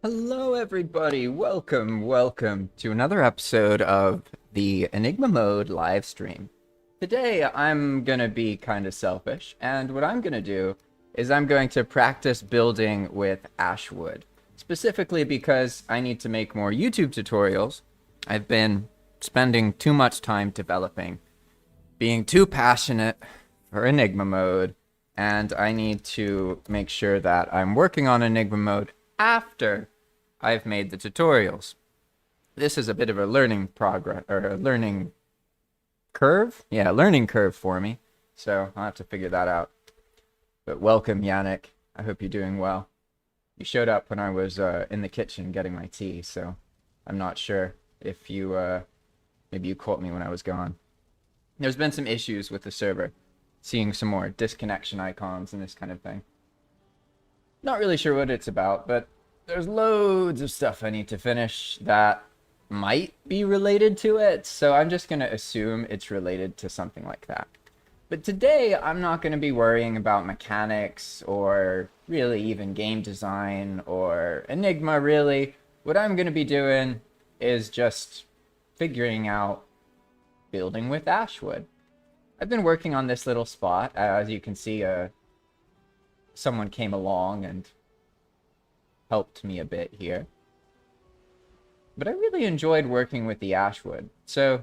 Hello, everybody. Welcome to another episode of the Enigma Mode live stream. Today, I'm gonna be kind of selfish, and what I'm gonna do is I'm going to practice building with Ashwood, specifically because I need to make more YouTube tutorials. I've been spending too much time developing, being too passionate for Enigma Mode, and I need to make sure that I'm working on Enigma Mode after I've made the tutorials. This is a bit of a learning progress, or a learning curve? Yeah, learning curve for me, so I'll have to figure that out. But welcome, Yannick. I hope you're doing well. You showed up when I was in the kitchen getting my tea, so I'm not sure if you, maybe you caught me when I was gone. There's been some issues with the server, seeing some more disconnection icons and this kind of thing. Not really sure what it's about, but there's loads of stuff I need to finish that might be related to it, so I'm just going to assume it's related to something like that. But today, I'm not going to be worrying about mechanics or really even game design or Enigma, really. What I'm going to be doing is just figuring out building with Ashwood. I've been working on this little spot. As you can see, someone came along and helped me a bit here. But I really enjoyed working with the Ashwood. So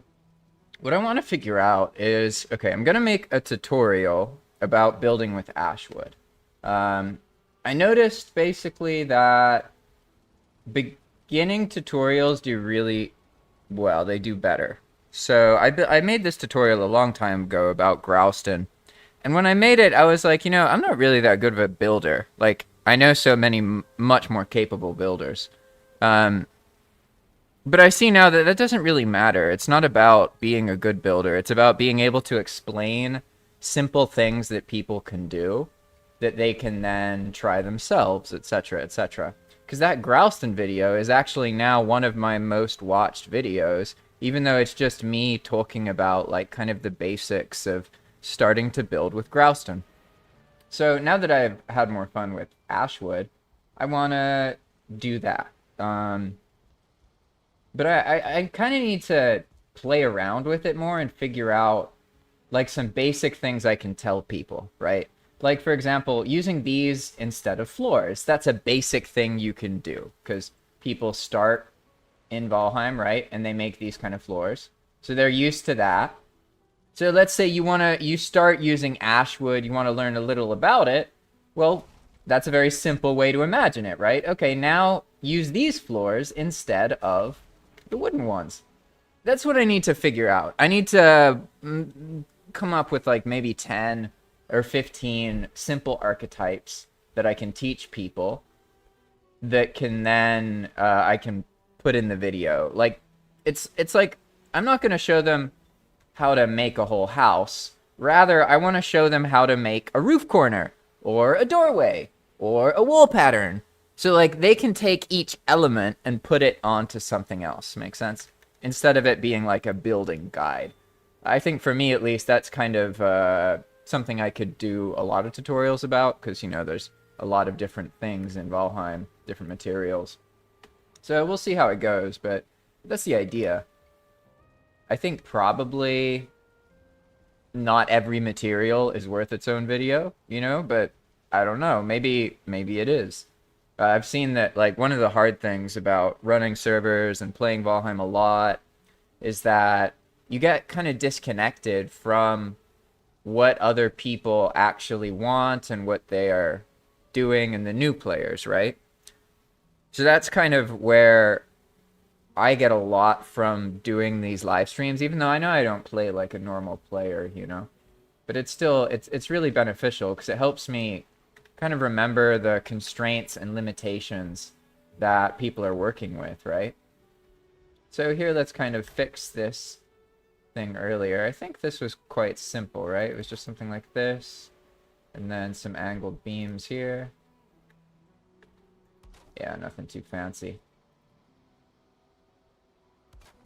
what I want to figure out is, okay, I'm going to make a tutorial about building with Ashwood. I noticed basically that beginning tutorials do really well. They do better. So I made this tutorial a long time ago about Grouston. And when I made it, I was like, you know, I'm not really that good of a builder. Like, I know so many much more capable builders. But I see now that that doesn't really matter. It's not about being a good builder. It's about being able to explain simple things that people can do that they can then try themselves, etc., etc. Because that Grouston video is actually now one of my most watched videos, even though it's just me talking about, like, kind of the basics of starting to build with Grouston. So now that I've had more fun with Ashwood, I want to do that. But I kind of need to play around with it more and figure out, like, some basic things I can tell people, right? Like, for example, using these instead of floors. That's a basic thing you can do, because people start in Valheim, right? And they make these kind of floors. So they're used to that. So let's say you start using Ashwood, you want to learn a little about it. Well, that's a very simple way to imagine it, right? Okay, now use these floors instead of the wooden ones. That's what I need to figure out. I need to come up with like maybe 10 or 15 simple archetypes that I can teach people that can then I can put in the video. Like it's like I'm not going to show them how to make a whole house. Rather, I want to show them how to make a roof corner or a doorway or a wall pattern. So like they can take each element and put it onto something else. Make sense? Instead of it being like a building guide. I think for me at least that's kind of something I could do a lot of tutorials about because you know there's a lot of different things in Valheim, different materials. So we'll see how it goes, but that's the idea. I think probably not every material is worth its own video, you know, but I don't know. Maybe it is. I've seen that like one of the hard things about running servers and playing Valheim a lot is that you get kind of disconnected from what other people actually want and what they are doing and the new players, right? So that's kind of where I get a lot from doing these live streams, even though I know I don't play like a normal player, you know. But it's still it's really beneficial because it helps me kind of remember the constraints and limitations that people are working with, right? So here let's kind of fix this thing earlier. I think this was quite simple, right? It was just something like this, and then some angled beams here. Yeah, nothing too fancy.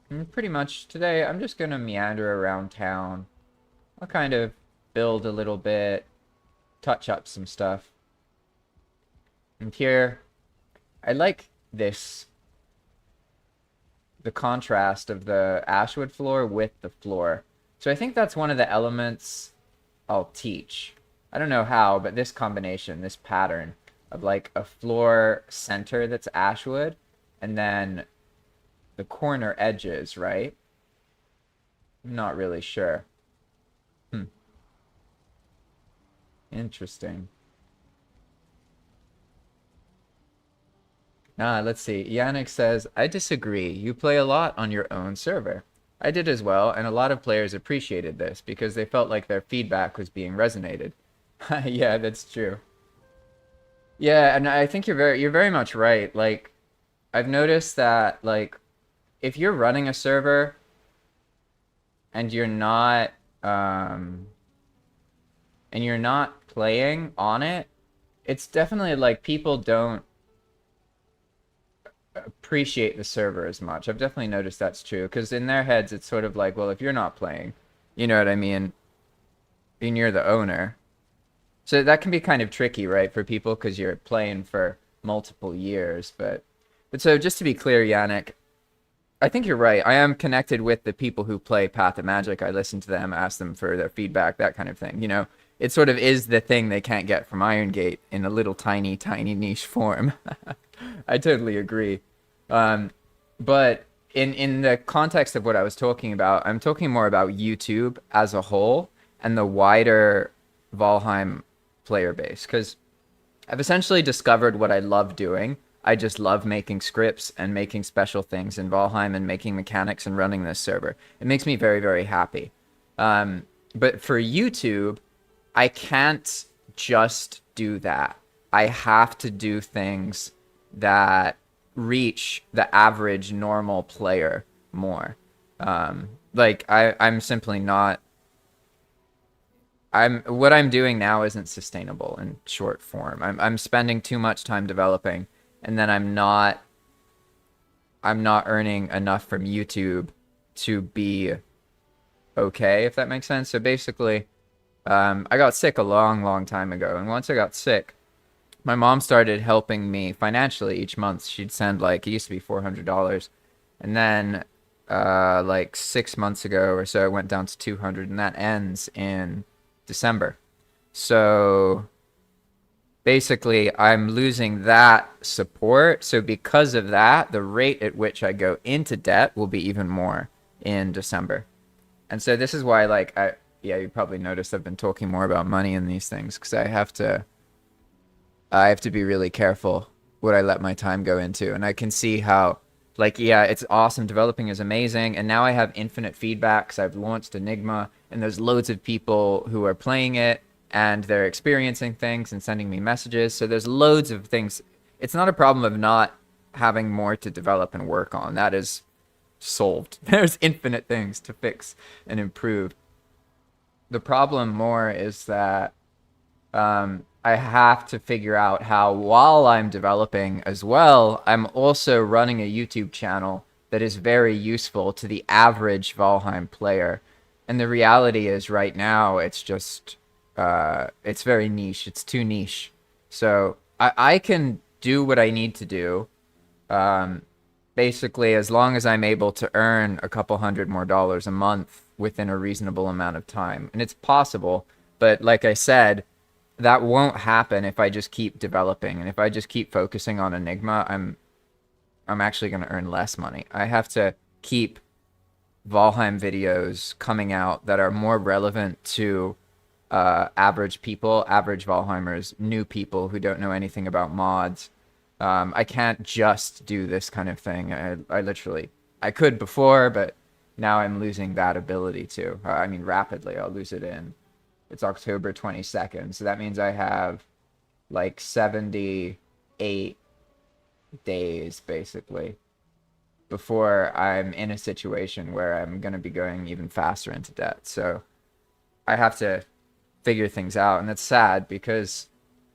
And pretty much today, I'm just gonna meander around town. I'll kind of build a little bit, touch up some stuff. And here, I like this the contrast of the Ashwood floor with the floor. So I think that's one of the elements I'll teach. I don't know how, but this combination, this pattern of like a floor center that's Ashwood and then the corner edges, right? I'm not really sure. Hmm. Interesting. Let's see. Yannick says, I disagree. You play a lot on your own server. I did as well, and a lot of players appreciated this because they felt like their feedback was being resonated. Yeah, that's true. Yeah, and I think you're very much right. Like, I've noticed that like if you're running a server and um you're not playing on it, it's definitely like people don't appreciate the server as much. I've definitely noticed that's true because in their heads it's sort of like, well, if you're not playing, you know what I mean, and you're the owner. So that can be kind of tricky, right, for people because you're playing for multiple years. But so just to be clear, Yannick, I think you're right. I am connected with the people who play Path of Magic. I listen to them, ask them for their feedback, that kind of thing. You know, it sort of is the thing they can't get from Iron Gate in a little tiny, tiny niche form. I totally agree. But in the context of what I was talking about, I'm talking more about YouTube as a whole and the wider Valheim player base. Because I've essentially discovered what I love doing. I just love making scripts and making special things in Valheim and making mechanics and running this server. It makes me very, very happy. But for YouTube, I can't just do that. I have to do things that reach the average normal player more. I'm simply not. What I'm doing now isn't sustainable in short form. I'm spending too much time developing, and then I'm not earning enough from YouTube to be okay, if that makes sense. So basically, I got sick a long, long time ago, and once I got sick, my mom started helping me financially each month. She'd send like it used to be $400, and then like 6 months ago or so, it went down to 200, and that ends in December. So basically, I'm losing that support. So because of that, the rate at which I go into debt will be even more in December. And so this is why, like, yeah, you probably noticed I've been talking more about money in these things because I have to be really careful what I let my time go into. And I can see how, like, yeah, it's awesome. Developing is amazing. And now I have infinite feedback because I've launched Enigma, and there's loads of people who are playing it, and they're experiencing things and sending me messages. So there's loads of things. It's not a problem of not having more to develop and work on. That is solved. There's infinite things to fix and improve. The problem more is that I have to figure out how, while I'm developing as well, I'm also running a YouTube channel that is very useful to the average Valheim player. And the reality is right now, it's just, it's very niche. It's too niche. So I can do what I need to do, basically, as long as I'm able to earn a couple $100 more a month within a reasonable amount of time. And it's possible, but like I said, that won't happen if I just keep developing. And if I just keep focusing on Enigma, I'm actually going to earn less money. I have to keep Valheim videos coming out that are more relevant to average people, average Valheimers, new people who don't know anything about mods. I can't just do this kind of thing. I could before, but now I'm losing that ability to. I mean, rapidly, I'll lose it in. It's October 22nd, so that means I have like 78 days, basically, before I'm in a situation where I'm going to be going even faster into debt. So I have to figure things out, and it's sad because,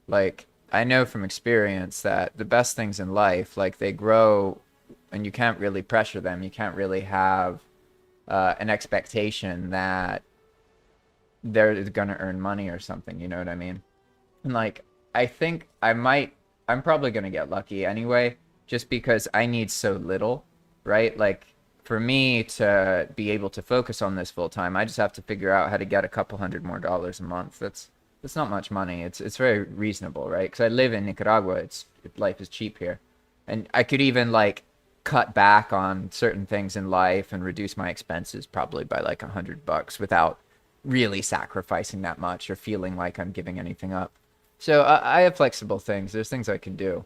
like, I know from experience that the best things in life, like, they grow, and you can't really pressure them. You can't really have an expectation that they're gonna earn money or something, you know what I mean? And like, I think I'm probably gonna get lucky anyway, just because I need so little, right? Like, for me to be able to focus on this full time, I just have to figure out how to get a couple hundred more dollars a month. That's not much money. It's very reasonable, right? Because I live in Nicaragua. Life is cheap here, and I could even like cut back on certain things in life and reduce my expenses probably by like $100 without really sacrificing that much or feeling like I'm giving anything up. So I have flexible things. There's things I can do.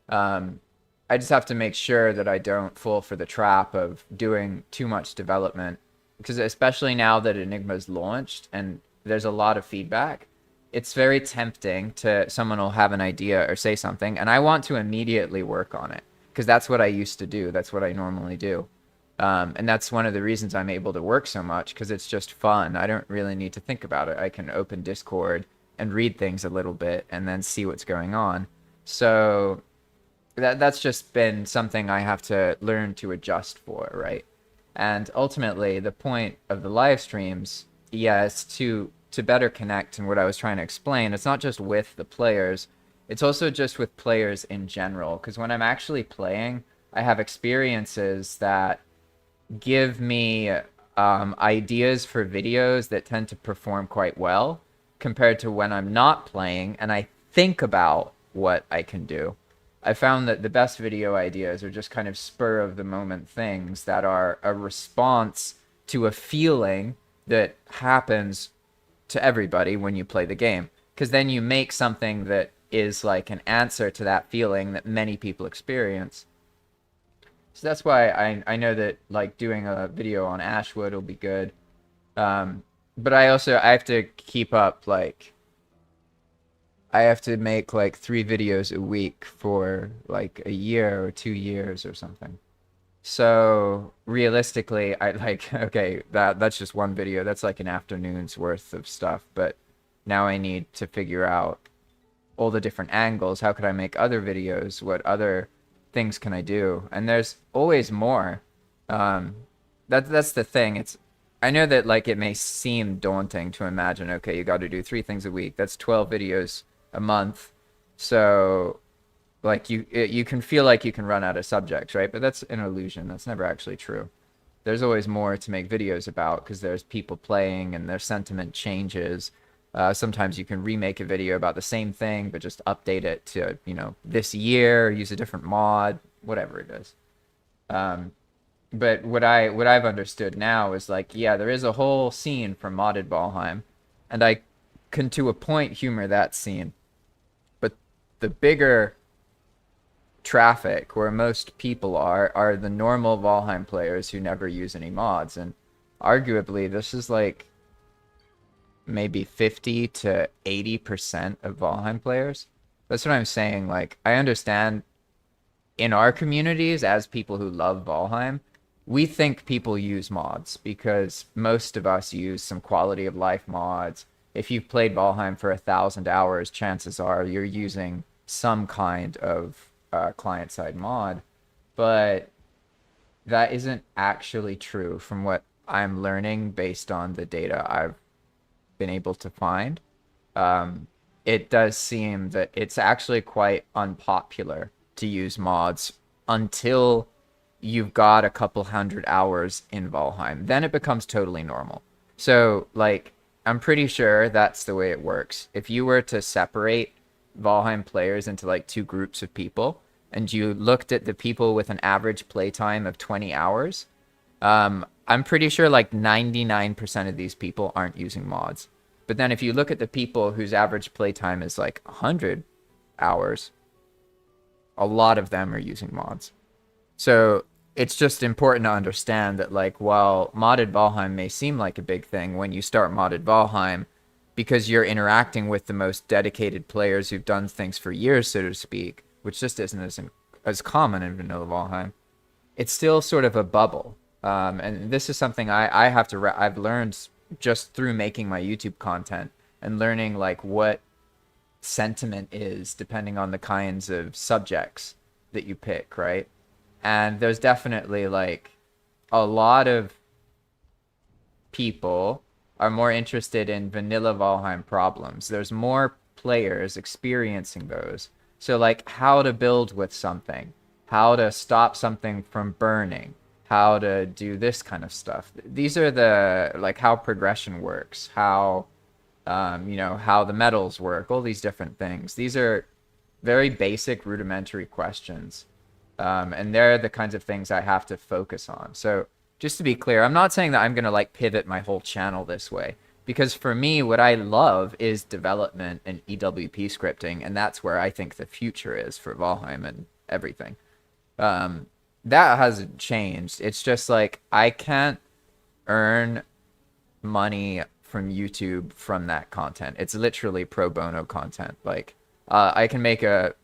I just have to make sure that I don't fall for the trap of doing too much development, because especially now that Enigma's launched and there's a lot of feedback, it's very tempting to someone will have an idea or say something, and I want to immediately work on it because that's what I used to do. That's what I normally do. And that's one of the reasons I'm able to work so much, because it's just fun. I don't really need to think about it. I can open Discord and read things a little bit and then see what's going on. So that's just been something I have to learn to adjust for, right? And ultimately, the point of the live streams, yeah, is to better connect. And what I was trying to explain, it's not just with the players, it's also just with players in general. Because when I'm actually playing, I have experiences that give me ideas for videos that tend to perform quite well compared to when I'm not playing and I think about what I can do. I found that the best video ideas are just kind of spur of the moment things that are a response to a feeling that happens to everybody when you play the game. Because then you make something that is like an answer to that feeling that many people experience. So that's why I know that like doing a video on Ashwood will be good. But I have to keep up, like I have to make like 3 videos a week for like a year or 2 years or something. So realistically, I like, okay, that's just one video. That's like an afternoon's worth of stuff. But now I need to figure out all the different angles. How could I make other videos? What other things can I do? And there's always more. That's the thing. I know that like it may seem daunting to imagine, okay, you got to do 3 things a week. That's 12 videos a month. So like you can feel like you can run out of subjects, right? But that's an illusion. That's never actually true. There's always more to make videos about because there's people playing and their sentiment changes. Sometimes you can remake a video about the same thing, but just update it to, this year, use a different mod, whatever it is. But what I've understood now is like, yeah, there is a whole scene for modded Valheim, and I can to a point humor that scene. But the bigger traffic where most people are the normal Valheim players who never use any mods, and arguably this is like maybe 50 to 80% of Valheim players. That's what I'm saying. Like, I understand in our communities as people who love Valheim, we think people use mods because most of us use some quality of life mods. If you've played Valheim for 1,000 hours, chances are you're using some kind of client-side mod. But that isn't actually true from what I'm learning based on the data I've been able to find. It does seem that it's actually quite unpopular to use mods until you've got a couple hundred hours in Valheim. Then it becomes totally normal. So, like, I'm pretty sure that's the way it works. If you were to separate Valheim players into like 2 groups of people, and you looked at the people with an average playtime of 20 hours, I'm pretty sure like 99% of these people aren't using mods. But then if you look at the people whose average playtime is like 100 hours, a lot of them are using mods. So it's just important to understand that, like, while modded Valheim may seem like a big thing when you start modded Valheim, because you're interacting with the most dedicated players who've done things for years, so to speak, which just isn't as common in vanilla Valheim, it's still sort of a bubble. And this is something I've learned just through making my YouTube content and learning like what sentiment is depending on the kinds of subjects that you pick, right? And there's definitely like a lot of people are more interested in vanilla Valheim problems. There's more players experiencing those. So like how to build with something, how to stop something from burning, how to do this kind of stuff. These are the, like, how progression works, how, how the metals work, all these different things. These are very basic, rudimentary questions. And they're the kinds of things I have to focus on. So just to be clear, I'm not saying that I'm going to like pivot my whole channel this way, because for me, what I love is development and EWP scripting, and that's where I think the future is for Valheim and everything. That hasn't changed. It's just like I can't earn money from YouTube from that content. It's literally pro bono content. Like, I can make a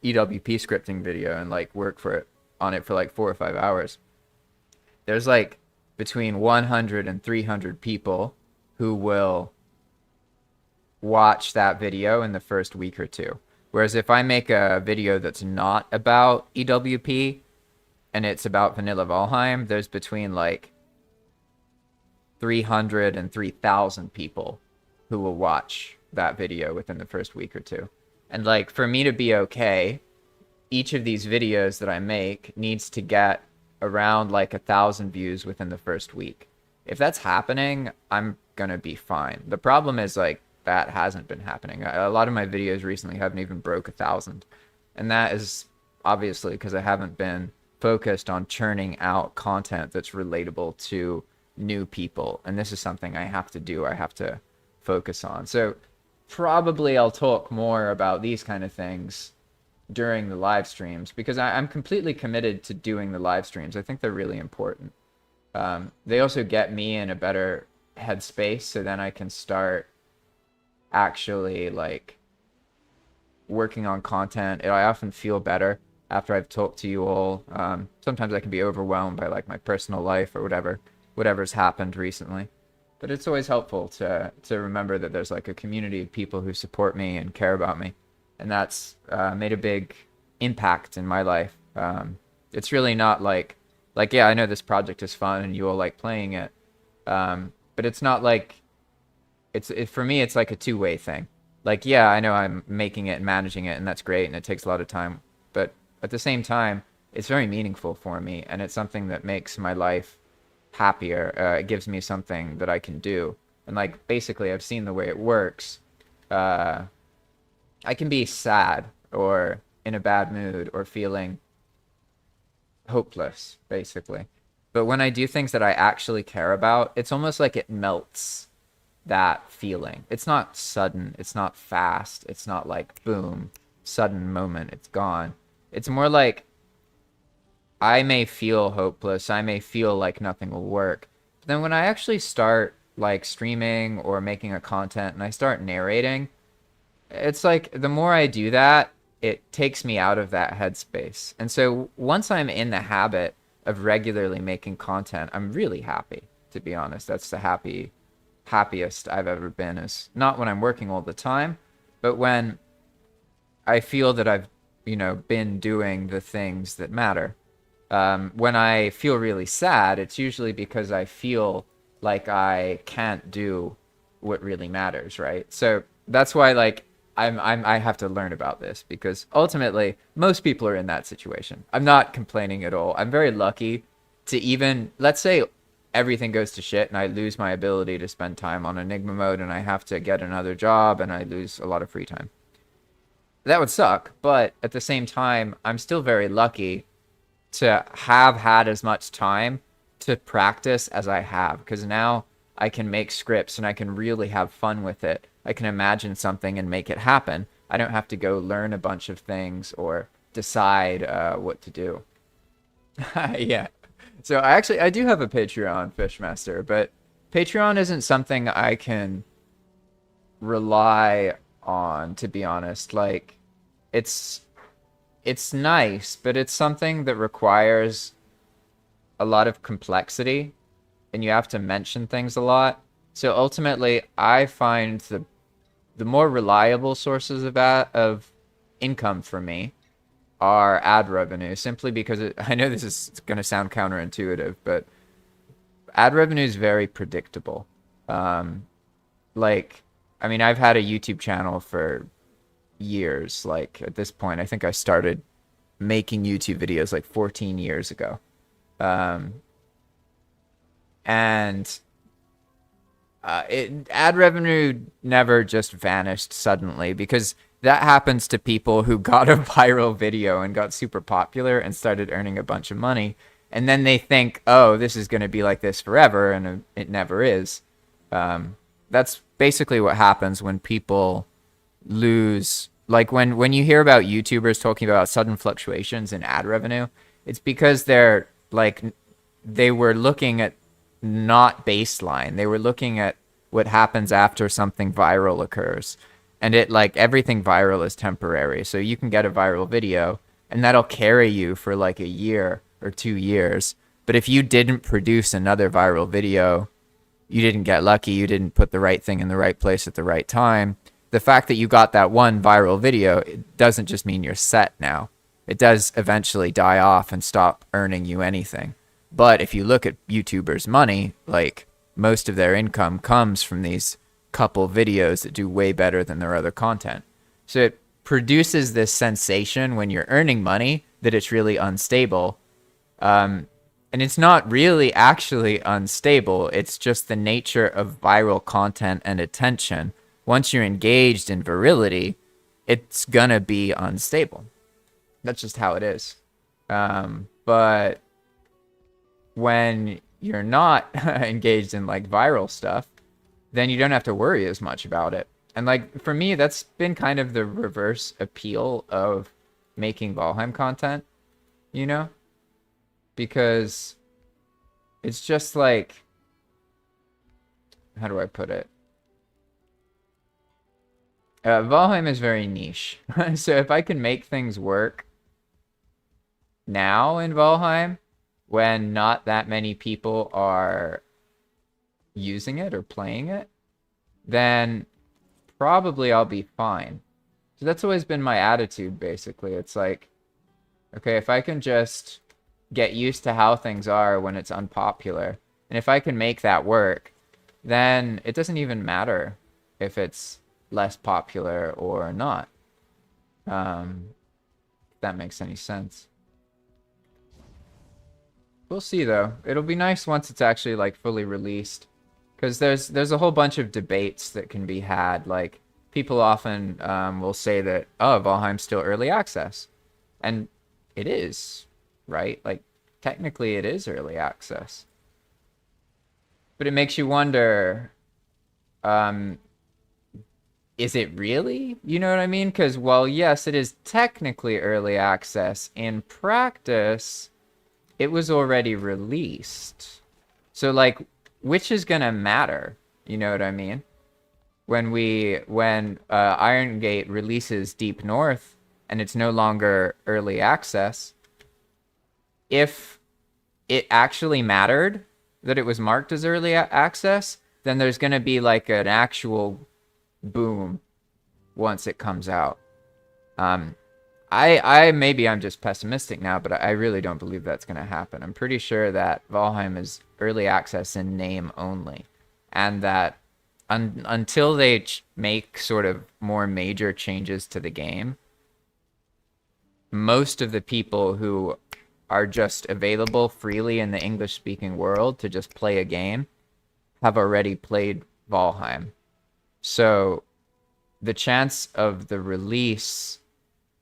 EWP scripting video and like work on it for like 4 or 5 hours. There's like between 100 and 300 people who will watch that video in the first week or two. Whereas if I make a video that's not about EWP and it's about vanilla Valheim, there's between like 300 and 3,000 people who will watch that video within the first week or two. And like for me to be okay, each of these videos that I make needs to get around like 1,000 views within the first week. If that's happening, I'm gonna be fine. The problem is like that hasn't been happening. A lot of my videos recently haven't even broke 1,000. And that is obviously because I haven't been focused on churning out content that's relatable to new people. And this is something I have to do. I have to focus on. So probably I'll talk more about these kind of things during the live streams, because I'm completely committed to doing the live streams. I think they're really important. They also get me in a better headspace, so then I can start actually like working on content. I often feel better after I've talked to you all. Sometimes I can be overwhelmed by like my personal life or whatever's happened recently. But it's always helpful to remember that there's like a community of people who support me and care about me. And that's made a big impact in my life. It's really not like, yeah, I know this project is fun and you all like playing it. But it's not like, for me, it's like a two-way thing. Like, yeah, I know I'm making it and managing it, and that's great, and it takes a lot of time. But at the same time, it's very meaningful for me, and it's something that makes my life happier. It gives me something that I can do. And like, basically, I've seen the way it works. I can be sad or in a bad mood or feeling hopeless, basically. But when I do things that I actually care about, it's almost like it melts that feeling. It's not sudden. It's not fast. It's not like, boom, sudden moment, it's gone. It's more like I may feel hopeless. I may feel like nothing will work. But then when I actually start like streaming or making a content and I start narrating, it's like the more I do that, it takes me out of that headspace. And so once I'm in the habit of regularly making content, I'm really happy, to be honest. That's the happiest I've ever been, is not when I'm working all the time, but when I feel that I've, been doing the things that matter. When I feel really sad, it's usually because I feel like I can't do what really matters, right? So that's why, like, I have to learn about this, because ultimately most people are in that situation. I'm not complaining at all. I'm very lucky to even, let's say everything goes to shit and I lose my ability to spend time on Enigma Mode and I have to get another job and I lose a lot of free time. That would suck, but at the same time, I'm still very lucky to have had as much time to practice as I have, because now I can make scripts and I can really have fun with it. I can imagine something and make it happen. I don't have to go learn a bunch of things or decide what to do. Yeah. So I do have a Patreon, Fishmaster, but Patreon isn't something I can rely on, to be honest. Like, it's nice, but it's something that requires a lot of complexity, and you have to mention things a lot. So ultimately, I find the more reliable sources of income for me are ad revenue, simply because I know this is going to sound counterintuitive, but ad revenue is very predictable. Like, I mean, I've had a YouTube channel for years. Like, at this point, I think I started making YouTube videos like 14 years ago. And ad revenue never just vanished suddenly, because that happens to people who got a viral video and got super popular and started earning a bunch of money. And then they think, oh, this is going to be like this forever. And it never is. That's basically what happens when people lose. Like when you hear about YouTubers talking about sudden fluctuations in ad revenue, it's because they were looking at not baseline. They were looking at what happens after something viral occurs. And everything viral is temporary. So you can get a viral video and that'll carry you for like a year or 2 years. But if you didn't produce another viral video, you didn't get lucky, you didn't put the right thing in the right place at the right time, the fact that you got that one viral video, it doesn't just mean you're set now. It does eventually die off and stop earning you anything. But if you look at YouTubers' money, like most of their income comes from these couple videos that do way better than their other content. So it produces this sensation when you're earning money that it's really unstable. And it's not really actually unstable. It's just the nature of viral content and attention. Once you're engaged in virility, it's gonna be unstable. That's just how it is. But when you're not engaged in like viral stuff, then you don't have to worry as much about it. And like for me, that's been kind of the reverse appeal of making Valheim content, you know? Because it's just like, how do I put it? Valheim is very niche. So if I can make things work now in Valheim, when not that many people are using it or playing it, then probably I'll be fine. So that's always been my attitude, basically. It's like, okay, if I can just get used to how things are when it's unpopular, and if I can make that work, then it doesn't even matter if it's less popular or not. If that makes any sense. We'll see, though. It'll be nice once it's actually like fully released, because there's a whole bunch of debates that can be had. Like people often will say that, oh, Valheim's still early access, and it is, right? Like technically it is early access, but it makes you wonder, is it really? You know what I mean? Because while yes, it is technically early access, in practice it was already released. So like, which is gonna matter? You know what I mean? When Iron Gate releases Deep North and it's no longer early access, if it actually mattered that it was marked as early access, then there's gonna be like an actual boom once it comes out. Maybe I'm just pessimistic now, but I really don't believe that's going to happen. I'm pretty sure that Valheim is early access in name only, and that until they make sort of more major changes to the game, most of the people who are just available freely in the English-speaking world to just play a game have already played Valheim. So the chance of the release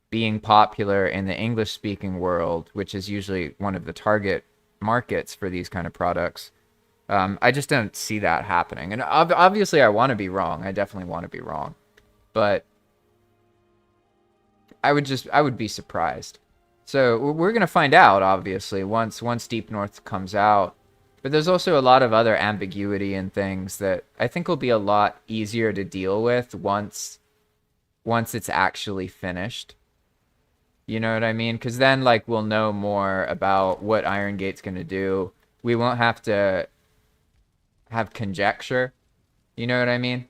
being popular in the English-speaking world, which is usually one of the target markets for these kind of products, I just don't see that happening. And obviously I want to be wrong. I definitely want to be wrong. But I would be surprised. So we're going to find out, obviously, once Deep North comes out. But there's also a lot of other ambiguity and things that I think will be a lot easier to deal with once it's actually finished. You know what I mean? Because then, like, we'll know more about what Iron Gate's going to do. We won't have to have conjecture. You know what I mean?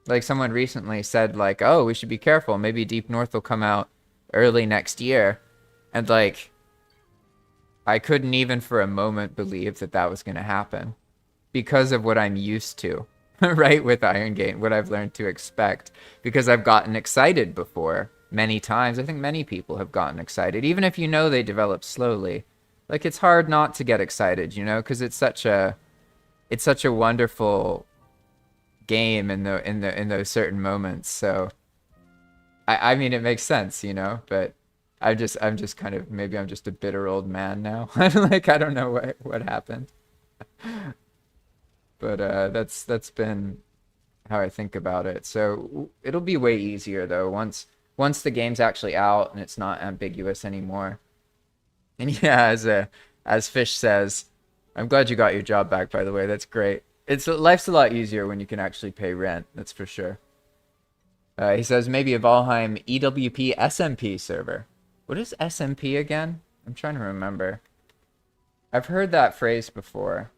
Like, someone recently said, like, oh, we should be careful. Maybe Deep North will come out early next year. And, like, I couldn't even for a moment believe that that was going to happen because of what I'm used to, right, with Iron Gate, what I've learned to expect, because I've gotten excited before many times. I think many people have gotten excited, even if you know they develop slowly. Like, it's hard not to get excited, you know, because it's such a wonderful game in those certain moments. So I mean, it makes sense, you know, but I'm just kind of, maybe I'm just a bitter old man now. Like, I don't know what happened. But that's been how I think about it. So it'll be way easier though once the game's actually out and it's not ambiguous anymore. And yeah, as Fish says, I'm glad you got your job back, by the way. That's great. Life's a lot easier when you can actually pay rent, that's for sure. He says maybe a Valheim EWP SMP server. What is SMP again? I'm trying to remember. I've heard that phrase before.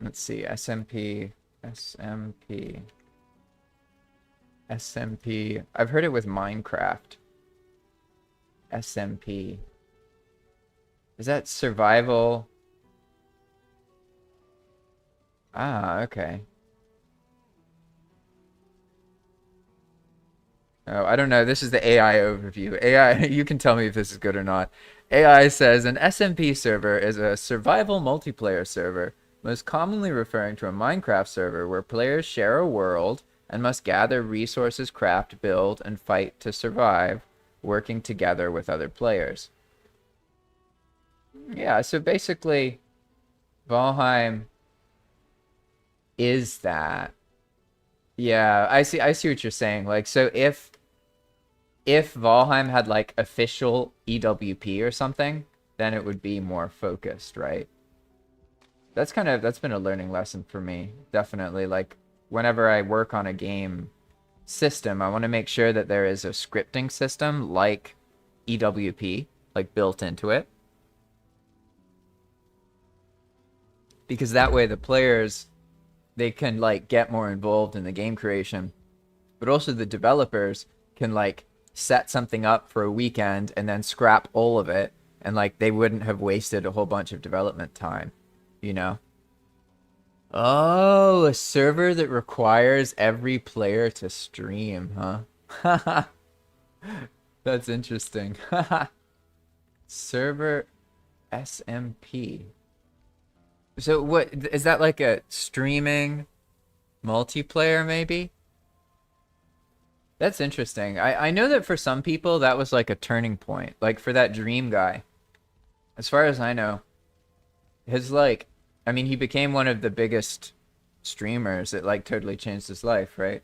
Let's see, SMP. I've heard it with Minecraft. SMP. Is that survival? Ah, okay. Oh, I don't know. This is the AI overview. AI, you can tell me if this is good or not. AI says an SMP server is a survival multiplayer server, most commonly referring to a Minecraft server where players share a world and must gather resources, craft, build, and fight to survive, working together with other players. Yeah, so basically, Valheim is that. Yeah, I see what you're saying. Like, so if Valheim had like official EWP or something, then it would be more focused, right? That's been a learning lesson for me, definitely. Like, whenever I work on a game system, I want to make sure that there is a scripting system like EWP, like built into it. Because that way the players, they can like get more involved in the game creation, but also the developers can like set something up for a weekend and then scrap all of it, and like they wouldn't have wasted a whole bunch of development time, you know? Oh, a server that requires every player to stream, huh? That's interesting. Server SMP. So what is that, like a streaming multiplayer maybe? That's interesting. I know that for some people that was like a turning point. Like for that Dream guy. As far as I know, his like, I mean, he became one of the biggest streamers. It like totally changed his life, right?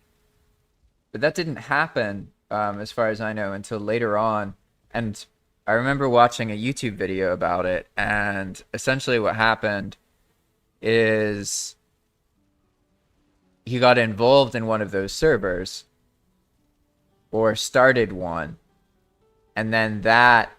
But that didn't happen, as far as I know, until later on. And I remember watching a YouTube video about it, and essentially what happened is he got involved in one of those servers, or started one, and then that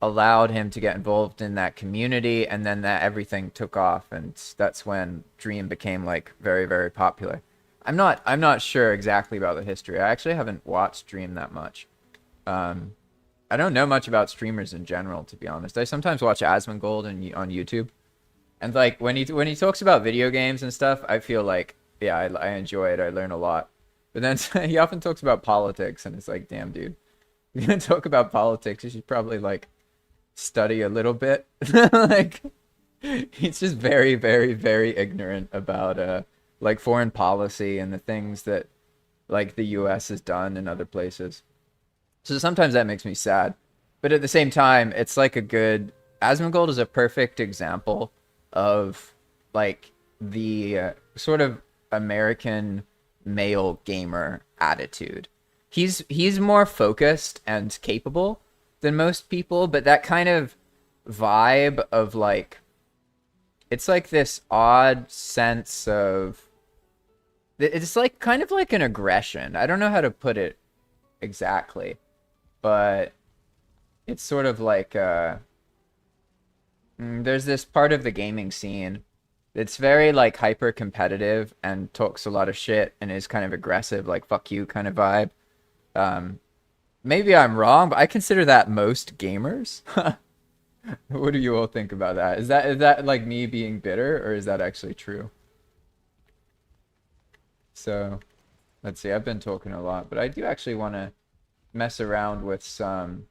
allowed him to get involved in that community, and then that everything took off, and that's when Dream became like very, very popular. I'm not sure exactly about the history. I actually haven't watched Dream that much. I don't know much about streamers in general, to be honest. I sometimes watch Asmongold on YouTube, and like when he talks about video games and stuff, I feel like, yeah, I enjoy it. I learn a lot. But then he often talks about politics, and it's like, damn, dude, if you're gonna talk about politics, you should probably like study a little bit. Like, he's just very, very, very ignorant about like foreign policy and the things that like the US has done in other places. So sometimes that makes me sad. But at the same time, it's like a good, Asmongold is a perfect example of like the sort of American male gamer attitude. He's more focused and capable than most people, but that kind of vibe of like, it's like this odd sense of, it's like kind of like an aggression. I don't know how to put it exactly, but it's sort of like there's this part of the gaming scene that's very like hyper competitive and talks a lot of shit and is kind of aggressive, like fuck you kind of vibe. Maybe I'm wrong, but I consider that most gamers. What do you all think about that? Is that like me being bitter, or is that actually true? So Let's see, I've been talking a lot, but I do actually want to mess around with some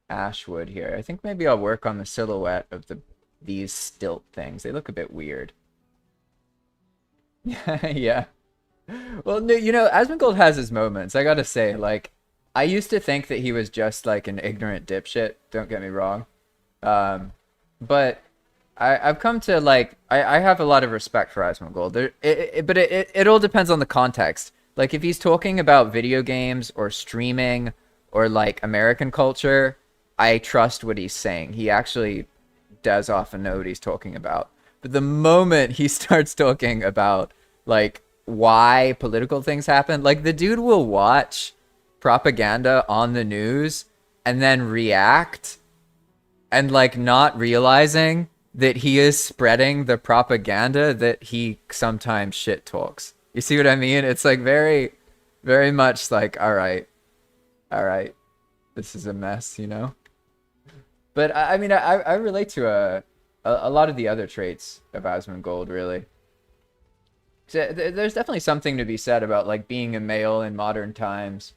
Ashwood here. I think maybe I'll work on the silhouette of these stilt things. They look a bit weird. Yeah. Well, no, Asmongold has his moments. I gotta say, like, I used to think that he was just like an ignorant dipshit. Don't get me wrong. But I've come to like I have a lot of respect for Asmongold. But it all depends on the context. Like if he's talking about video games or streaming or like American culture, I trust what he's saying. He actually does often know what he's talking about. But the moment he starts talking about like why political things happen, like the dude will watch propaganda on the news and then react and like not realizing that he is spreading the propaganda that he sometimes shit talks. You see what I mean? It's like very, very much like, all right, this is a mess, you know? But I mean, I relate to a lot of the other traits of Asmongold, really. So there's definitely something to be said about like being a male in modern times.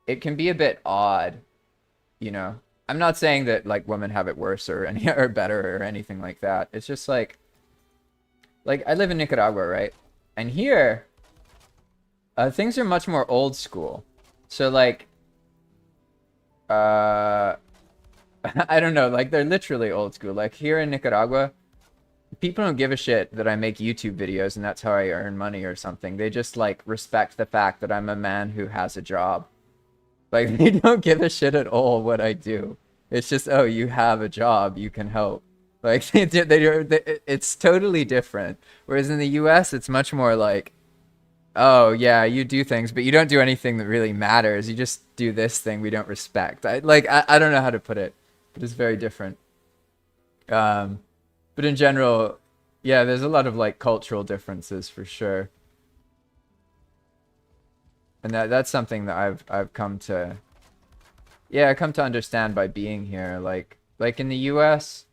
It can be a bit odd, you know? I'm not saying that like women have it worse or or better or anything like that. It's just like I live in Nicaragua, right? And here, things are much more old school. So like, I don't know, like they're literally old school. Like here in Nicaragua, people don't give a shit that I make YouTube videos and that's how I earn money or something. They just like respect the fact that I'm a man who has a job. Like they don't give a shit at all what I do. It's just, oh, you have a job, you can help. Like it's totally different. Whereas in the US, it's much more like, oh yeah, you do things, but you don't do anything that really matters. You just do this thing we don't respect. I don't know how to put it, but it's very different. But in general, yeah, there's a lot of like cultural differences for sure. And that's something that I've come to understand by being here. Like in the US,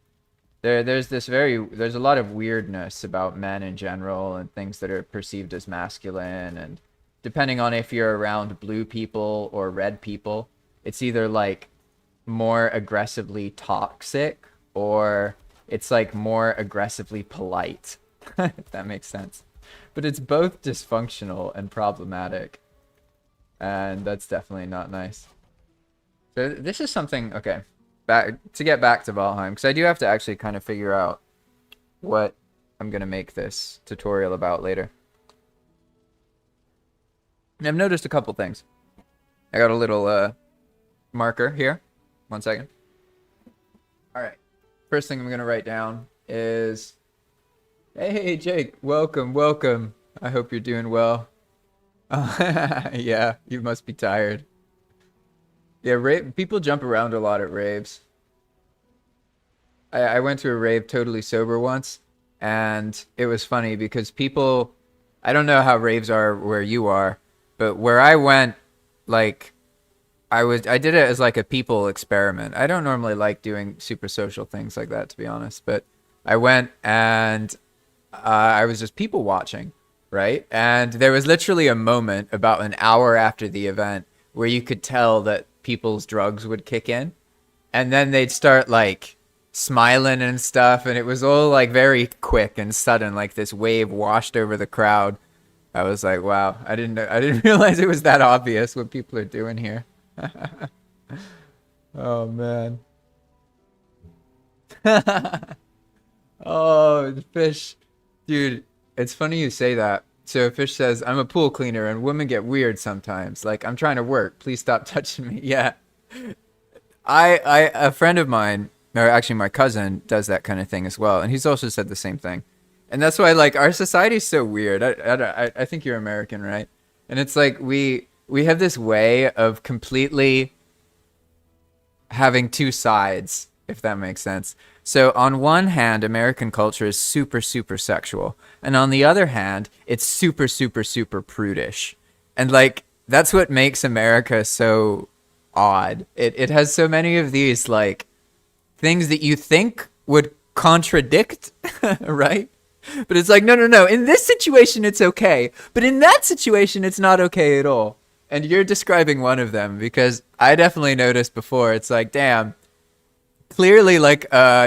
there's a lot of weirdness about men in general and things that are perceived as masculine, and depending on if you're around blue people or red people, it's either like more aggressively toxic or it's like more aggressively polite. If that makes sense. But it's both dysfunctional and problematic. And that's definitely not nice. So this is something, okay, to get back to Valheim, because I do have to actually kind of figure out what I'm going to make this tutorial about later. And I've noticed a couple things. I got a little marker here. 1 second. All right. First thing I'm going to write down is, hey, Jake, welcome, welcome. I hope you're doing well. Yeah, you must be tired. Yeah, people jump around a lot at raves. I went to a rave totally sober once, and it was funny because people, I don't know how raves are where you are, but where I went, like, I did it as like a people experiment. I don't normally like doing super social things like that, to be honest, but I went and I was just people watching. Right? And there was literally a moment about an hour after the event where you could tell that people's drugs would kick in. And then they'd start like smiling and stuff. And it was all like very quick and sudden, like this wave washed over the crowd. I was like, wow, I didn't realize it was that obvious what people are doing here. Oh, man. Oh, the fish. Dude. It's funny you say that. So Fish says, I'm a pool cleaner and women get weird sometimes. Like, I'm trying to work. Please stop touching me. Yeah. A friend of mine, or actually my cousin, does that kind of thing as well. And he's also said the same thing. And that's why, like, our society's so weird. I think you're American, right? And it's like we have this way of completely having two sides, if that makes sense. So on one hand, American culture is super, super sexual. And on the other hand, it's super, super, super prudish. And like, that's what makes America so odd. It has so many of these like things that you think would contradict, right? But it's like, no, no, no. In this situation, it's okay. But in that situation, it's not okay at all. And you're describing one of them because I definitely noticed before. It's like, damn, clearly, like,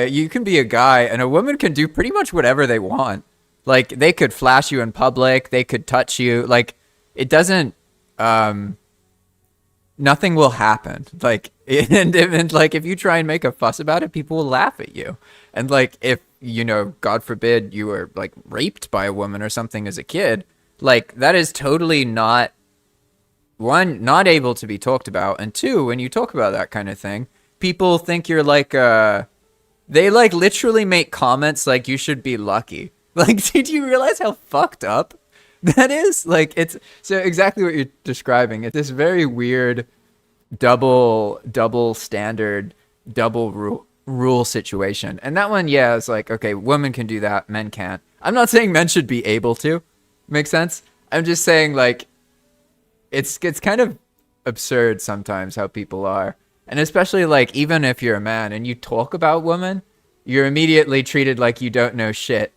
you can be a guy and a woman can do pretty much whatever they want. Like, they could flash you in public. They could touch you. Like, it doesn't, nothing will happen. Like, and like, if you try and make a fuss about it, people will laugh at you. And like, if, you know, God forbid you were like raped by a woman or something as a kid, like that is totally not, one, not able to be talked about. And two, when you talk about that kind of thing, people think you're like, they like literally make comments like you should be lucky. Like, did you realize how fucked up that is? Like, it's so exactly what you're describing. It's this very weird double standard, double rule situation. And that one, yeah, it's like, okay, women can do that, men can't. I'm not saying men should be able to. Make sense? I'm just saying, like, it's kind of absurd sometimes how people are. And especially, like, even if you're a man and you talk about women, you're immediately treated like you don't know shit.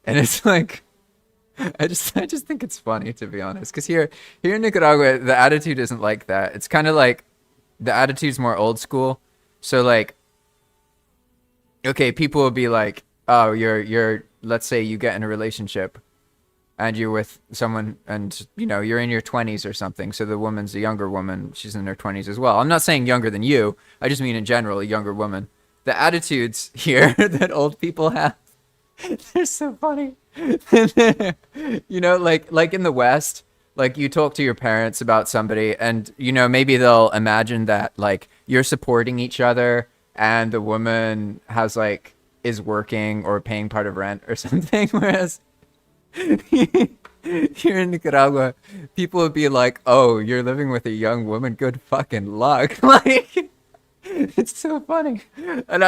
And it's like, I just think it's funny, to be honest, because here in Nicaragua, the attitude isn't like that. It's kind of like the attitude's more old school. So like, okay, people will be like, oh, you're let's say you get in a relationship and you're with someone and, you know, you're in your 20s or something. So the woman's a younger woman. She's in her 20s as well. I'm not saying younger than you. I just mean in general, a younger woman. The attitudes here that old people have, they're so funny. You know, like in the West, like you talk to your parents about somebody and, you know, maybe they'll imagine that like you're supporting each other and the woman has like is working or paying part of rent or something. Whereas here in Nicaragua, people would be like, oh, you're living with a young woman. Good fucking luck. Like, it's so funny. And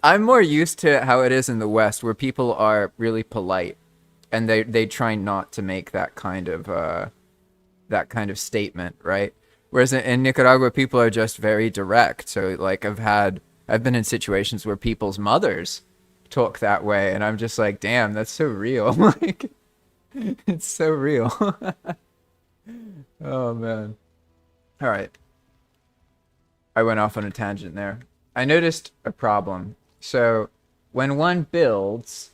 I'm more used to how it is in the West where people are really polite and they try not to make that kind of statement, right? Whereas in Nicaragua, people are just very direct. So like I've been in situations where people's mothers talk that way and I'm just like, damn, that's so real. Like, it's so real. Oh man. All right. I went off on a tangent there. I noticed a problem. So when one builds,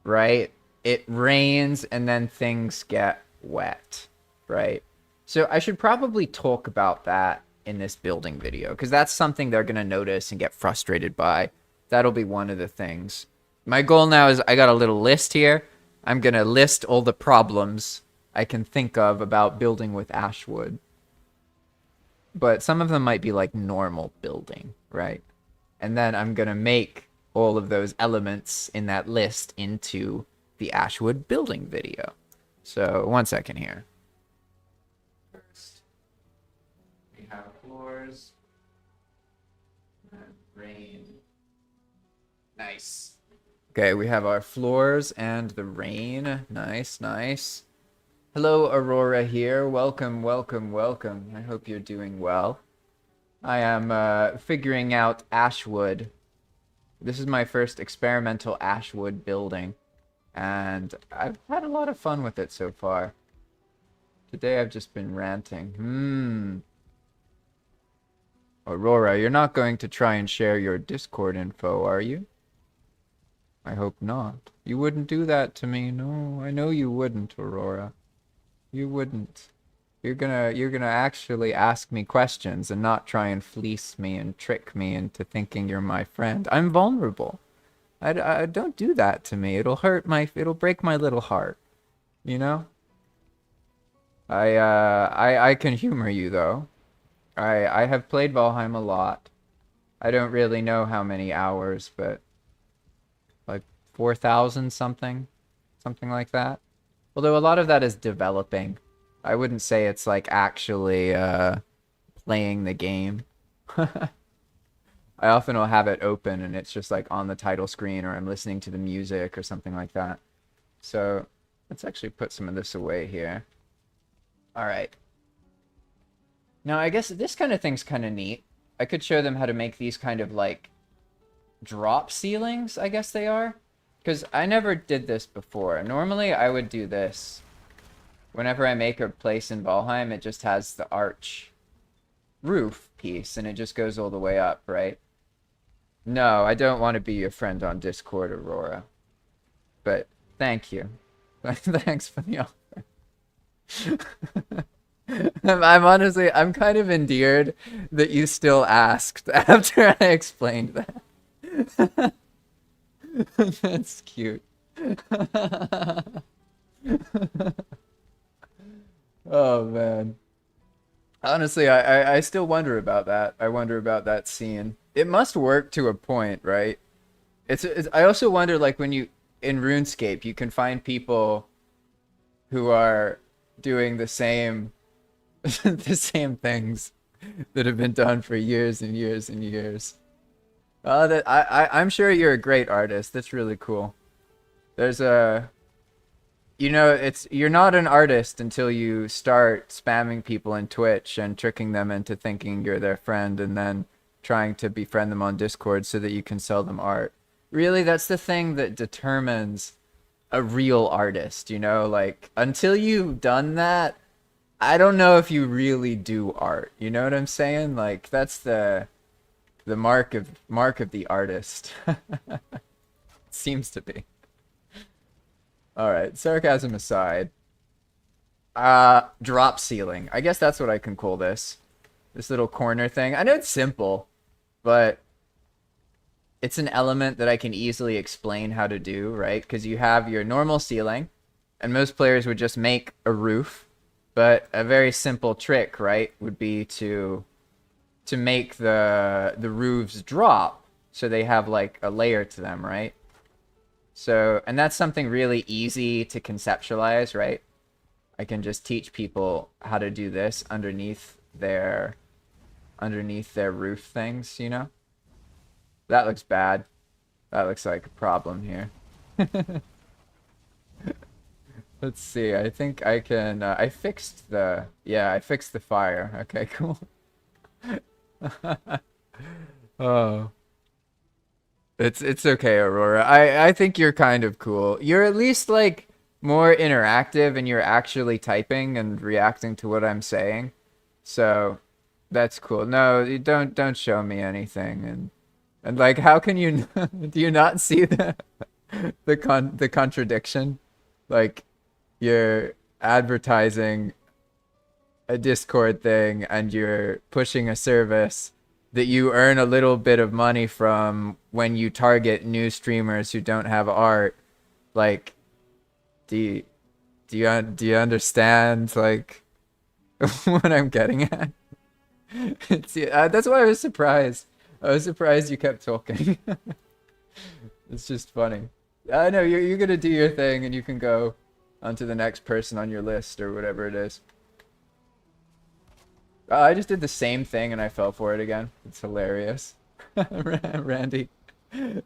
right, it rains and then things get wet, right? So I should probably talk about that in this building video because that's something they're going to notice and get frustrated by. That'll be one of the things. My goal now is I got a little list here. I'm going to list all the problems I can think of about building with Ashwood. But some of them might be like normal building, right? And then I'm going to make all of those elements in that list into the Ashwood building video. So one second here. First, we have floors and rain. Nice. Okay, we have our floors and the rain. Nice, nice. Hello, Aurora here. Welcome, welcome, welcome. I hope you're doing well. I am figuring out Ashwood. This is my first experimental Ashwood building, and I've had a lot of fun with it so far. Today I've just been ranting. Aurora, you're not going to try and share your Discord info, are you? I hope not. You wouldn't do that to me. No, I know you wouldn't, Aurora. You wouldn't. You're gonna actually ask me questions and not try and fleece me and trick me into thinking you're my friend. I'm vulnerable. I don't do that to me. It'll break my little heart. You know? I can humor you though. I have played Valheim a lot. I don't really know how many hours, but like 4,000 something like that. Although a lot of that is developing. I wouldn't say it's like actually playing the game. I often will have it open and it's just like on the title screen or I'm listening to the music or something like that. So let's actually put some of this away here. All right. Now I guess this kind of thing's kind of neat. I could show them how to make these kind of like drop ceilings, I guess they are. Because I never did this before. Normally I would do this. Whenever I make a place in Valheim, it just has the arch roof piece, and it just goes all the way up, right? No, I don't want to be your friend on Discord, Aurora. But thank you. Thanks for the offer. I'm honestly, I'm kind of endeared that you still asked after I explained that. That's cute. Oh man. Honestly, I still wonder about that. I wonder about that scene. It must work to a point, right? It's I also wonder, like, when you in RuneScape, you can find people who are doing the same the same things that have been done for years and years and years. That I'm sure you're a great artist. That's really cool. There's a You know, it's you're not an artist until you start spamming people in Twitch and tricking them into thinking you're their friend and then trying to befriend them on Discord so that you can sell them art. Really, that's the thing that determines a real artist, you know? Like, until you've done that, I don't know if you really do art. You know what I'm saying? Like, that's the mark of the artist. Seems to be. All right, sarcasm aside. Drop ceiling. I guess that's what I can call this. This little corner thing. I know it's simple, but it's an element that I can easily explain how to do, right? Because you have your normal ceiling, and most players would just make a roof, but a very simple trick, right, would be to make the roofs drop so they have like a layer to them, right? So, and that's something really easy to conceptualize, right? I can just teach people how to do this underneath their roof things, you know? That looks bad. That looks like a problem here. Let's see. I think I can I fixed the fire. Okay, cool. Oh. It's okay, Aurora. I think you're kind of cool. You're at least like more interactive and you're actually typing and reacting to what I'm saying. So that's cool. No, you don't show me anything and like how can you do you not see the contradiction? Like you're advertising a Discord thing and you're pushing a service that you earn a little bit of money from when you target new streamers who don't have art. Like, do you understand like what I'm getting at? That's why I was surprised. I was surprised you kept talking. It's just funny. I know you're gonna do your thing and you can go on to the next person on your list or whatever it is. I just did the same thing and I fell for it again. It's hilarious. Randy.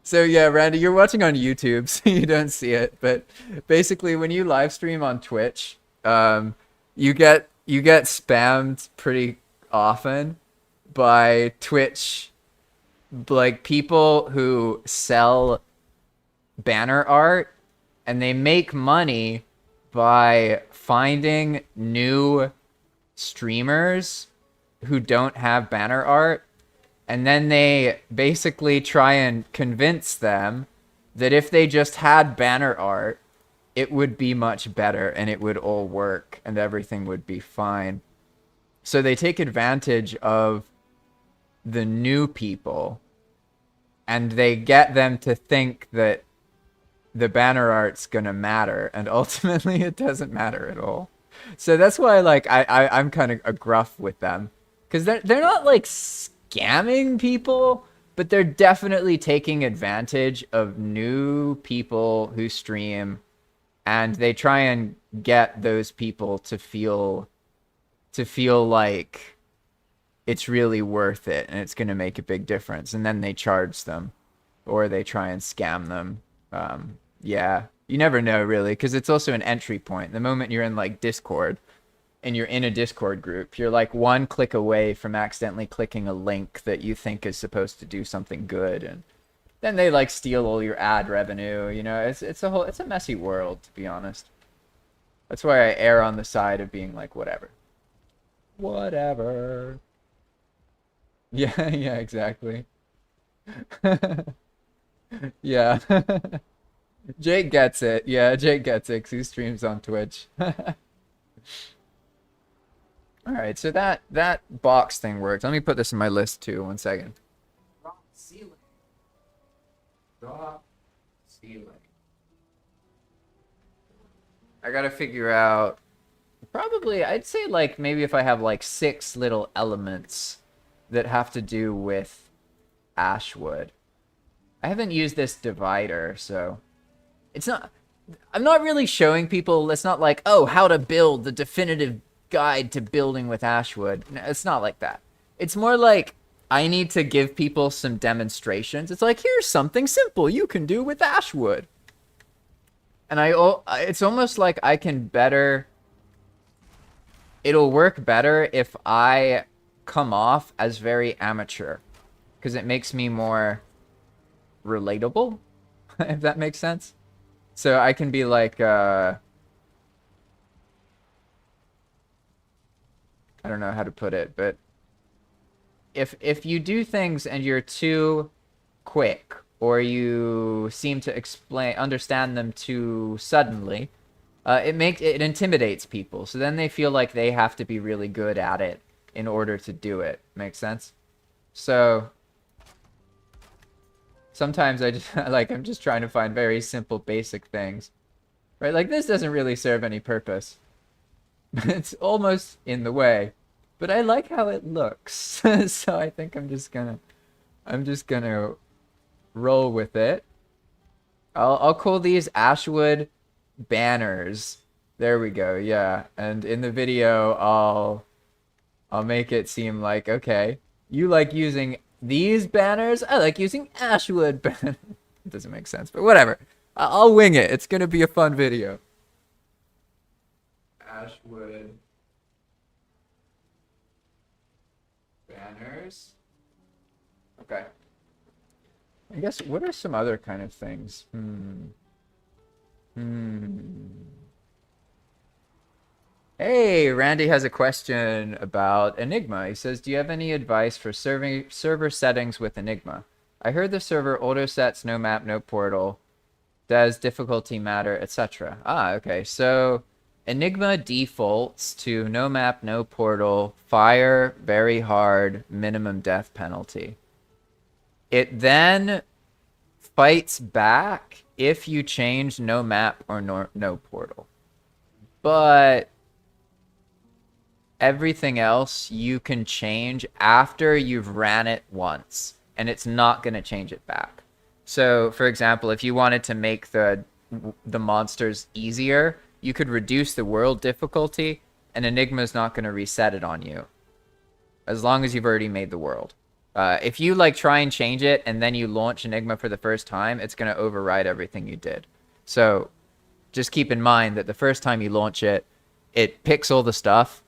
So yeah, Randy, you're watching on YouTube, so you don't see it. But basically, when you live stream on Twitch, you get spammed pretty often by Twitch, like people who sell banner art, and they make money by finding new streamers who don't have banner art, and then they basically try and convince them that if they just had banner art, it would be much better and it would all work and everything would be fine. So they take advantage of the new people and they get them to think that the banner art's gonna matter, and ultimately it doesn't matter at all. So that's why like I'm kind of a gruff with them. Because they're not like scamming people, but they're definitely taking advantage of new people who stream, and they try and get those people to feel like it's really worth it and it's going to make a big difference, and then they charge them or they try and scam them. Yeah, you never know really, because it's also an entry point. The moment you're in like Discord and you're in a Discord group, you're like one click away from accidentally clicking a link that you think is supposed to do something good, and then they like steal all your ad revenue. You know, it's a messy world, to be honest. That's why I err on the side of being like, whatever. Whatever. Yeah, yeah, exactly. Yeah. Jake gets it. Yeah, Jake gets it 'cause he streams on Twitch. All right, so that box thing works. Let me put this in my list too. 1 second. Drop ceiling. Drop ceiling. I gotta figure out. Probably, I'd say like maybe if I have like 6 little elements that have to do with Ashwood. I haven't used this divider, so it's not. I'm not really showing people. It's not like, oh, how to build the definitive guide to building with Ashwood. No, it's not like that. It's more like I need to give people some demonstrations. It's like, here's something simple you can do with Ashwood. And it's almost like I can better. It'll work better if I come off as very amateur, because it makes me more relatable, if that makes sense. So I can be like, I don't know how to put it, but if you do things and you're too quick, or you seem to understand them too suddenly, it intimidates people. So then they feel like they have to be really good at it in order to do it. Makes sense? So sometimes I just I'm just trying to find very simple, basic things, right? Like this doesn't really serve any purpose. It's almost in the way, but I like how it looks. So I think I'm just gonna roll with it. I'll call these Ashwood banners. There we go. Yeah, and in the video I'll make it seem like, okay, you like using these banners, I like using Ashwood banners. It doesn't make sense, but whatever. I'll wing it. It's gonna be a fun video. Ashwood banners. Okay. I guess, what are some other kind of things? Hey, Randy has a question about Enigma. He says, do you have any advice for server settings with Enigma? I heard the server auto sets no map, no portal. Does difficulty matter, etc.? Ah, okay. So Enigma defaults to no map, no portal, fire, very hard, minimum death penalty. It then fights back if you change no map or no portal. But everything else you can change after you've ran it once, and it's not going to change it back. So, for example, if you wanted to make the monsters easier, you could reduce the world difficulty, and Enigma's not going to reset it on you, as long as you've already made the world. If you like try and change it and then you launch Enigma for the first time, it's going to override everything you did. So just keep in mind that the first time you launch it, it picks all the stuff.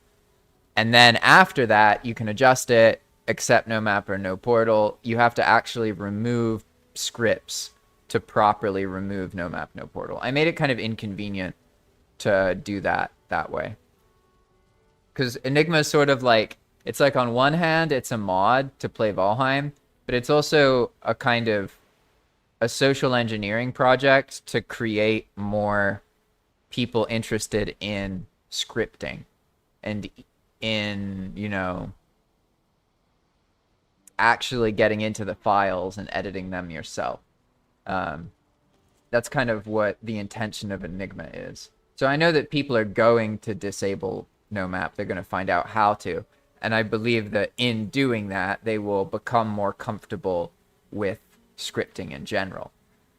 And then after that, you can adjust it, accept no map or no portal. You have to actually remove scripts to properly remove no map, no portal. I made it kind of inconvenient to do that way. Because Enigma is sort of like, it's like on one hand, it's a mod to play Valheim, but it's also a kind of a social engineering project to create more people interested in scripting and in, you know, actually getting into the files and editing them yourself. That's kind of what the intention of Enigma is. So I know that people are going to disable no map. They're going to find out how to. And I believe that in doing that, they will become more comfortable with scripting in general.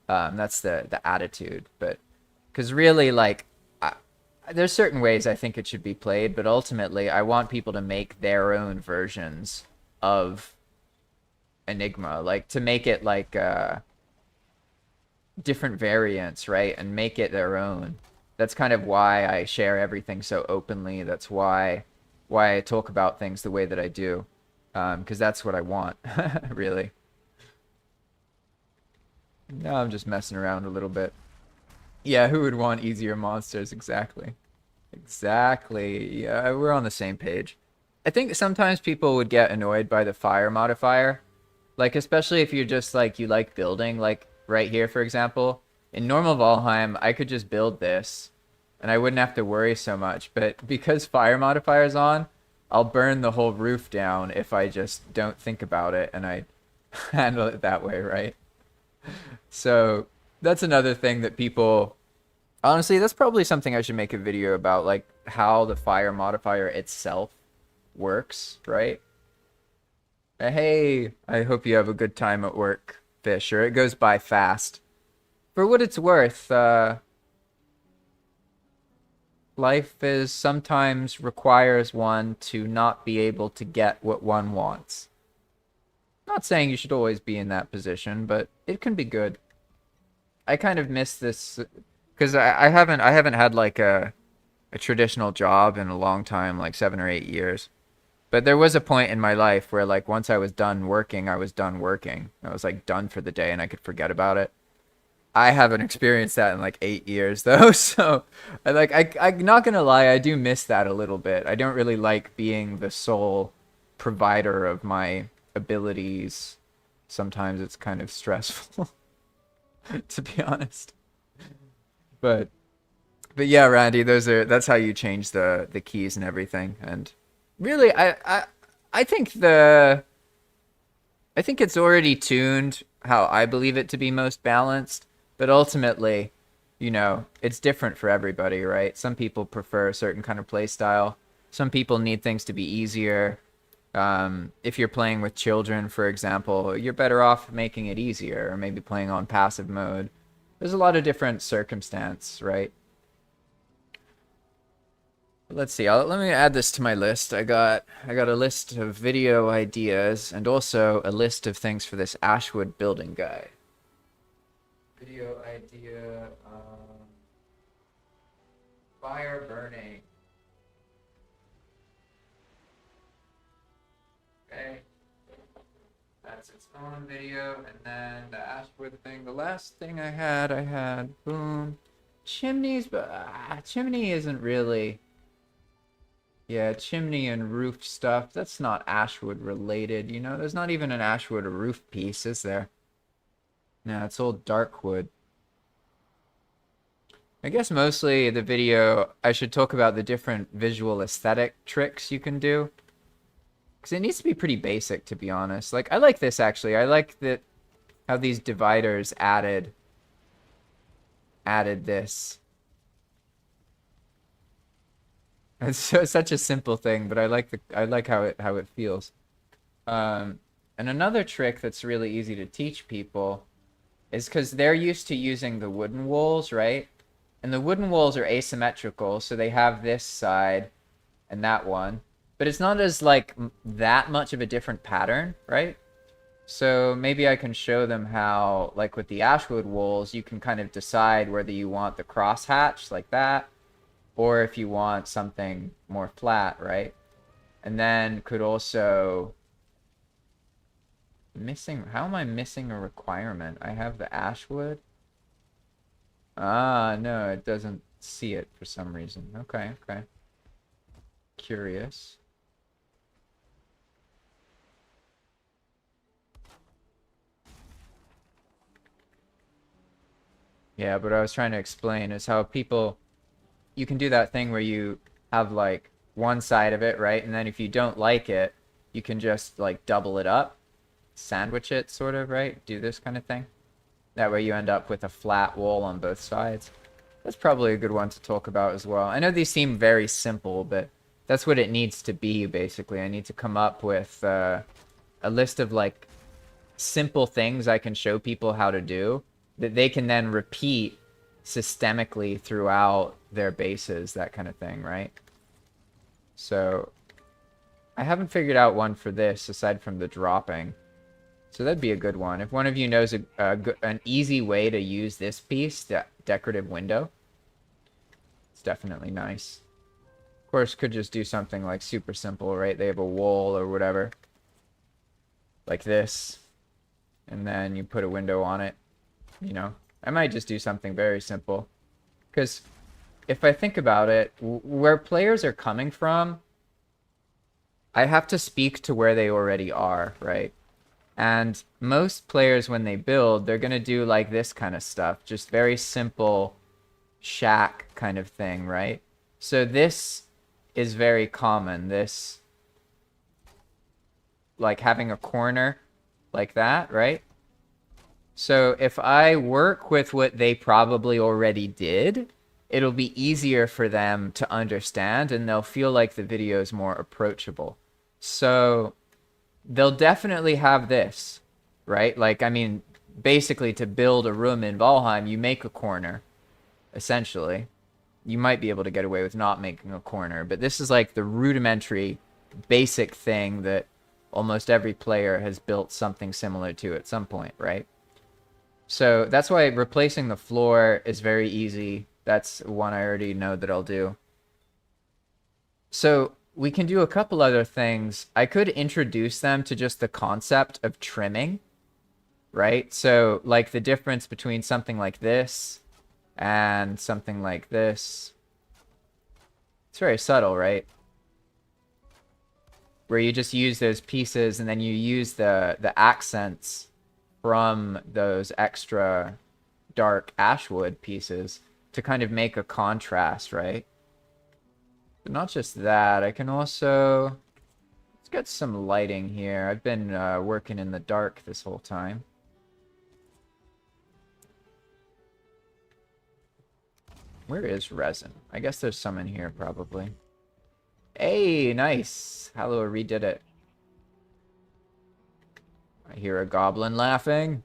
That's the attitude. But because really, like, there's certain ways I think it should be played, but ultimately, I want people to make their own versions of Enigma, like to make it like different variants, right, and make it their own. That's kind of why I share everything so openly. That's why I talk about things the way that I do, because that's what I want, really. No, I'm just messing around a little bit. Yeah, who would want easier monsters? Exactly. Exactly. Yeah, we're on the same page. I think sometimes people would get annoyed by the fire modifier. Like, especially if you're just like, you like building, like right here, for example. In normal Valheim, I could just build this and I wouldn't have to worry so much. But because fire modifier's on, I'll burn the whole roof down if I just don't think about it and I handle it that way, right? So that's another thing that people honestly, that's probably something I should make a video about, like how the fire modifier itself works, right? Hey, I hope you have a good time at work, Fisher. It goes by fast. For what it's worth, life is sometimes requires one to not be able to get what one wants. Not saying you should always be in that position, but it can be good. I kind of miss this because I haven't had like a traditional job in a long time, like 7 or 8 years. But there was a point in my life where like once I was done working, I was done working. I was like done for the day and I could forget about it. I haven't experienced that in like 8 years though, so I'm not gonna lie, I do miss that a little bit. I don't really like being the sole provider of my abilities. Sometimes it's kind of stressful, to be honest. But but yeah, Randy, that's how you change the keys and everything. And really, I think I think it's already tuned how I believe it to be most balanced, but ultimately, it's different for everybody, right? Some people prefer a certain kind of play style. Some people need things to be easier. If you're playing with children, for example, you're better off making it easier, or maybe playing on passive mode. There's a lot of different circumstance, right? Let's see. Let me add this to my list. I got a list of video ideas and also a list of things for this Ashwood building guide. Video idea, fire burning. Okay, that's its own video, and then the Ashwood thing. The last thing I had boom, chimneys, but chimney isn't really. Yeah, chimney and roof stuff. That's not Ashwood related, There's not even an Ashwood roof piece, is there? No, it's all dark wood. I guess mostly the video, I should talk about the different visual aesthetic tricks you can do. Because it needs to be pretty basic, to be honest. Like, I like this, actually. I like that how these dividers added this. It's such a simple thing, but I like how it feels. And another trick that's really easy to teach people is because they're used to using the wooden walls, right? And the wooden walls are asymmetrical, so they have this side and that one. But it's not as like that much of a different pattern, right? So maybe I can show them how, like with the Ashwood walls, you can kind of decide whether you want the crosshatch like that, or if you want something more flat, right? And then could also how am I missing a requirement? I have the Ashwood. Ah, no, it doesn't see it for some reason. Okay, okay. Curious. Yeah, but I was trying to explain is how you can do that thing where you have like one side of it, right? And then if you don't like it, you can just like double it up, sandwich it sort of, right? Do this kind of thing. That way you end up with a flat wall on both sides. That's probably a good one to talk about as well. I know these seem very simple, but that's what it needs to be, basically. I need to come up with a list of like simple things I can show people how to do that they can then repeat systemically throughout their bases, that kind of thing, right? So I haven't figured out one for this aside from the dropping. So that'd be a good one. If one of you knows an easy way to use this piece, the decorative window, it's definitely nice. Of course, could just do something like super simple, right? They have a wall or whatever. Like this. And then you put a window on it. You know, I might just do something very simple. Because if I think about it, where players are coming from, I have to speak to where they already are, right? And most players, when they build, they're going to do like this kind of stuff. Just very simple shack kind of thing, right? So this is very common. This, like having a corner like that, right? So if I work with what they probably already did, it'll be easier for them to understand and they'll feel like the video is more approachable. So they'll definitely have this, right? Like, I mean, basically to build a room in Valheim, you make a corner, essentially. You might be able to get away with not making a corner, but this is like the rudimentary, basic thing that almost every player has built something similar to at some point, right? So that's why replacing the floor is very easy. That's one I already know that I'll do. So we can do a couple other things. I could introduce them to just the concept of trimming, right? So like the difference between something like this and something like this. It's very subtle, right? Where you just use those pieces and then you use the accents from those extra dark Ashwood pieces to kind of make a contrast, right? But not just that, I can also... Let's get some lighting here. I've been working in the dark this whole time. Where is resin? I guess there's some in here, probably. Hey, nice! Hallow redid it. I hear a goblin laughing.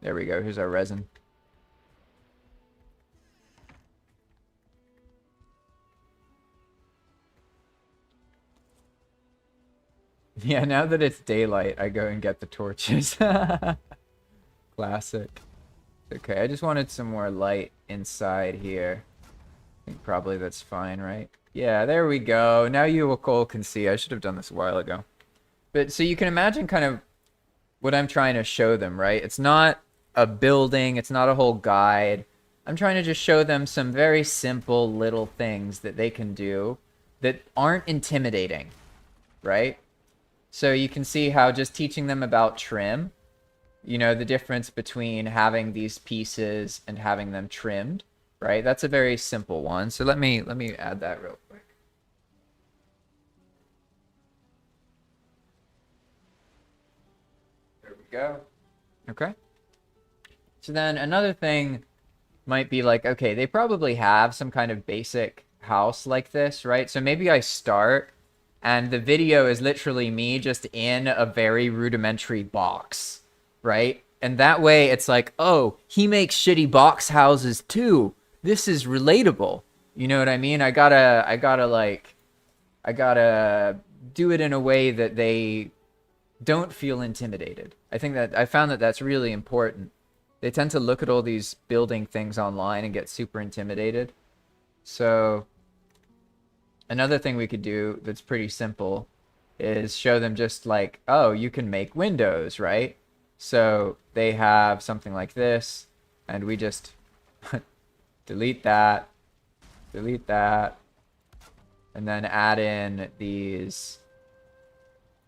There we go, here's our resin. Yeah, now that it's daylight, I go and get the torches. Classic. Okay, I just wanted some more light inside here. I think probably that's fine, right? Yeah, there we go. Now you all can see. I should have done this a while ago. But so you can imagine kind of what I'm trying to show them, right? It's not a building. It's not a whole guide. I'm trying to just show them some very simple little things that they can do that aren't intimidating, right? So you can see how just teaching them about trim, you know, the difference between having these pieces and having them trimmed, right? That's a very simple one. So let me add that real quick. There we go. Okay. So then another thing might be like, okay, they probably have some kind of basic house like this, right? So maybe I start and the video is literally me just in a very rudimentary box, right? And that way it's like, oh, he makes shitty box houses too. This is relatable. You know what I mean? I gotta do it in a way that they don't feel intimidated. I found that that's really important. They tend to look at all these building things online and get super intimidated. So another thing we could do that's pretty simple is show them just like, oh, you can make windows, right? So they have something like this, and we just delete that, and then add in these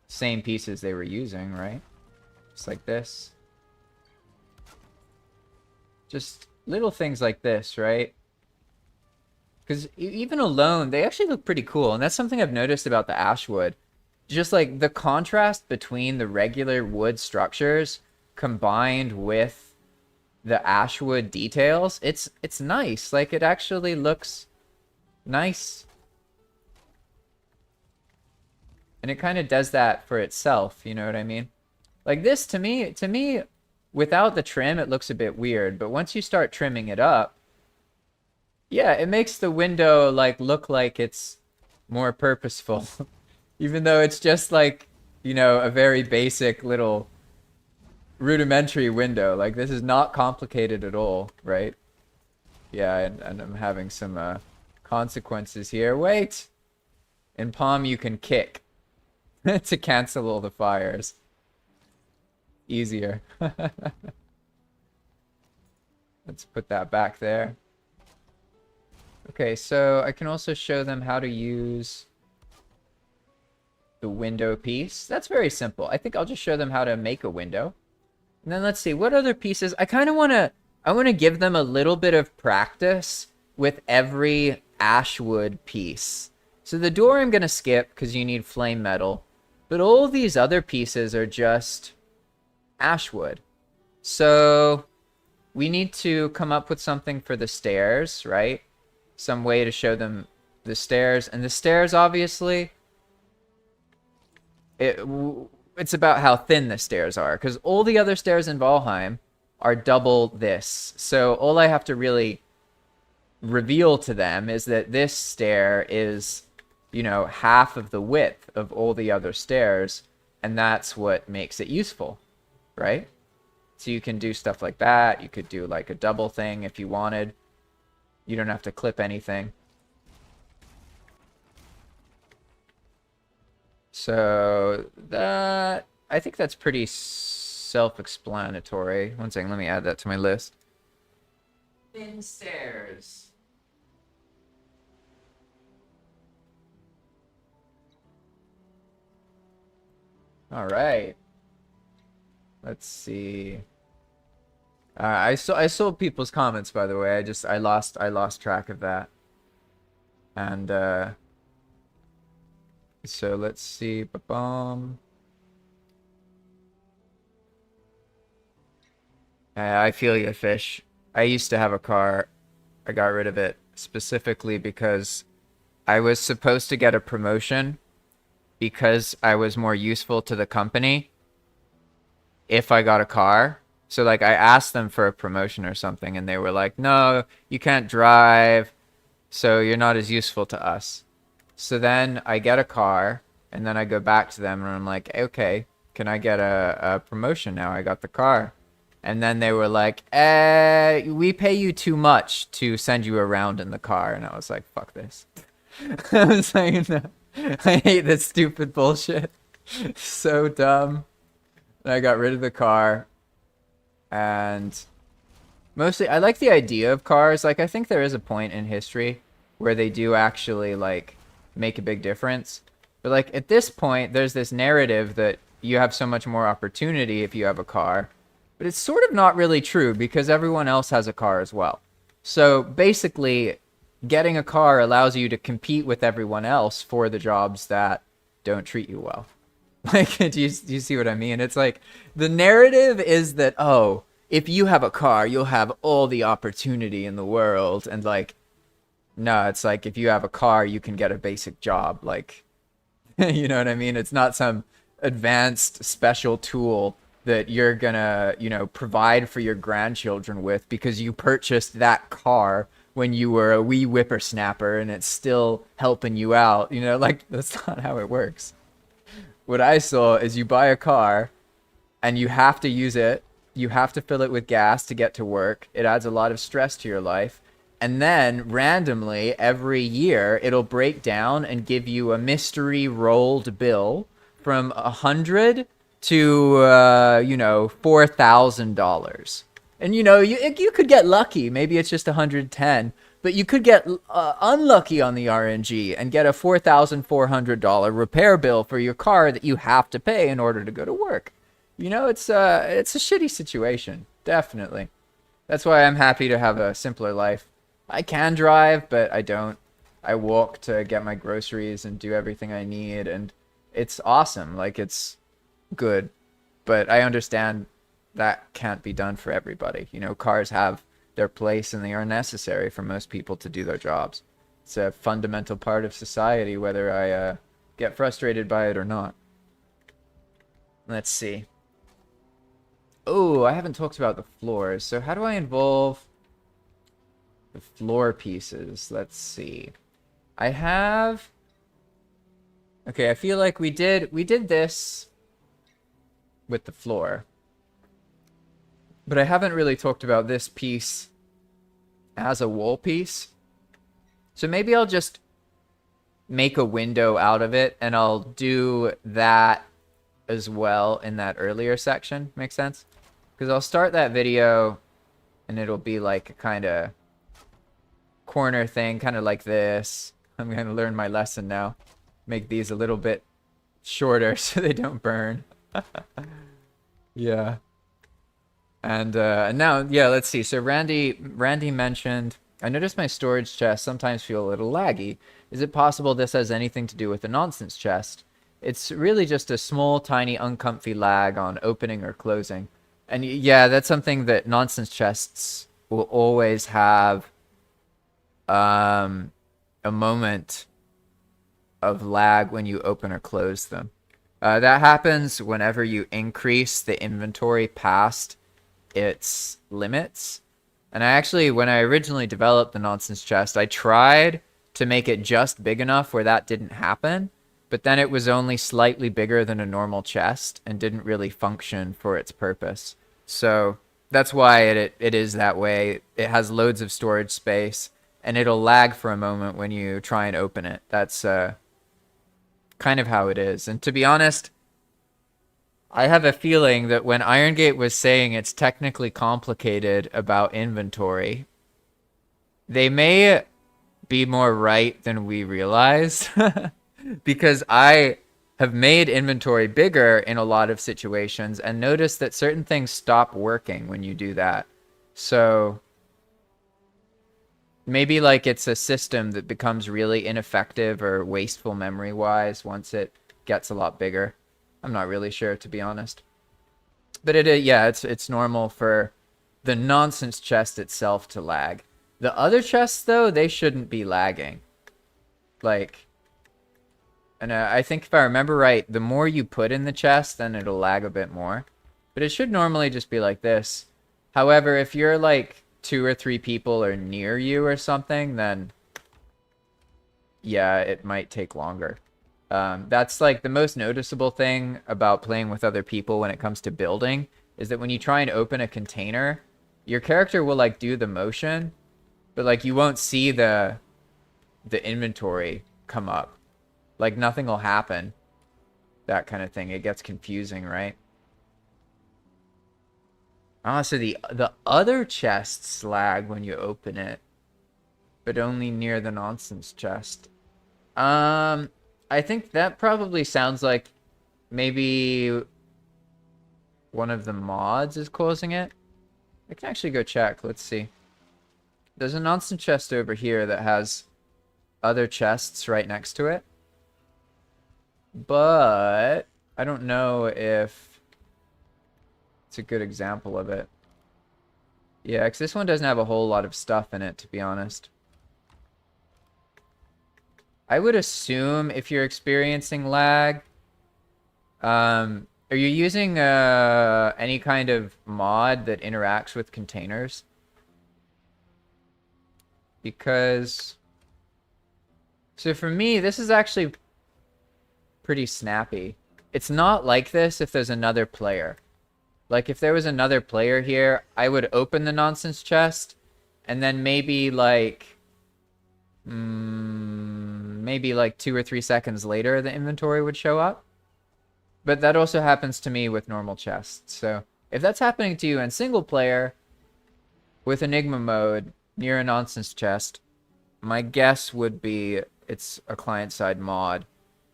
same pieces they were using, right? Just like this. Just little things like this, right? Because even alone, they actually look pretty cool. And that's something I've noticed about the Ashwood. Just like the contrast between the regular wood structures combined with the Ashwood details, it's nice. Like, it actually looks nice. And it kind of does that for itself, you know what I mean? Like this, to me, without the trim, it looks a bit weird. But once you start trimming it up, yeah, it makes the window like look like it's more purposeful. Even though it's just like, you know, a very basic little rudimentary window. Like, this is not complicated at all, right? Yeah, and I'm having some consequences here. Wait! In Palm, you can kick to cancel all the fires. easier. Let's put that back there. Okay, so I can also show them how to use the window piece. That's very simple. I think I'll just show them how to make a window. And then let's see, what other pieces? I want to give them a little bit of practice with every Ashwood piece. So the door I'm going to skip because you need flame metal. But all these other pieces are just Ashwood. So we need to come up with something for the stairs, right? Some way to show them the stairs. And the stairs, obviously, it's about how thin the stairs are. Because all the other stairs in Valheim are double this. So all I have to really reveal to them is that this stair is, you know, half of the width of all the other stairs. And that's what makes it useful, right? So you can do stuff like that. You could do like a double thing if you wanted. You don't have to clip anything. So that, I think that's pretty self-explanatory. One second, let me add that to my list. Thin stairs. All right. Let's see. I saw people's comments, by the way. I lost track of that. And so let's see. Ba-bum. I feel you, Fish. I used to have a car. I got rid of it specifically because I was supposed to get a promotion because I was more useful to the company if I got a car. So like I asked them for a promotion or something and they were like, no, you can't drive, so you're not as useful to us. So then I get a car and then I go back to them and I'm like, okay, can I get a promotion now? I got the car. And then they were like, we pay you too much to send you around in the car. And I was like, fuck this. I was like, no, I hate this stupid bullshit. So dumb. And I got rid of the car. And mostly, I like the idea of cars. Like, I think there is a point in history where they do actually, like, make a big difference. But, like, at this point, there's this narrative that you have so much more opportunity if you have a car. But it's sort of not really true because everyone else has a car as well. So, basically, getting a car allows you to compete with everyone else for the jobs that don't treat you well. Like, do you see what I mean? It's like, the narrative is that, oh, if you have a car, you'll have all the opportunity in the world. And, like, no, it's like, if you have a car, you can get a basic job. Like, you know what I mean? It's not some advanced special tool that you're gonna, you know, provide for your grandchildren with because you purchased that car when you were a wee whippersnapper and it's still helping you out. You know, like, that's not how it works. What I saw is you buy a car and you have to use it. You have to fill it with gas to get to work. It adds a lot of stress to your life. And then randomly every year it'll break down and give you a mystery rolled bill from 100 to, you know, $4,000. And, you know, you could get lucky. Maybe it's just 110. But you could get unlucky on the RNG and get a $4,400 repair bill for your car that you have to pay in order to go to work. You know, it's a shitty situation, definitely. That's why I'm happy to have a simpler life. I can drive, but I don't. I walk to get my groceries and do everything I need, and it's awesome. Like, it's good. But I understand that can't be done for everybody. You know, cars have their place and they are necessary for most people to do their jobs. It's a fundamental part of society, whether I get frustrated by it or not. Let's see. Oh, I haven't talked about the floors. So how do I involve the floor pieces? Let's see. I have... Okay, I feel like we did this with the floor. But I haven't really talked about this piece as a wall piece. So maybe I'll just make a window out of it and I'll do that as well in that earlier section. Make sense? Because I'll start that video and it'll be like a kind of corner thing, kind of like this. I'm going to learn my lesson now. Make these a little bit shorter so they don't burn. Yeah. And now, yeah, let's see. So Randy mentioned, I noticed my storage chests sometimes feel a little laggy. Is it possible this has anything to do with the nonsense chest? It's really just a small, tiny, uncomfy lag on opening or closing. And yeah, that's something that nonsense chests will always have a moment of lag when you open or close them. That happens whenever you increase the inventory past its limits. And I actually, when I originally developed the nonsense chest, I tried to make it just big enough where that didn't happen, but then it was only slightly bigger than a normal chest and didn't really function for its purpose. So that's why it is that way. It has loads of storage space, and it'll lag for a moment when you try and open it. That's kind of how it is. And to be honest, I have a feeling that when Irongate was saying it's technically complicated about inventory, they may be more right than we realize. Because I have made inventory bigger in a lot of situations and noticed that certain things stop working when you do that. So maybe like it's a system that becomes really ineffective or wasteful memory-wise once it gets a lot bigger. I'm not really sure, to be honest. But yeah, it's normal for the nonsense chest itself to lag. The other chests, though, they shouldn't be lagging. Like, and I think if I remember right, the more you put in the chest, then it'll lag a bit more. But it should normally just be like this. However, if you're like 2 or 3 people are near you or something, then yeah, it might take longer. That's like the most noticeable thing about playing with other people when it comes to building, is that when you try and open a container, your character will like do the motion, but like you won't see the inventory come up. Like nothing will happen. That kind of thing. It gets confusing, right? So the other chests lag when you open it, but only near the nonsense chest. I think that probably sounds like maybe one of the mods is causing it. I can actually go check. Let's see. There's a nonsense chest over here that has other chests right next to it. But I don't know if it's a good example of it. Yeah, because this one doesn't have a whole lot of stuff in it, to be honest. I would assume if you're experiencing lag, are you using any kind of mod that interacts with containers? Because, so for me, this is actually pretty snappy. It's not like this if there's another player. Like if there was another player here, I would open the nonsense chest, and then maybe like 2 or 3 seconds later, the inventory would show up. But that also happens to me with normal chests. So if that's happening to you in single player with Enigma mode near a nonsense chest, my guess would be it's a client-side mod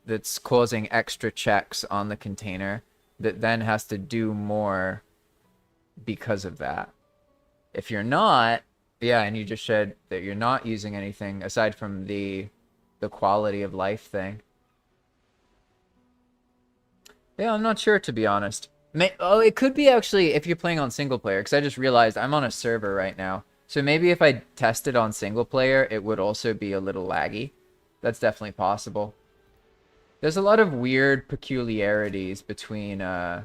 that's causing extra checks on the container that then has to do more because of that. If you're not, yeah, and you just said that you're not using anything aside from the quality of life thing. Yeah, I'm not sure, to be honest. It could be actually if you're playing on single player, because I just realized I'm on a server right now. So maybe if I tested on single player, it would also be a little laggy. That's definitely possible. There's a lot of weird peculiarities between how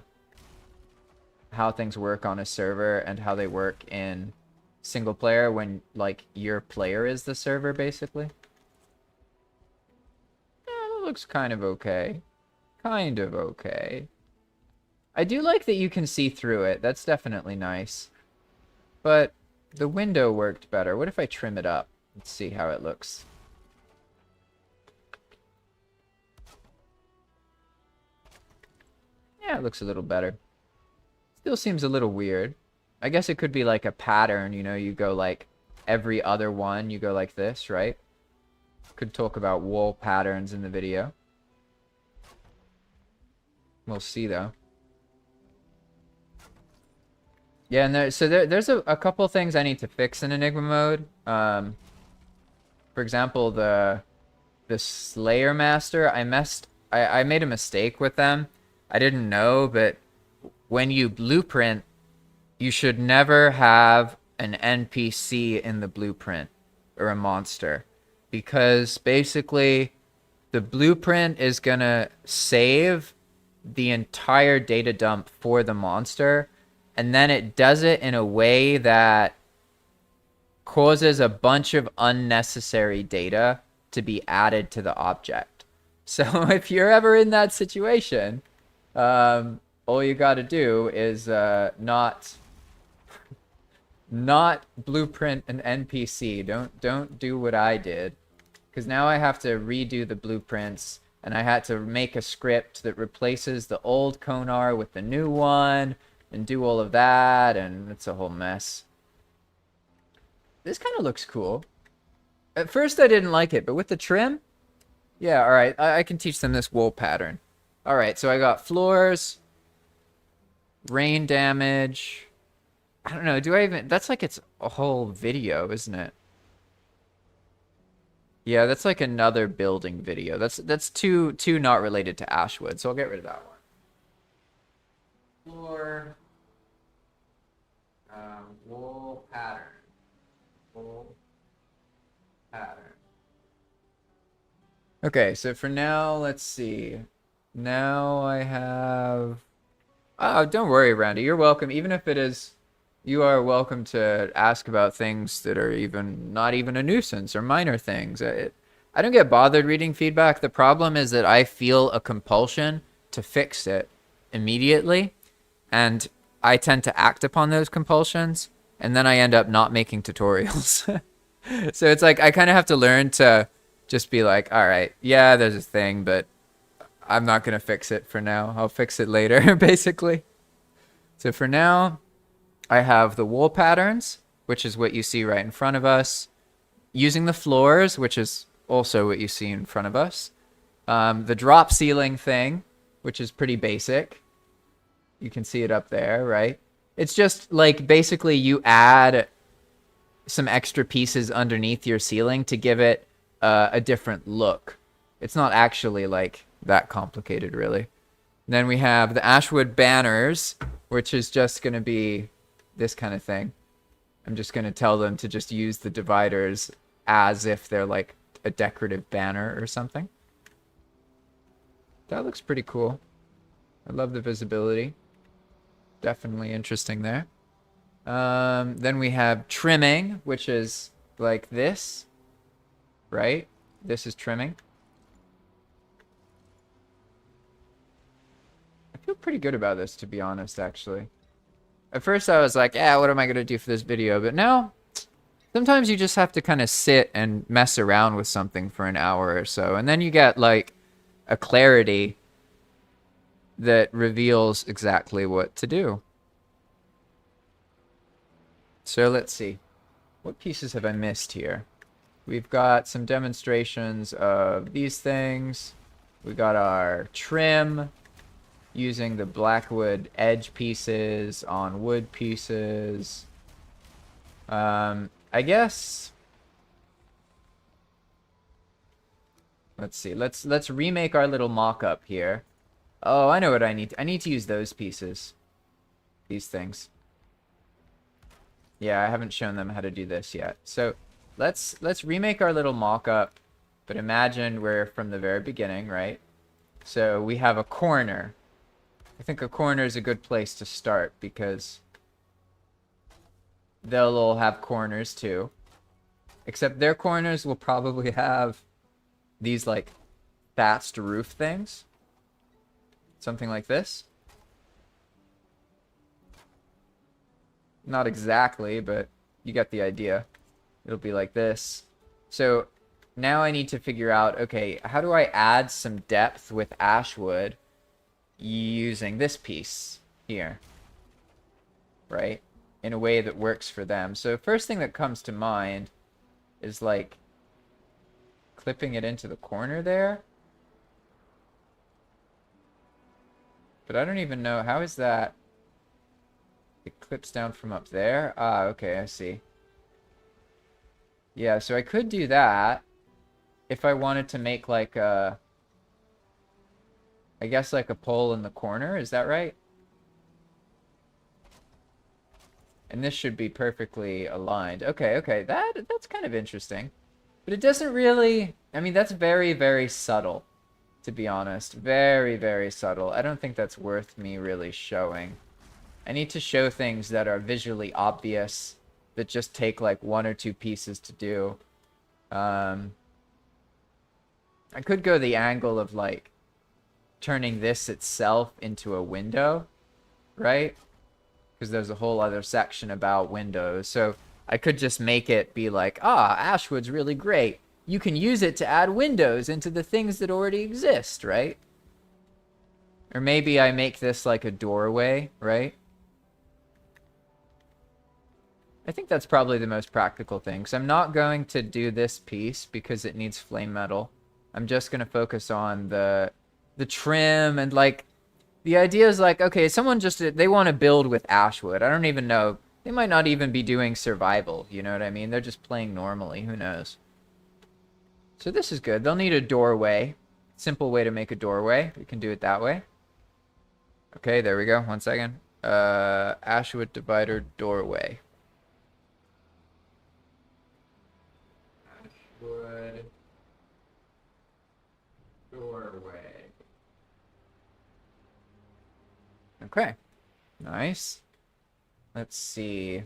things work on a server and how they work in single player when, like, your player is the server, basically. Yeah, that looks kind of okay. Kind of okay. I do like that you can see through it. That's definitely nice. But the window worked better. What if I trim it up? Let's see how it looks. Yeah, it looks a little better. Still seems a little weird. I guess it could be like a pattern, you know, you go like every other one, you go like this, right? Could talk about wall patterns in the video. We'll see though. Yeah, and there's a couple things I need to fix in Enigma mode. For example, the Slayer Master, I made a mistake with them. I didn't know, but when you blueprint, you should never have an NPC in the blueprint or a monster, because basically the blueprint is gonna save the entire data dump for the monster, and then it does it in a way that causes a bunch of unnecessary data to be added to the object. So if you're ever in that situation, all you got to do is not blueprint an NPC. Don't do what I did, because now I have to redo the blueprints, and I had to make a script that replaces the old Konar with the new one and do all of that, and it's a whole mess. This kind of looks cool. At first I didn't like it, but with the trim, yeah, all right, I can teach them this wool pattern. All right, so I got floors, rain damage. I don't know, do I even, that's like it's a whole video, isn't it? Yeah, that's like another building video. That's two not related to Ashwood, so I'll get rid of that one. Floor, wool pattern. Wool pattern. Okay, so for now, let's see. Now I have... Oh, don't worry, Randy. You're welcome. Even if it is... You are welcome to ask about things that are not even a nuisance or minor things. I don't get bothered reading feedback. The problem is that I feel a compulsion to fix it immediately, and I tend to act upon those compulsions, and then I end up not making tutorials. So it's like I kind of have to learn to just be like, all right, yeah, there's a thing, but I'm not going to fix it for now. I'll fix it later, basically. So for now, I have the wool patterns, which is what you see right in front of us. Using the floors, which is also what you see in front of us. The drop ceiling thing, which is pretty basic. You can see it up there, right? It's just like basically you add some extra pieces underneath your ceiling to give it a different look. It's not actually like that complicated, really. Then we have the Ashwood banners, which is just going to be this kind of thing. I'm just going to tell them to just use the dividers as if they're like a decorative banner or something. That looks pretty cool. I love the visibility. Definitely interesting there. Then we have trimming, which is like this, right? This is trimming. I feel pretty good about this, to be honest, actually. At first I was like, yeah, what am I going to do for this video? But now, sometimes you just have to kind of sit and mess around with something for an hour or so. And then you get like a clarity that reveals exactly what to do. So let's see. What pieces have I missed here? We've got some demonstrations of these things. We got our trim using the blackwood edge pieces on wood pieces. I guess... Let's see. Let's remake our little mock-up here. Oh, I know what I need. I need to use those pieces. These things. Yeah, I haven't shown them how to do this yet. So let's remake our little mock-up, but imagine we're from the very beginning, right? So we have a corner. I think a corner is a good place to start because they'll all have corners too. Except their corners will probably have these like thatched roof things. Something like this. Not exactly, but you get the idea. It'll be like this. So now I need to figure out, okay, how do I add some depth with Ashwood using this piece here, right? In a way that works for them. So first thing that comes to mind is like clipping it into the corner there. But I don't even know, how is that? It clips down from up there. Ah, okay, I see. Yeah, so I could do that if I wanted to make like a, I guess like a pole in the corner. Is that right? And this should be perfectly aligned. Okay, okay, that's kind of interesting. But it doesn't really, I mean, that's very, very subtle, to be honest. Very, very subtle. I don't think that's worth me really showing. I need to show things that are visually obvious, that just take like one or two pieces to do. I could go the angle of like turning this itself into a window, right? Because there's a whole other section about windows. So I could just make it be like, ah, Ashwood's really great. You can use it to add windows into the things that already exist, right? Or maybe I make this like a doorway, right? I think that's probably the most practical thing, because I'm not going to do this piece because it needs flame metal. I'm just going to focus on the trim, and like the idea is like, okay, someone just, they want to build with Ashwood. I don't even know. They might not even be doing survival, you know what I mean? They're just playing normally, who knows? So this is good. They'll need a doorway. Simple way to make a doorway. We can do it that way. Okay, there we go. 1 second. Ashwood divider doorway. Ashwood doorway. Okay. Nice. Let's see.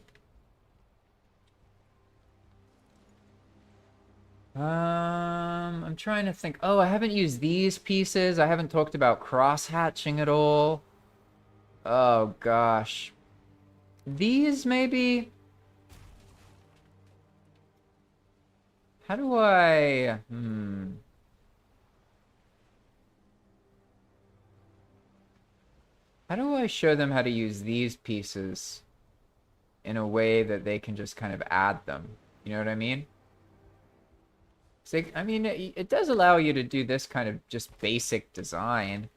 I'm trying to think. Oh, I haven't used these pieces. I haven't talked about cross-hatching at all. Oh, gosh. These, maybe? How do I... How do I show them how to use these pieces in a way that they can just kind of add them? You know what I mean? So, I mean, it does allow you to do this kind of just basic design.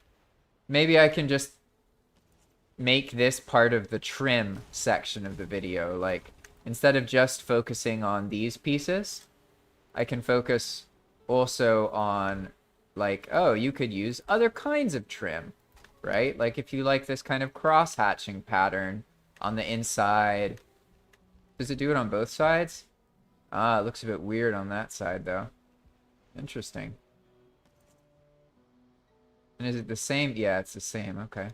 Maybe I can just make this part of the trim section of the video. Like, instead of just focusing on these pieces, I can focus also on, like, oh, you could use other kinds of trim, right? Like, if you like this kind of cross-hatching pattern on the inside. Does it do it on both sides? Ah, it looks a bit weird on that side, though. Interesting. And is it the same? Yeah, it's the same. Okay.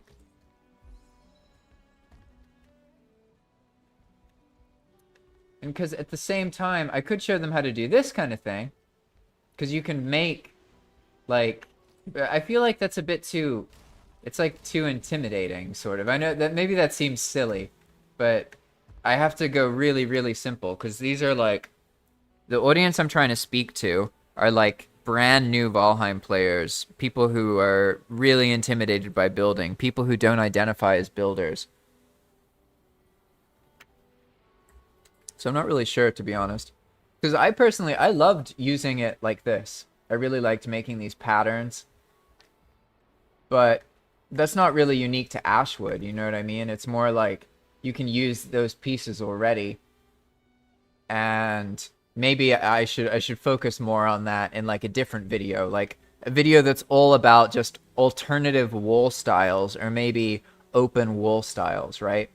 And because at the same time, I could show them how to do this kind of thing. Because you can make, like, I feel like that's a bit too, it's like too intimidating, sort of. I know that maybe that seems silly, but I have to go really, really simple. Because these are like, the audience I'm trying to speak to are like brand new Valheim players, people who are really intimidated by building, people who don't identify as builders. So I'm not really sure, to be honest. Because I personally, I loved using it like this. I really liked making these patterns. But that's not really unique to Ashwood, you know what I mean? It's more like you can use those pieces already. And maybe I should focus more on that in like a different video, like a video that's all about just alternative wool styles, or maybe open wool styles, right?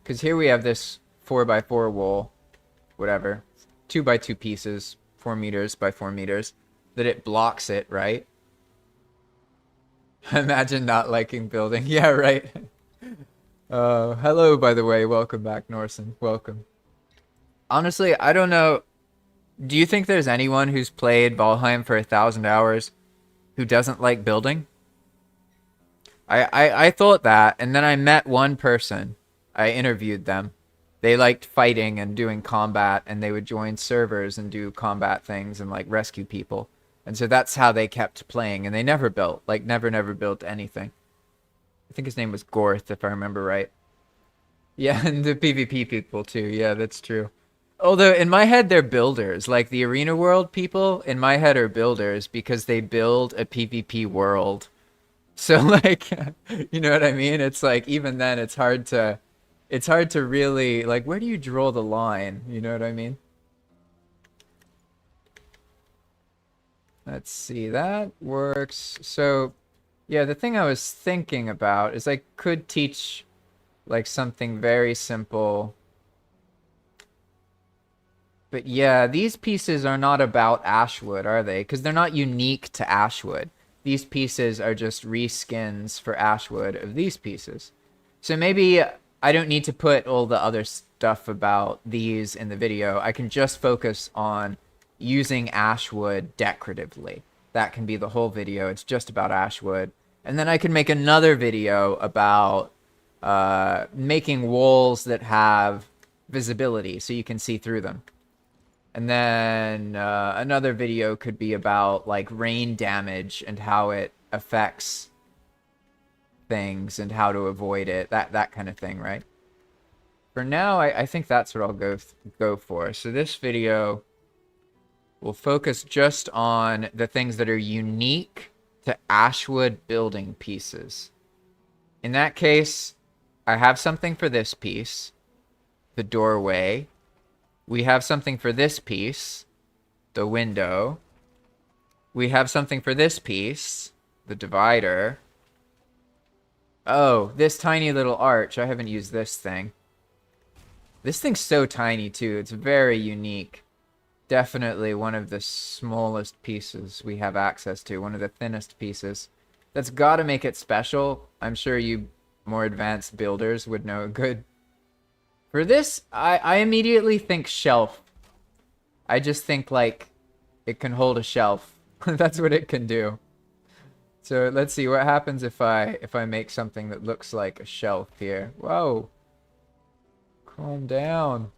Because here we have this 4x4 wool, whatever, 2x2 pieces, 4 meters by 4 meters, that it blocks it, right? Imagine not liking building. Yeah, right. Hello, by the way. Welcome back, Norson. Welcome. Honestly, I don't know. Do you think there's anyone who's played Valheim for 1,000 hours who doesn't like building? I thought that, and then I met one person. I interviewed them. They liked fighting and doing combat, and they would join servers and do combat things and like rescue people. And so that's how they kept playing, and they never built, like never built anything. I think his name was Gorth, if I remember right. Yeah, and the PvP people too. Yeah, that's true. Although in my head they're builders. Like the arena world people in my head are builders because they build a PvP world. So like you know what I mean? It's like even then it's hard to really like where do you draw the line? You know what I mean? Let's see. That works. So yeah, the thing I was thinking about is I could teach like something very simple. But yeah, these pieces are not about Ashwood, are they? Because they're not unique to Ashwood. These pieces are just reskins for Ashwood of these pieces. So maybe I don't need to put all the other stuff about these in the video. I can just focus on using Ashwood decoratively. That can be the whole video. It's just about Ashwood. And then I can make another video about making walls that have visibility so you can see through them. And then another video could be about like rain damage and how it affects things and how to avoid it. That kind of thing, right? For now, I think that's what I'll go for. So this video will focus just on the things that are unique to Ashwood building pieces. In that case, I have something for this piece, the doorway. We have something for this piece, the window. We have something for this piece, the divider. Oh, this tiny little arch. I haven't used this thing. This thing's so tiny, too. It's very unique. Definitely one of the smallest pieces we have access to. One of the thinnest pieces. That's got to make it special. I'm sure you more advanced builders would know a good... For this, I immediately think shelf. I just think, like, it can hold a shelf. That's what it can do. So let's see what happens if I make something that looks like a shelf here. Whoa. Calm down.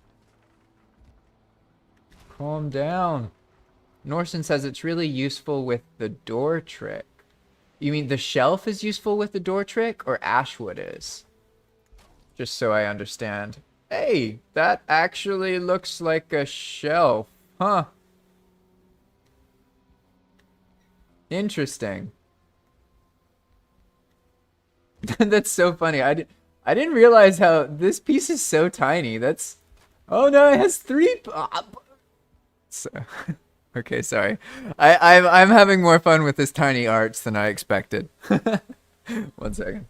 Calm down. Norson says it's really useful with the door trick. You mean the shelf is useful with the door trick, or Ashwood is? Just so I understand. Hey, that actually looks like a shelf. Huh. Interesting. That's so funny. I didn't realize how this piece is so tiny. That's... Oh no, it has three... So... Okay, sorry. I'm having more fun with this tiny arch than I expected. 1 second.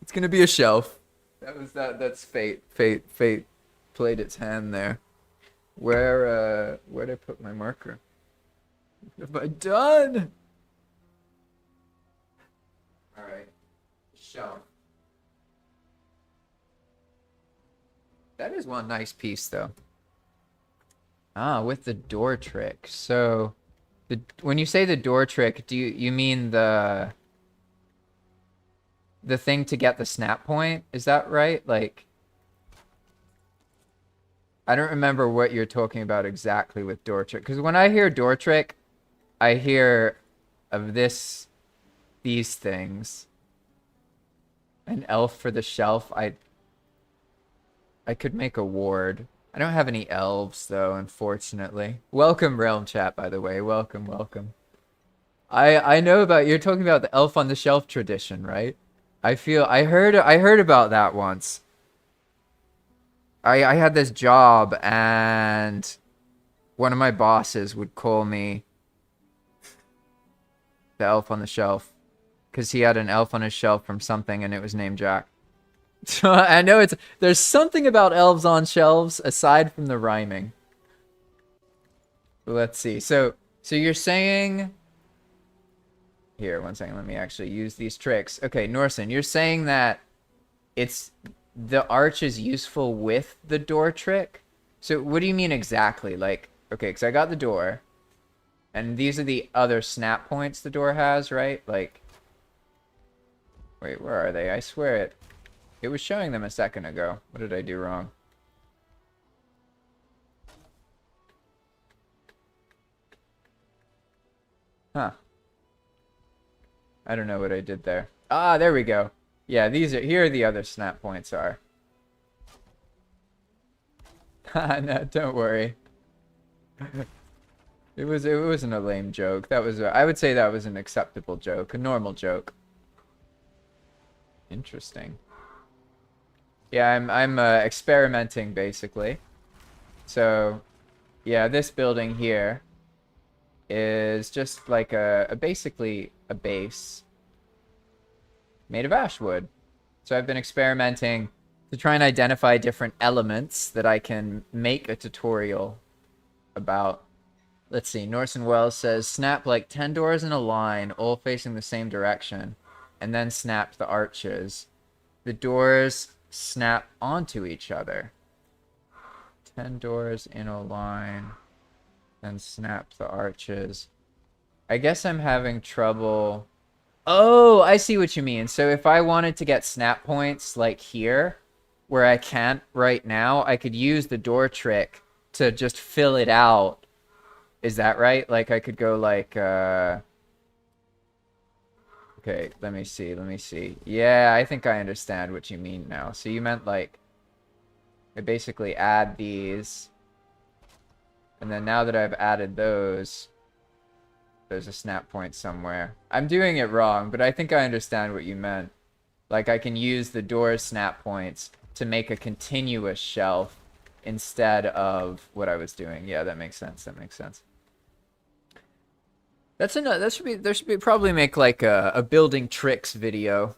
It's gonna be a shelf. That's fate. Fate played its hand there. Where'd I put my marker? What have I done? Alright. Shelf. That is one nice piece though. Ah, with the door trick. So when you say the door trick, do you mean the thing to get the snap point? Is that right? Like, I don't remember what you're talking about exactly with door trick. Because when I hear door trick, I hear of these things. An elf for the shelf. I could make a ward. I don't have any elves though, unfortunately. Welcome, Realm Chat, by the way. Welcome, welcome. I know about you're talking about the elf on the shelf tradition, right? I heard about that once. I had this job and one of my bosses would call me the elf on the shelf because he had an elf on his shelf from something and it was named Jack. So I know there's something about elves on shelves aside from the rhyming. Let's see. So you're saying here, 1 second, let me actually use these tricks. Okay, Norson, you're saying that the arch is useful with the door trick? So what do you mean exactly? Like, okay, because I got the door, and these are the other snap points the door has, right? Like, wait, where are they? I swear it was showing them a second ago. What did I do wrong? Huh. I don't know what I did there. Ah, there we go. Yeah, here are the other snap points are. No, don't worry. It wasn't a lame joke. I would say that was an acceptable joke, a normal joke. Interesting. Yeah, I'm experimenting basically. So, yeah, this building here is just like basically a base made of Ashwood. So I've been experimenting to try and identify different elements that I can make a tutorial about. Let's see, Norson Wells says, snap like 10 doors in a line, all facing the same direction, and then snap the arches. The doors snap onto each other. 10 doors in a line, then snap the arches. I guess I'm having trouble. Oh, I see what you mean. So if I wanted to get snap points like here, where I can't right now, I could use the door trick to just fill it out. Is that right? Like I could go like, okay, let me see. Yeah, I think I understand what you mean now. So you meant like, I basically add these, and then now that I've added those, there's a snap point somewhere. I'm doing it wrong, but I think I understand what you meant. Like I can use the door snap points to make a continuous shelf instead of what I was doing. Yeah, that makes sense. That makes sense. That's enough. There should be probably make like a building tricks video.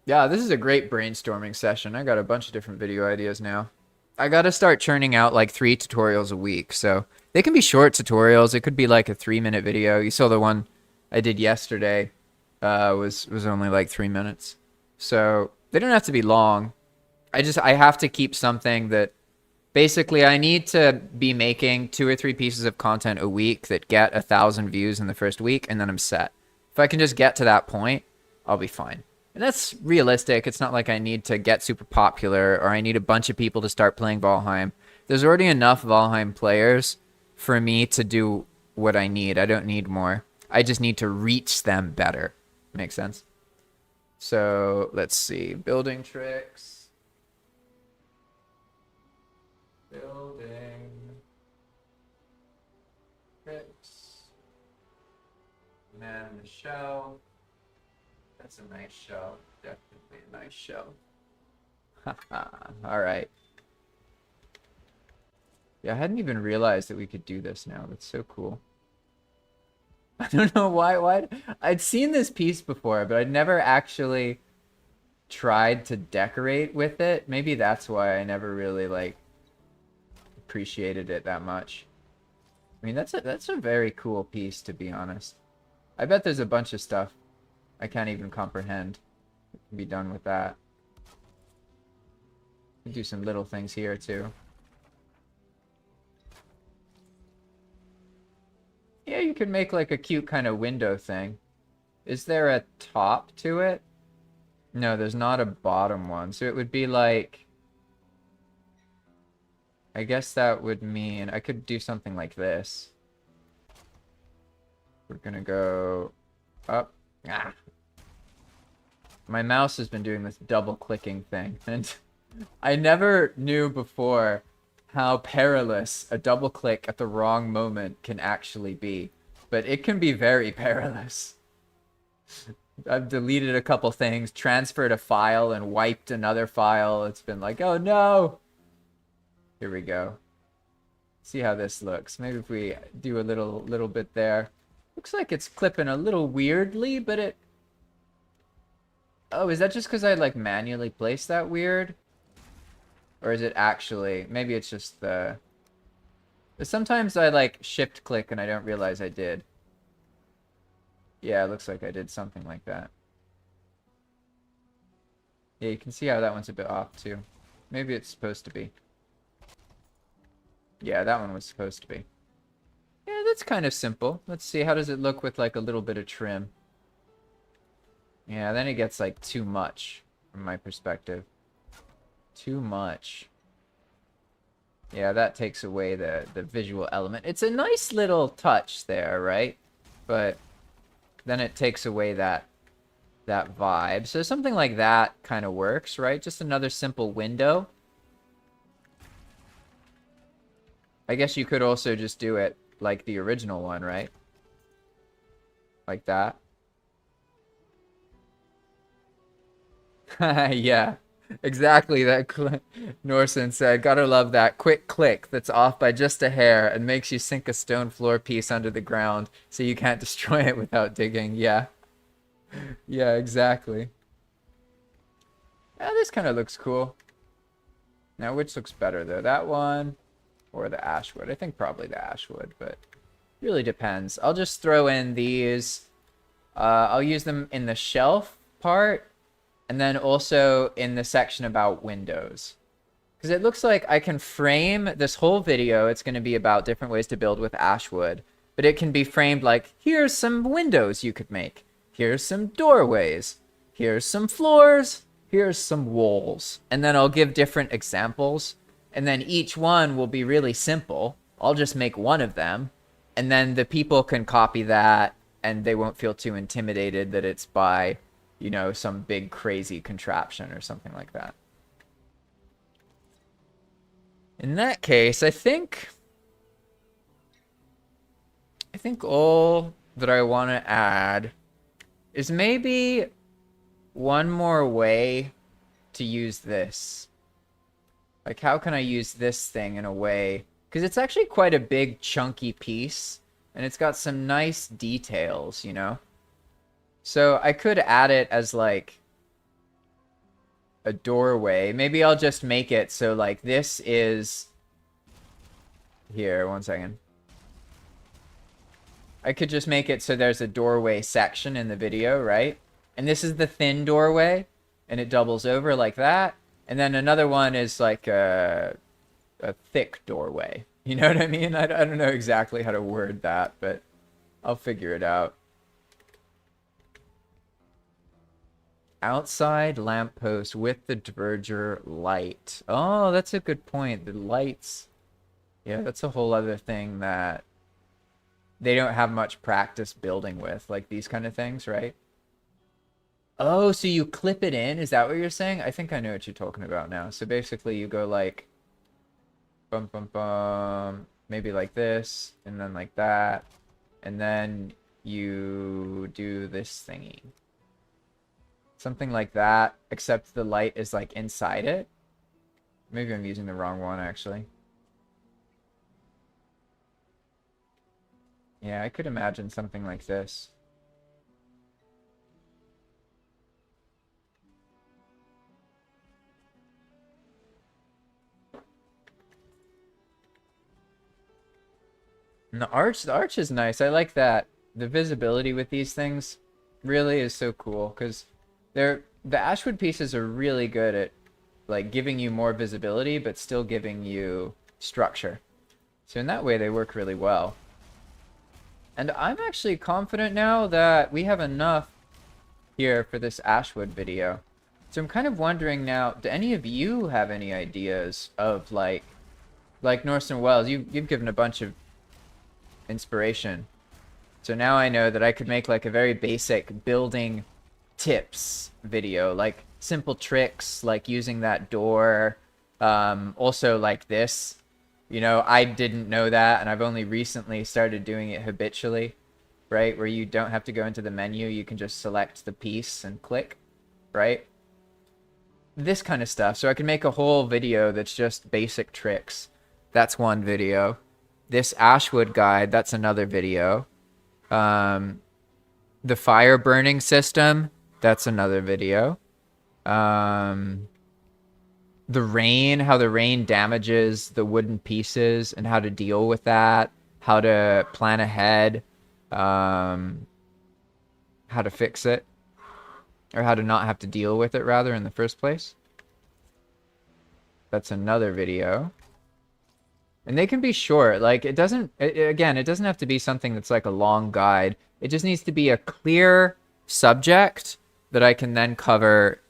Yeah, this is a great brainstorming session. I got a bunch of different video ideas now. I gotta start churning out like 3 tutorials a week. So they can be short tutorials. It could be like a 3-minute video. You saw the one I did yesterday. Was only like 3 minutes. So they don't have to be long. I have to keep something that basically I need to be making 2 or 3 pieces of content a week that get 1,000 views in the first week, and then I'm set. If I can just get to that point, I'll be fine. And that's realistic. It's not like I need to get super popular or I need a bunch of people to start playing Valheim. There's already enough Valheim players for me to do what I need. I don't need more. I just need to reach them better. Makes sense? So let's see. Building tricks. Building tricks. Man in the shell. That's a nice shell. Definitely a nice shell. Haha. Alright. Yeah, I hadn't even realized that we could do this now. That's so cool. I don't know why. I'd seen this piece before, but I'd never actually tried to decorate with it. Maybe that's why I never really, like, appreciated it that much. I mean, that's a very cool piece, to be honest. I bet there's a bunch of stuff I can't even comprehend. It can be done with that. Do some little things here, too. Yeah, you could make like a cute kind of window thing. Is there a top to it? No, there's not a bottom one. So it would be like... I guess that would mean I could do something like this. We're gonna go up. Ah. My mouse has been doing this double clicking thing, and I never knew before how perilous a double click at the wrong moment can actually be. But it can be very perilous. I've deleted a couple things, transferred a file, and wiped another file. It's been like, oh no! Here we go. See how this looks. Maybe if we do a little bit there. Looks like it's clipping a little weirdly, but it... Oh, is that just because I like manually placed that weird? Or is it actually... Maybe it's just the... Sometimes I like shift click and I don't realize I did. Yeah, it looks like I did something like that. Yeah, you can see how that one's a bit off too. Maybe it's supposed to be. Yeah, that one was supposed to be. Yeah, that's kind of simple. Let's see, how does it look with like a little bit of trim? Yeah, then it gets like too much from my perspective. Too much. Yeah, that takes away the visual element. It's a nice little touch there, right? But then it takes away that that vibe. So something like that kind of works, right? Just another simple window. I guess you could also just do it like the original one, right? Like that. Yeah, exactly. That Norson said, gotta love that quick click that's off by just a hair and makes you sink a stone floor piece under the ground so you can't destroy it without digging. Yeah. Yeah, exactly. Yeah, this kind of looks cool. Now, which looks better, though? That one or the Ashwood? I think probably the Ashwood, but really depends. I'll just throw in these. I'll use them in the shelf part and then also in the section about windows. Because it looks like I can frame this whole video. It's going to be about different ways to build with Ashwood. But it can be framed like, here's some windows you could make. Here's some doorways. Here's some floors. Here's some walls. And then I'll give different examples. And then each one will be really simple. I'll just make one of them. And then the people can copy that. And they won't feel too intimidated that it's by, you know, some big crazy contraption or something like that. In that case, I think all that I want to add is maybe one more way to use this. Like, how can I use this thing in a way? Because it's actually quite a big, chunky piece, and it's got some nice details, you know? So I could add it as, like, a doorway. Maybe I'll just make it so, like, this is... Here, one second. I could just make it so there's a doorway section in the video, right? And this is the thin doorway, and it doubles over like that. And then another one is like a thick doorway. You know what I mean? I don't know exactly how to word that, but I'll figure it out. Outside lamppost with the diverger light. Oh, that's a good point. The lights. Yeah, that's a whole other thing that they don't have much practice building with, like these kind of things, right? Oh, so you clip it in? Is that what you're saying? I think I know what you're talking about now. So basically you go like, bum, bum, bum, maybe like this, and then like that, and then you do this thingy. Something like that, except the light is like inside it. Maybe I'm using the wrong one, actually. Yeah, I could imagine something like this. And the arch is nice. I like that. The visibility with these things really is so cool because the Ashwood pieces are really good at like giving you more visibility but still giving you structure. So in that way they work really well. And I'm actually confident now that we have enough here for this Ashwood video. So I'm kind of wondering now, do any of you have any ideas of like Norson Wells? You've given a bunch of inspiration. So now I know that I could make like a very basic building tips video, like simple tricks, like using that door. Also like this. You know, I didn't know that, and I've only recently started doing it habitually, right? Where you don't have to go into the menu, you can just select the piece and click, right? This kind of stuff. So I can make a whole video that's just basic tricks. That's one video. This Ashwood guide, that's another video. The fire burning system, that's another video. The rain, how the rain damages the wooden pieces and how to deal with that, how to plan ahead, how to fix it, or how to not have to deal with it, rather, in the first place. That's another video. And they can be short. Like, it doesn't, again, it doesn't have to be something that's like a long guide. It just needs to be a clear subject that I can then cover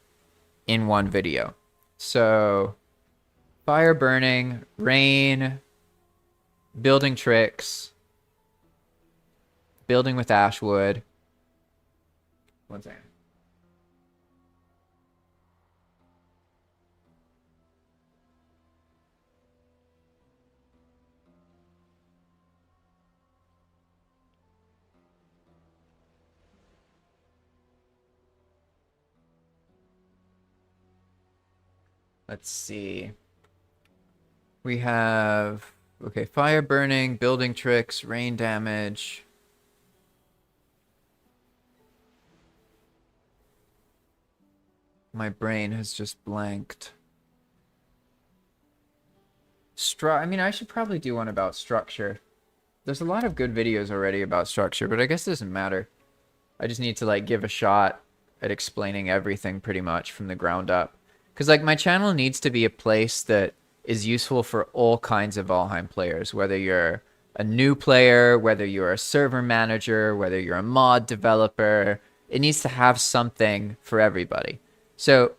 in one video. So, fire burning, rain, building tricks, building with Ashwood. One second. Let's see. We have, okay, fire burning, building tricks, rain damage. My brain has just blanked. I mean, I should probably do one about structure. There's a lot of good videos already about structure, but I guess it doesn't matter. I just need to, like, give a shot at explaining everything pretty much from the ground up. Because, like, my channel needs to be a place that is useful for all kinds of Valheim players, whether you're a new player, whether you're a server manager, whether you're a mod developer. It needs to have something for everybody. So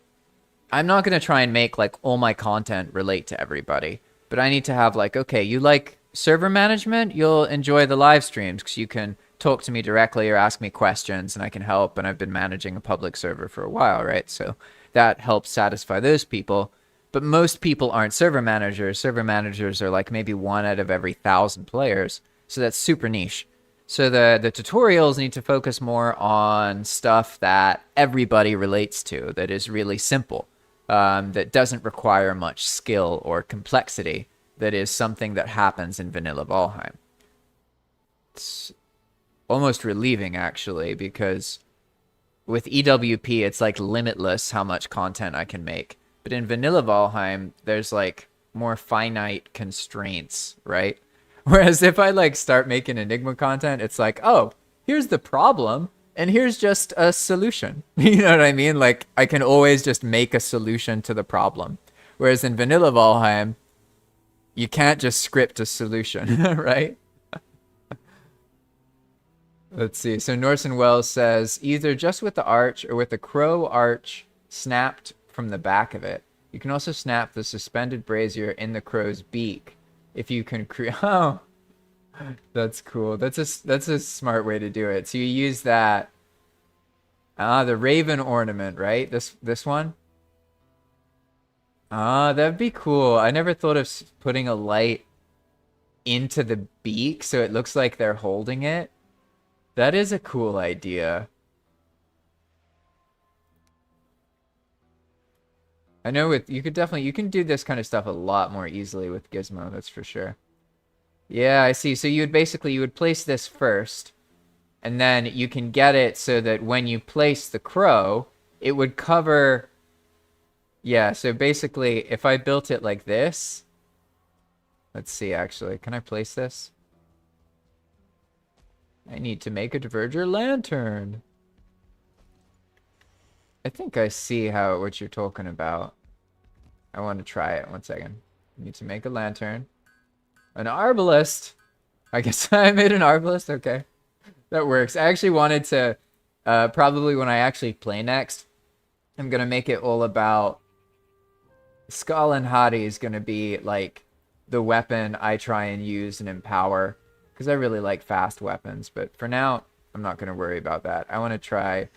I'm not going to try and make, like, all my content relate to everybody. But I need to have, like, okay, you like server management? You'll enjoy the live streams because you can talk to me directly or ask me questions and I can help. And I've been managing a public server for a while, right? So that helps satisfy those people. But most people aren't server managers. Server managers are like maybe 1 out of every 1,000 players. So that's super niche. So the tutorials need to focus more on stuff that everybody relates to, that is really simple, that doesn't require much skill or complexity, that is something that happens in vanilla Valheim. It's almost relieving, actually, because with EWP, it's like limitless how much content I can make. But in vanilla Valheim, there's like more finite constraints, right? Whereas if I like start making Enigma content, it's like, oh, here's the problem, and here's just a solution. You know what I mean? Like, I can always just make a solution to the problem. Whereas in vanilla Valheim, you can't just script a solution, right? Let's see. So Norson Wells says, either just with the arch or with the crow arch snapped from the back of it. You can also snap the suspended brazier in the crow's beak if you can create... Oh, that's cool. That's a smart way to do it. So you use that... the raven ornament, right? This one? That'd be cool. I never thought of putting a light into the beak so it looks like they're holding it. That is a cool idea. I know you can do this kind of stuff a lot more easily with Gizmo, that's for sure. Yeah, I see. So you would place this first, and then you can get it so that when you place the crow, it would cover... Yeah, so basically, if I built it like this... Let's see, actually. Can I place this? I need to make a diverger lantern. I think I see what you're talking about. I want to try it. 1 second. I need to make a lantern. An arbalist. I guess I made an arbalist. Okay. That works. I actually wanted to, probably when I actually play next, I'm going to make it all about... Skull and Hadi is going to be, like, the weapon I try and use and empower. Because I really like fast weapons. But for now, I'm not going to worry about that. I want to try...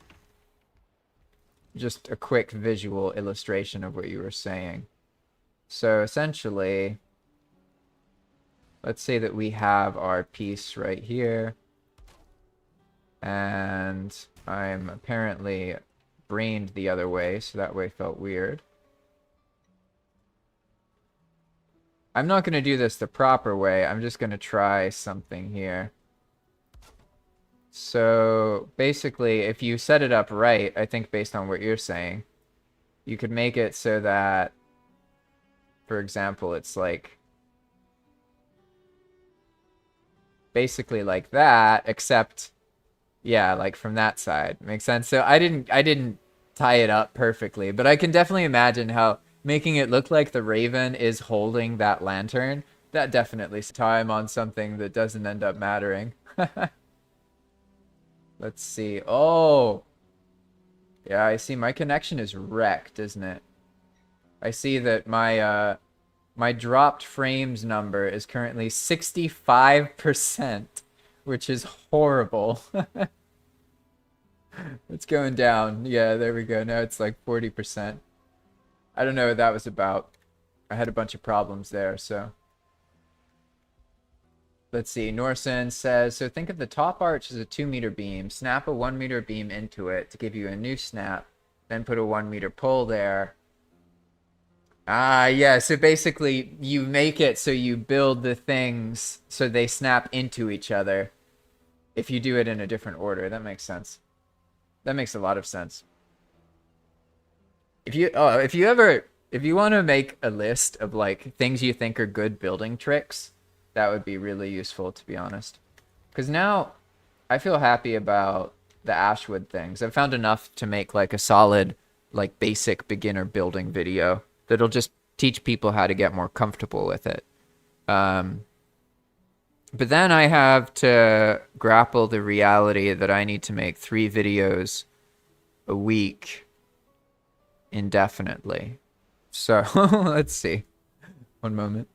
just a quick visual illustration of what you were saying. So essentially, let's say that we have our piece right here, and I'm apparently brained the other way, so that way felt weird. I'm not going to do this the proper way. I'm just going to try something here. So basically, if you set it up right, I think based on what you're saying, you could make it so that, for example, it's like basically like that, except, yeah, like from that side. Makes sense? So I didn't tie it up perfectly, but I can definitely imagine how making it look like the raven is holding that lantern, that definitely time on something that doesn't end up mattering. Let's see. Oh, yeah, I see my connection is wrecked, isn't it? I see that my my dropped frames number is currently 65%, which is horrible. It's going down. Yeah, there we go. Now it's like 40%. I don't know what that was about. I had a bunch of problems there, so... Let's see, Norson says, so think of the top arch as a 2-meter beam, snap a 1-meter beam into it to give you a new snap, then put a 1-meter pole there. Ah, yeah. So basically, you make it so you build the things so they snap into each other if you do it in a different order. That makes sense. That makes a lot of sense. If you want to make a list of like things you think are good building tricks, that would be really useful, to be honest. Because now I feel happy about the Ashwood things. I've found enough to make like a solid, like basic beginner building video that'll just teach people how to get more comfortable with it. Um, but then I have to grapple the reality that I need to make 3 videos a week indefinitely. So let's see. One moment.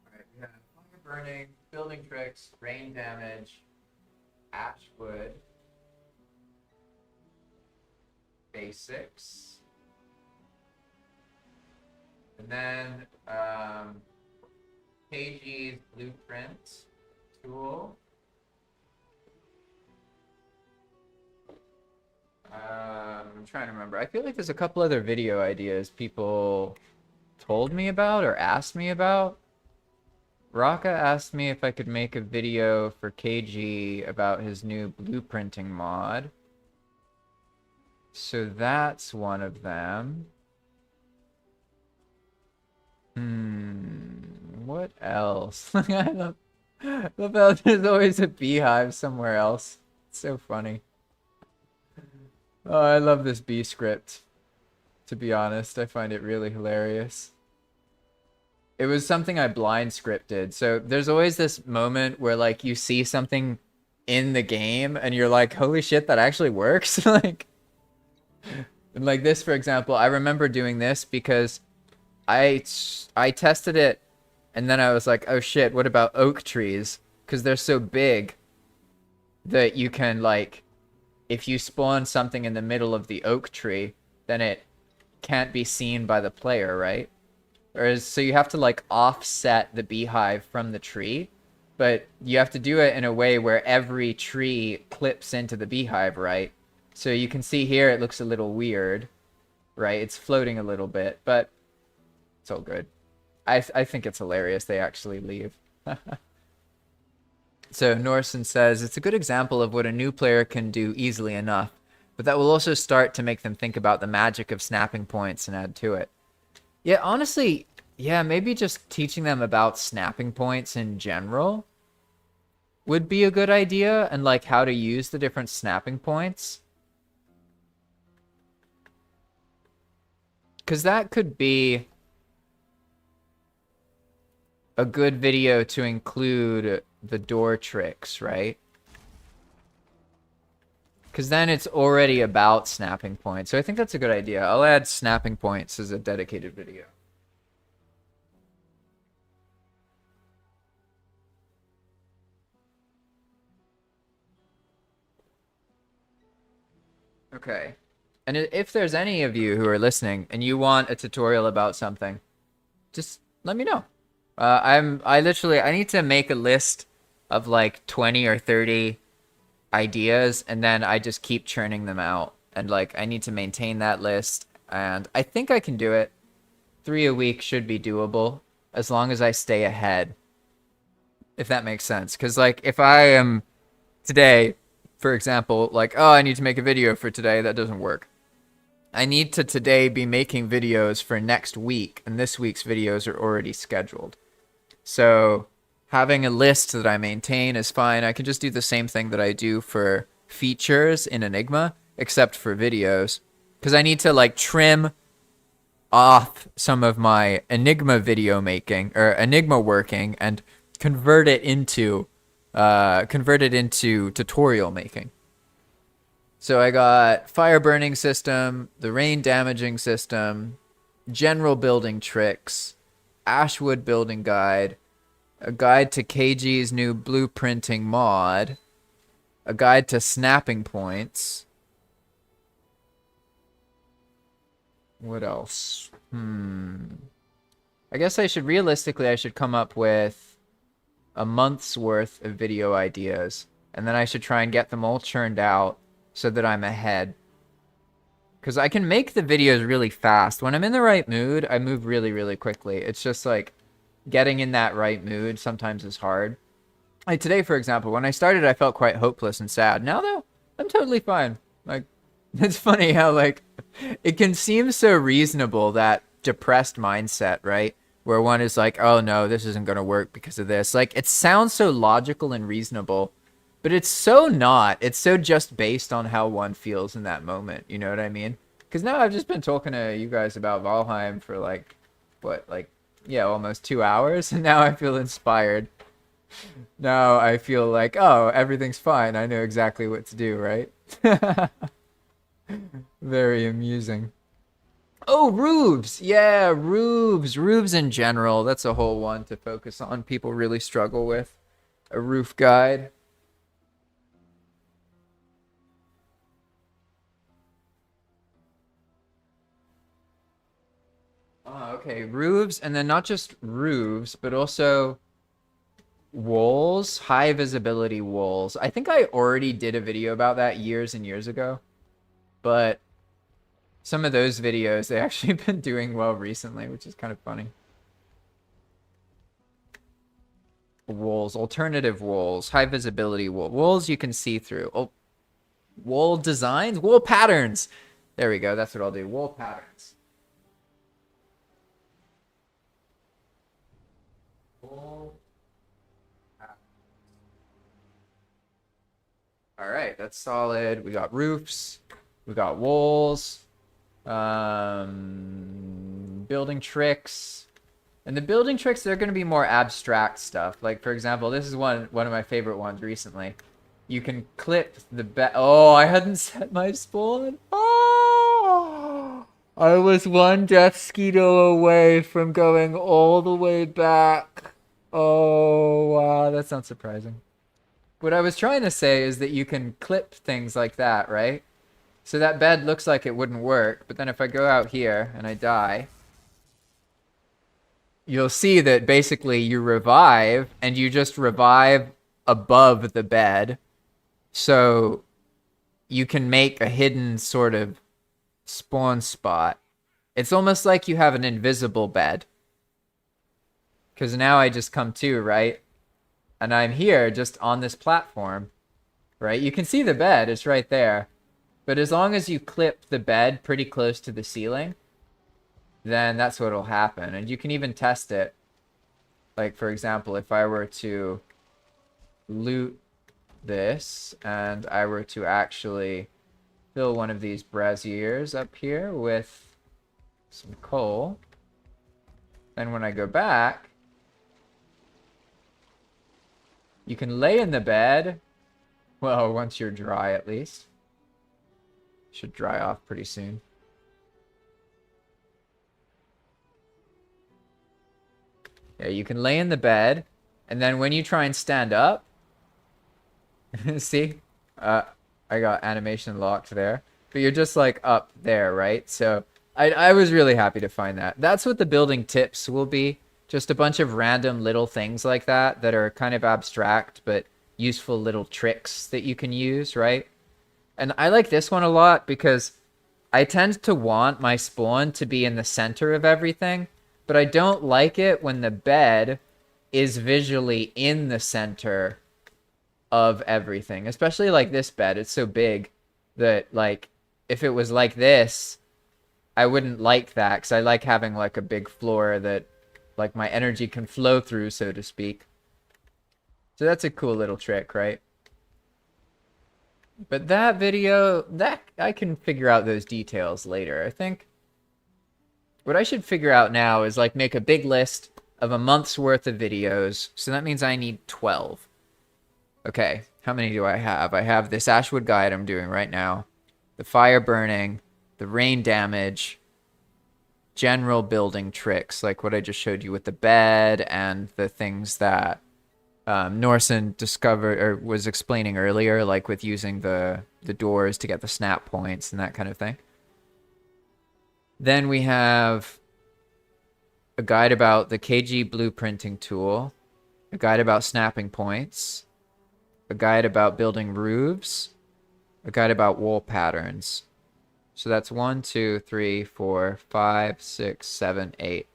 All right, we have fire burning, building tricks, rain damage, Ashwood, basics, and then KG's blueprint tool. I'm trying to remember. I feel like there's a couple other video ideas people told me about or asked me about. Raka asked me if I could make a video for KG about his new blueprinting mod. So that's one of them. What else? I love how there's always a beehive somewhere else. It's so funny. Oh, I love this bee script. To be honest, I find it really hilarious. It was something I blind scripted. So there's always this moment where like you see something in the game and you're like, holy shit, that actually works. Like this, for example, I remember doing this because I tested it and then I was like, oh shit, what about oak trees? Because they're so big that you can like, if you spawn something in the middle of the oak tree, then it can't be seen by the player, right? Whereas, so you have to like offset the beehive from the tree, but you have to do it in a way where every tree clips into the beehive, right? So you can see here it looks a little weird, right? It's floating a little bit, but it's all good. I think it's hilarious they actually leave. So Norson says, it's a good example of what a new player can do easily enough, but that will also start to make them think about the magic of snapping points and add to it. Yeah, honestly, yeah, maybe just teaching them about snapping points in general would be a good idea, and like how to use the different snapping points. Because that could be a good video to include the door tricks, right? Because then it's already about snapping points. So I think that's a good idea. I'll add snapping points as a dedicated video. Okay. And if there's any of you who are listening and you want a tutorial about something, just let me know. I need to make a list of like 20 or 30 ideas and then I just keep churning them out. And like I need to maintain that list and I think I can do it. 3 a week should be doable as long as I stay ahead. If that makes sense. Cuz like if I am today, for example, like oh, I need to make a video for today, that doesn't work. I need to today be making videos for next week and this week's videos are already scheduled. So having a list that I maintain is fine. I can just do the same thing that I do for features in Enigma, except for videos. Because I need to like trim off some of my Enigma video making or Enigma working and convert it into tutorial making. So I got fire burning system, the rain damaging system, general building tricks, Ashwood building guide, a guide to KG's new blueprinting mod, a guide to snapping points. What else? I guess I should come up with a month's worth of video ideas, and then I should try and get them all churned out so that I'm ahead. because I can make the videos really fast. When I'm in the right mood, I move really, really quickly. It's just like getting in that right mood sometimes is hard. Like today, for example, when I started, I felt quite hopeless and sad. Now, though, I'm totally fine. Like, it's funny how, like, it can seem so reasonable, that depressed mindset, right? Where one is like, oh no, this isn't going to work because of this. Like, it sounds so logical and reasonable, but it's so not. It's so just based on how one feels in that moment. You know what I mean? Because now I've just been talking to you guys about Valheim for like, what, like, yeah, almost 2 hours. And now I feel inspired. Now I feel like, oh, everything's fine. I know exactly what to do, right? Very amusing. Oh, roofs. Yeah, roofs. Roofs in general. That's a whole one to focus on. People really struggle with a roof guide. Oh, okay. Roofs, and then not just roofs, but also walls, high visibility walls. I think I already did a video about that years and years ago, but some of those videos, they actually been doing well recently, which is kind of funny. Walls, alternative walls, high visibility walls you can see through. Oh, wall designs, wall patterns. There we go. That's what I'll do. Wall patterns. Wall. All right, that's solid. We got roofs. We got walls. Building tricks. And the building tricks, they're going to be more abstract stuff. Like, for example, this is one of my favorite ones recently. You can clip the bed. Oh, I hadn't set my spawn. Oh, I was one death skeeto away from going all the way back. Oh, wow, that's not surprising. What I was trying to say is that you can clip things like that, right? So that bed looks like it wouldn't work, but then if I go out here and I die, you'll see that basically you revive, and you just revive above the bed. So you can make a hidden sort of spawn spot. It's almost like you have an invisible bed. Because now I just come to, right? And I'm here just on this platform, right? You can see the bed, it's right there. But as long as you clip the bed pretty close to the ceiling, then that's what'll happen. And you can even test it. Like, for example, if I were to loot this and I were to actually fill one of these braziers up here with some coal, then when I go back, you can lay in the bed. Well, once you're dry, at least. Should dry off pretty soon. Yeah, you can lay in the bed, and then when you try and stand up, see? I got animation locked there. But you're just like up there, right? So I was really happy to find that. That's what the building tips will be. Just a bunch of random little things like that that are kind of abstract, but useful little tricks that you can use, right? And I like this one a lot because I tend to want my spawn to be in the center of everything, but I don't like it when the bed is visually in the center of everything. Especially like this bed. It's so big that, like, if it was like this, I wouldn't like that, because I like having like a big floor that like my energy can flow through, so to speak. So that's a cool little trick, right? But that video, that I can figure out those details later. I think what I should figure out now is like make a big list of a month's worth of videos. So that means I need 12. Okay, how many do I have? I have this Ashwood guide I'm doing right now, the fire burning, the rain damage, general building tricks, like what I just showed you with the bed and the things that Norson discovered or was explaining earlier, like with using the doors to get the snap points and that kind of thing. Then we have a guide about the KG blueprinting tool, a guide about snapping points, a guide about building roofs, a guide about wall patterns. So that's 1, 2, 3, 4, 5, 6, 7, 8.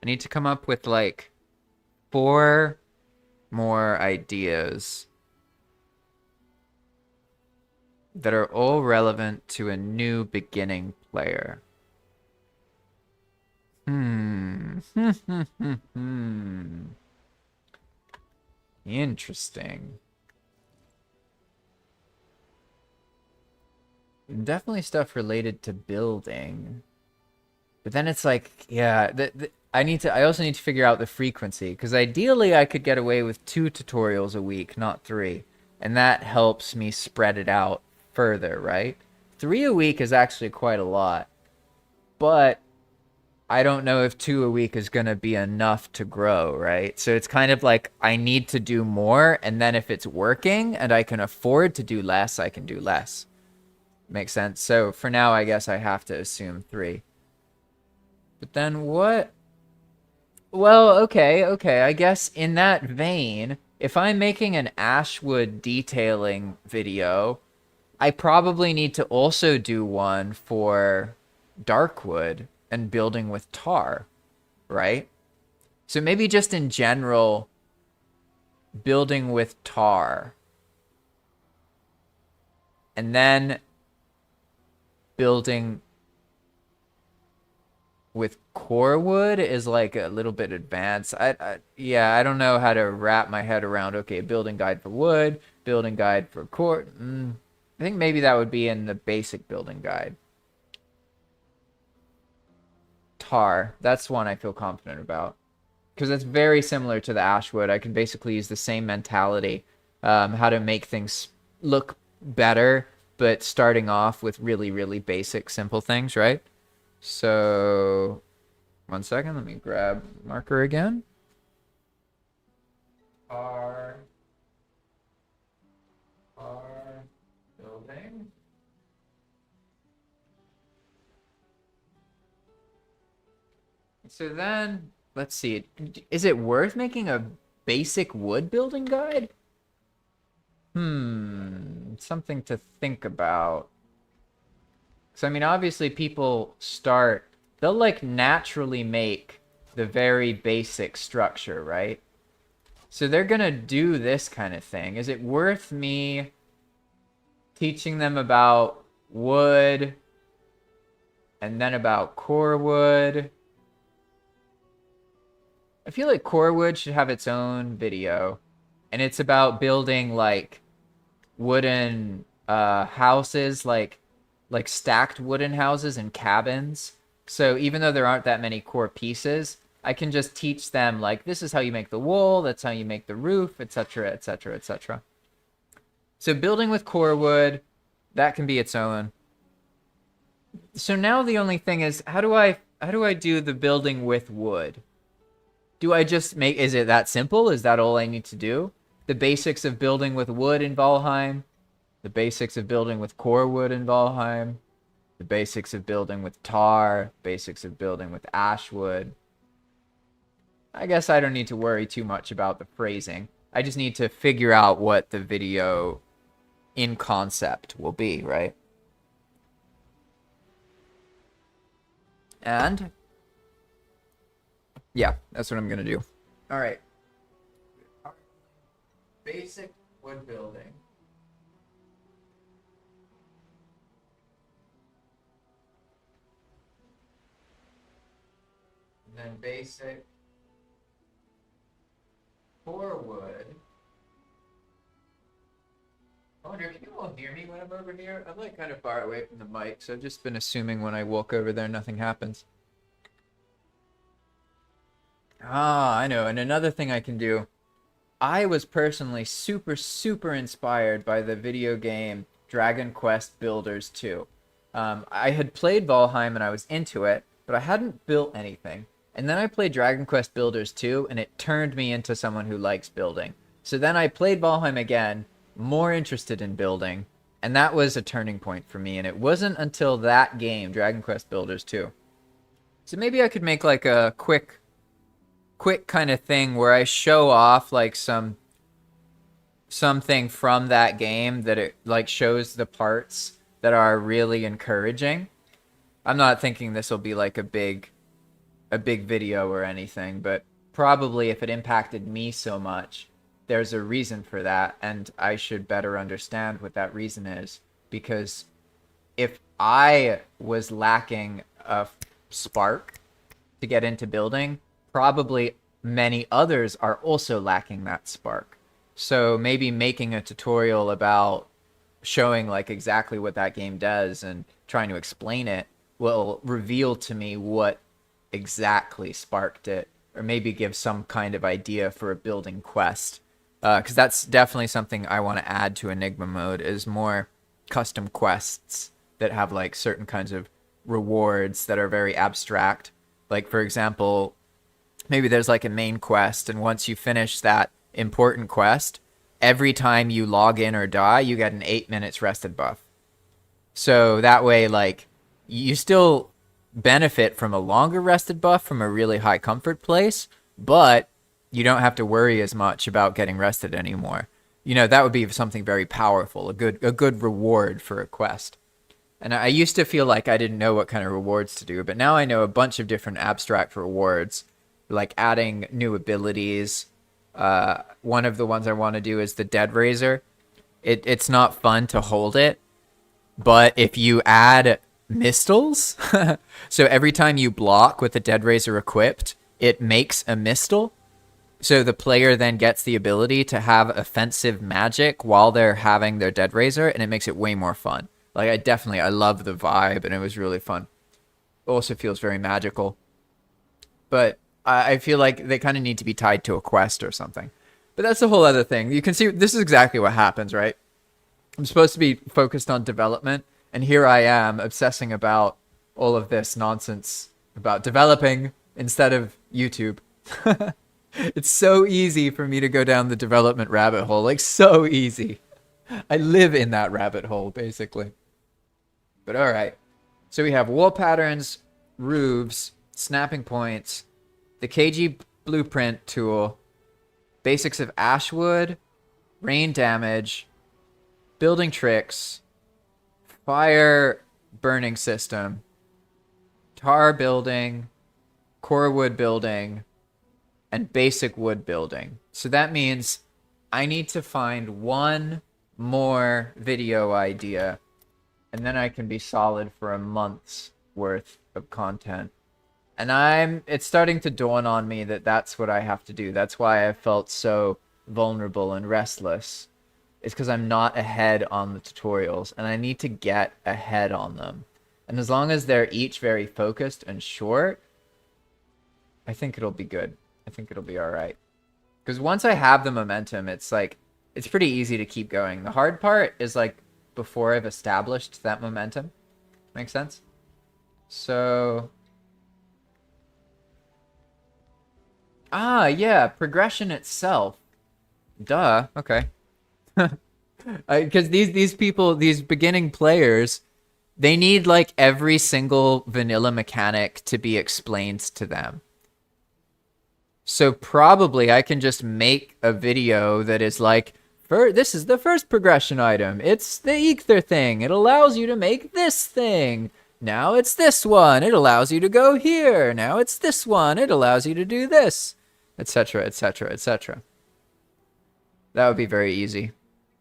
I need to come up with like 4 more ideas that are all relevant to a new beginning player. Interesting. Definitely stuff related to building. But then it's like, yeah, I also need to figure out the frequency, because ideally I could get away with 2 tutorials a week, not 3. And that helps me spread it out further, right? 3 a week is actually quite a lot. But I don't know if 2 a week is going to be enough to grow, right? So it's kind of like I need to do more, and then if it's working and I can afford to do less, I can do less. Makes sense. So for now, I guess I have to assume 3. But then what? Well, okay. I guess in that vein, if I'm making an Ashwood detailing video, I probably need to also do one for Darkwood and building with tar, right? So maybe just in general, building with tar. And then building with core wood is like a little bit advanced. Yeah, I don't know how to wrap my head around, okay, building guide for wood, building guide for core. I think maybe that would be in the basic building guide. Tar, that's one I feel confident about, because it's very similar to the Ashwood. I can basically use the same mentality, how to make things look better, but starting off with really, really basic, simple things, right? So, 1 second, let me grab marker again. R building. So then, let's see. Is it worth making a basic wood building guide? Something to think about. So, I mean, obviously people start, they'll like naturally make the very basic structure, right? So they're gonna do this kind of thing. Is it worth me teaching them about wood and then about core wood? I feel like core wood should have its own video, and it's about building like wooden houses, like stacked wooden houses and cabins. So even though there aren't that many core pieces, I can just teach them like, this is how you make the wall, that's how you make the roof, etc., etc., etc. So building with core wood, that can be its own. So now the only thing is, how do I do the building with wood? Do I just make, is it that simple? Is that all I need to do? The basics of building with wood in Valheim, the basics of building with core wood in Valheim, the basics of building with tar, basics of building with ashwood. I guess I don't need to worry too much about the phrasing. I just need to figure out what the video in concept will be, right? And yeah, that's what I'm gonna do. All right. Basic wood building. And then basic core wood. I wonder, can you all hear me when I'm over here? I'm like kind of far away from the mic, so I've just been assuming when I walk over there nothing happens. Ah, I know. And another thing I can do, I was personally super inspired by the video game Dragon Quest Builders 2. I had played Valheim and I was into it, but I hadn't built anything. And then I played Dragon Quest Builders 2 and it turned me into someone who likes building. So then I played Valheim again, more interested in building, and that was a turning point for me. And it wasn't until that game, Dragon Quest Builders 2. So maybe I could make like a quick kind of thing where I show off like something from that game that it like shows the parts that are really encouraging, I'm not thinking this will be like a big video or anything, but probably if it impacted me so much, there's a reason for that, and I should better understand what that reason is. Because if I was lacking a spark to get into building, probably many others are also lacking that spark. So maybe making a tutorial about showing like exactly what that game does and trying to explain it will reveal to me what exactly sparked it, or maybe give some kind of idea for a building quest. Because that's definitely something I want to add to Enigma mode, is more custom quests that have like certain kinds of rewards that are very abstract. Like for example, maybe there's like a main quest, and once you finish that important quest, every time you log in or die, you get an 8 minutes rested buff. So that way, like, you still benefit from a longer rested buff from a really high comfort place, but you don't have to worry as much about getting rested anymore. You know, that would be something very powerful, a good reward for a quest. And I used to feel like I didn't know what kind of rewards to do, but now I know a bunch of different abstract rewards, like adding new abilities. One of the ones I want to do is the Dead Razor. It's not fun to hold it, but if you add mistles, so every time you block with the Dead Razor equipped, it makes a mistle. So the player then gets the ability to have offensive magic while they're having their Dead Razor, and it makes it way more fun. Like I love the vibe, and it was really fun. Also feels very magical, but I feel like they kind of need to be tied to a quest or something. But that's a whole other thing. You can see this is exactly what happens, right? I'm supposed to be focused on development, and here I am obsessing about all of this nonsense about developing instead of YouTube. It's so easy for me to go down the development rabbit hole, like so easy. I live in that rabbit hole, basically. But all right. So we have wall patterns, roofs, snapping points, the KG blueprint tool, basics of Ashwood, rain damage, building tricks, fire burning system, tar building, core wood building, and basic wood building. So that means I need to find one more video idea, and then I can be solid for a month's worth of content. And it's starting to dawn on me that that's what I have to do. That's why I felt so vulnerable and restless. It's because I'm not ahead on the tutorials, and I need to get ahead on them. And as long as they're each very focused and short, I think it'll be good. I think it'll be all right. Because once I have the momentum, it's like, it's pretty easy to keep going. The hard part is like before I've established that momentum. Make sense? So, yeah, progression itself. Duh. Okay. Because these people, these beginning players, they need like every single vanilla mechanic to be explained to them. So probably I can just make a video that is like, this is the first progression item. It's the ether thing. It allows you to make this thing. Now it's this one. It allows you to go here. Now it's this one. It allows you to do this, etc., etc., etc. That would be very easy.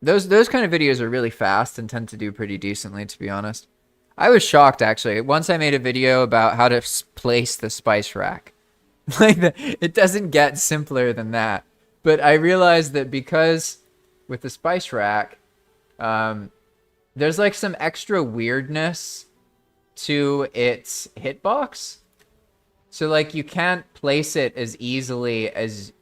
Those kind of videos are really fast and tend to do pretty decently, to be honest. I was shocked, actually. Once I made a video about how to place the spice rack. It doesn't get simpler than that. But I realized that because with the spice rack, there's like some extra weirdness to its hitbox. So like you can't place it as easily as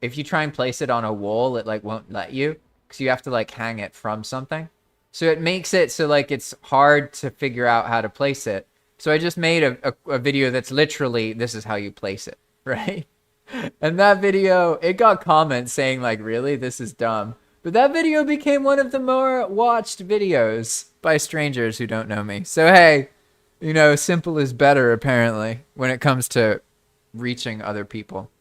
if you try and place it on a wall, it like won't let you because you have to like hang it from something. So it makes it so like it's hard to figure out how to place it. So I just made a video that's literally, this is how you place it, right? And that video, it got comments saying like, really, this is dumb. But that video became one of the more watched videos by strangers who don't know me. So hey, you know, simple is better apparently when it comes to reaching other people.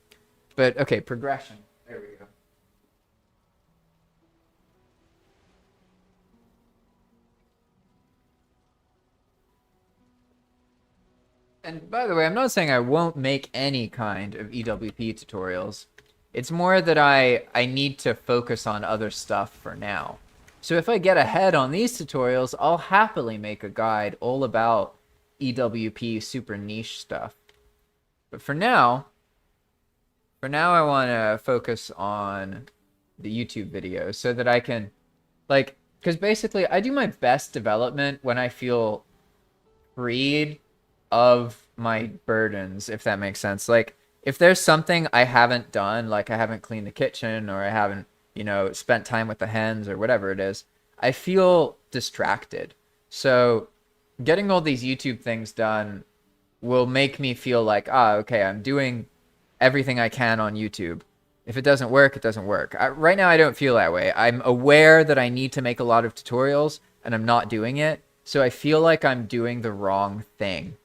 But okay, progression. There we go. And by the way, I'm not saying I won't make any kind of EWP tutorials. It's more that I need to focus on other stuff for now. So if I get ahead on these tutorials, I'll happily make a guide all about EWP super niche stuff. But for now I want to focus on the YouTube videos so that I can, like, because basically I do my best development when I feel freed of my burdens, if that makes sense. Like, if there's something I haven't done, like I haven't cleaned the kitchen or I haven't, spent time with the hens or whatever it is, I feel distracted. So getting all these YouTube things done will make me feel like, okay, I'm doing everything I can on YouTube. If it doesn't work, it doesn't work. Right now, I don't feel that way. I'm aware that I need to make a lot of tutorials, and I'm not doing it. So I feel like I'm doing the wrong thing.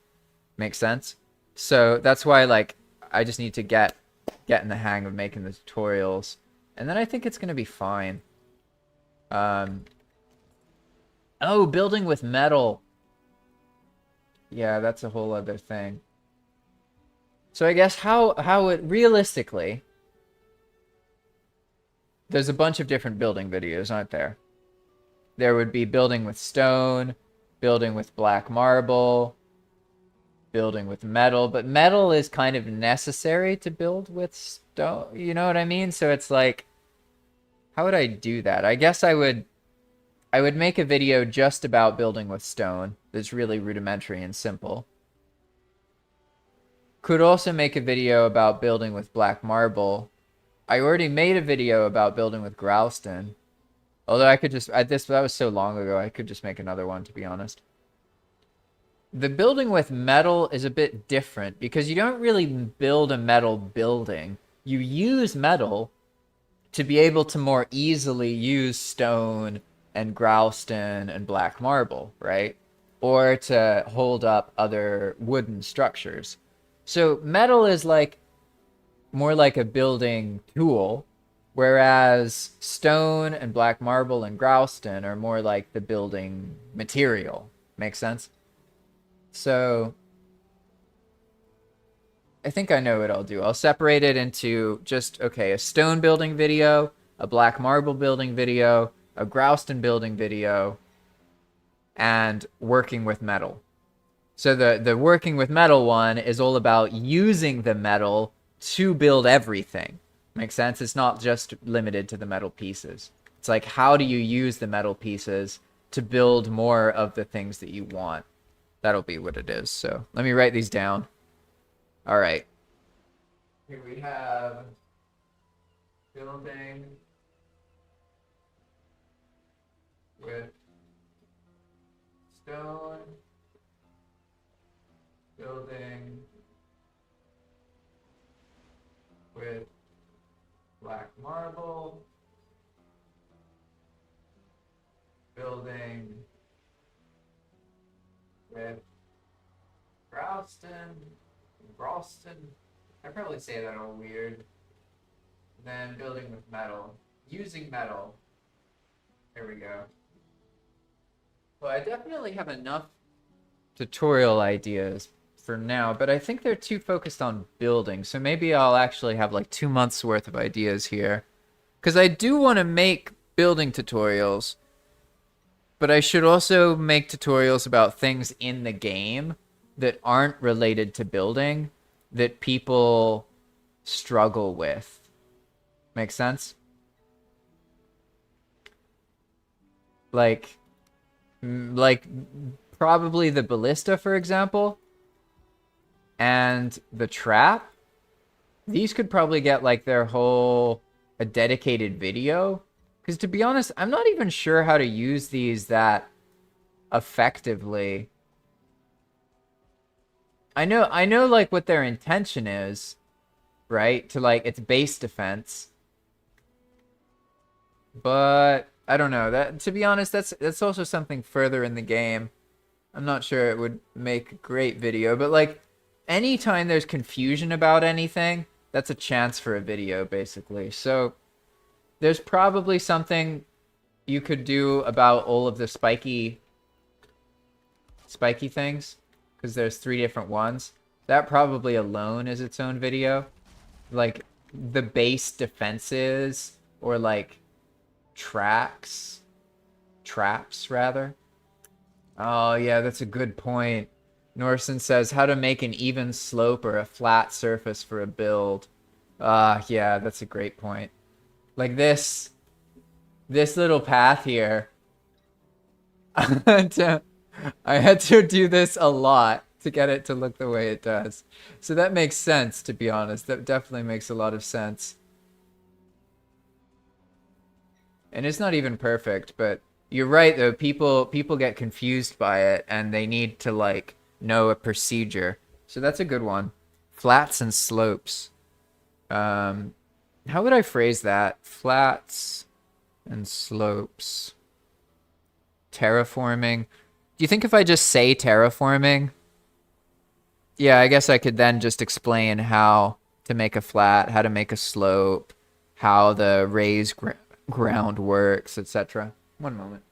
Make sense? So that's why, like, I just need to get in the hang of making the tutorials. And then I think it's going to be fine. Oh, building with metal. Yeah, that's a whole other thing. So I guess how it realistically, there's a bunch of different building videos, aren't there? There would be building with stone, building with black marble, building with metal, but metal is kind of necessary to build with stone, you know what I mean? So it's like, how would I do that? I guess I would make a video just about building with stone that's really rudimentary and simple. Could also make a video about building with black marble. I already made a video about building with growstone. Although I could just, that was so long ago, I could just make another one, to be honest. The building with metal is a bit different because you don't really build a metal building. You use metal to be able to more easily use stone and growstone and black marble, right? Or to hold up other wooden structures. So metal is like more like a building tool, whereas stone and black marble and growstone are more like the building material. Make sense? So I think I know what I'll do. I'll separate it into just, okay, a stone building video, a black marble building video, a growstone building video, and working with metal. So the working with metal one is all about using the metal to build everything. Make sense? It's not just limited to the metal pieces. It's like, how do you use the metal pieces to build more of the things that you want? That'll be what it is. So let me write these down. All right. Here we have building with stone, building with black marble, building with Ralston. I probably say that all weird. Then building with metal, using metal. There we go. Well, I definitely have enough tutorial ideas for now, but I think they're too focused on building. So maybe I'll actually have like 2 months worth of ideas here. Because I do want to make building tutorials, but I should also make tutorials about things in the game that aren't related to building that people struggle with. Make sense? Like probably the ballista, for example, and the trap. These could probably get like their whole a dedicated video. Because to be honest, I'm not even sure how to use these that effectively. I know like what their intention is, right? To like it's base defense. But I don't know. That to be honest, that's also something further in the game. I'm not sure it would make a great video, but like anytime there's confusion about anything, that's a chance for a video basically. So there's probably something you could do about all of the spiky things. because there's 3 different ones. That probably alone is its own video. Like, the base defenses, or like, traps, rather. Oh, yeah, that's a good point. Norson says, how to make an even slope or a flat surface for a build. Yeah, that's a great point. Like this little path here. I had to do this a lot to get it to look the way it does. So that makes sense, to be honest. That definitely makes a lot of sense. And it's not even perfect, but you're right, though. People get confused by it, and they need to, like, know a procedure. So that's a good one. Flats and slopes. How would I phrase that? Flats and slopes. Terraforming. Do you think if I just say terraforming? Yeah, I guess I could then just explain how to make a flat, how to make a slope, how the raised ground works, etc. One moment.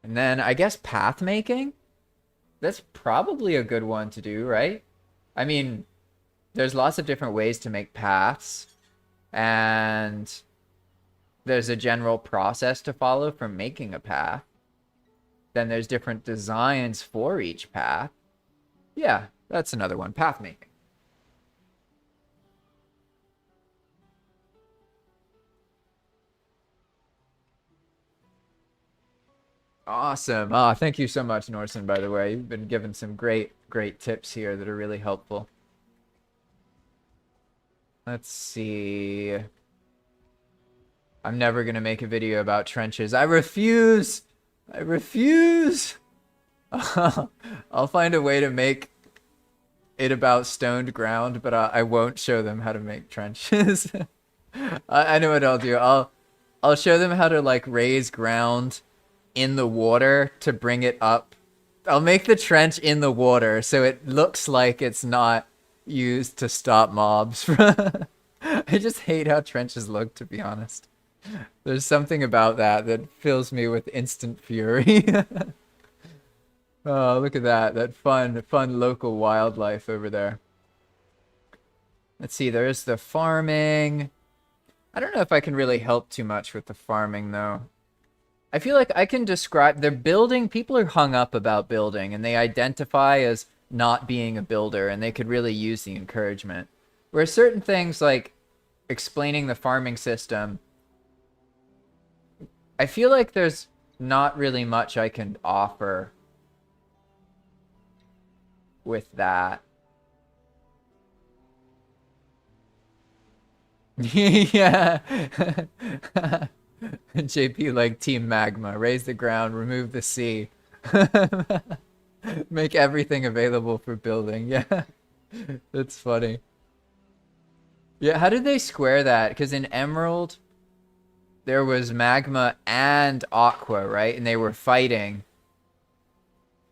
And then I guess path making? That's probably a good one to do, right? I mean, there's lots of different ways to make paths, and there's a general process to follow for making a path. Then there's different designs for each path. Yeah, that's another one, path making. Awesome. Oh, thank you so much, Norson, by the way. You've been given some great tips here that are really helpful. Let's see. I'm never going to make a video about trenches. I refuse! I refuse! I'll find a way to make it about stoned ground, but I won't show them how to make trenches. I know what I'll do. I'll show them how to, like, raise ground in the water to bring it up. I'll make the trench in the water so it looks like it's not used to stop mobs. I just hate how trenches look, to be honest. There's something about that fills me with instant fury. Oh, look at that. That fun local wildlife over there. Let's see, there's the farming. I don't know if I can really help too much with the farming, though. I feel like I can describe the building. People are hung up about building, and they identify as not being a builder, and they could really use the encouragement. Where certain things like explaining the farming system, I feel like there's not really much I can offer with that. Yeah. JP like Team Magma. Raise the ground, remove the sea. Make everything available for building. Yeah. That's funny. Yeah, how did they square that? Because in Emerald, there was Magma and Aqua, right? And they were fighting.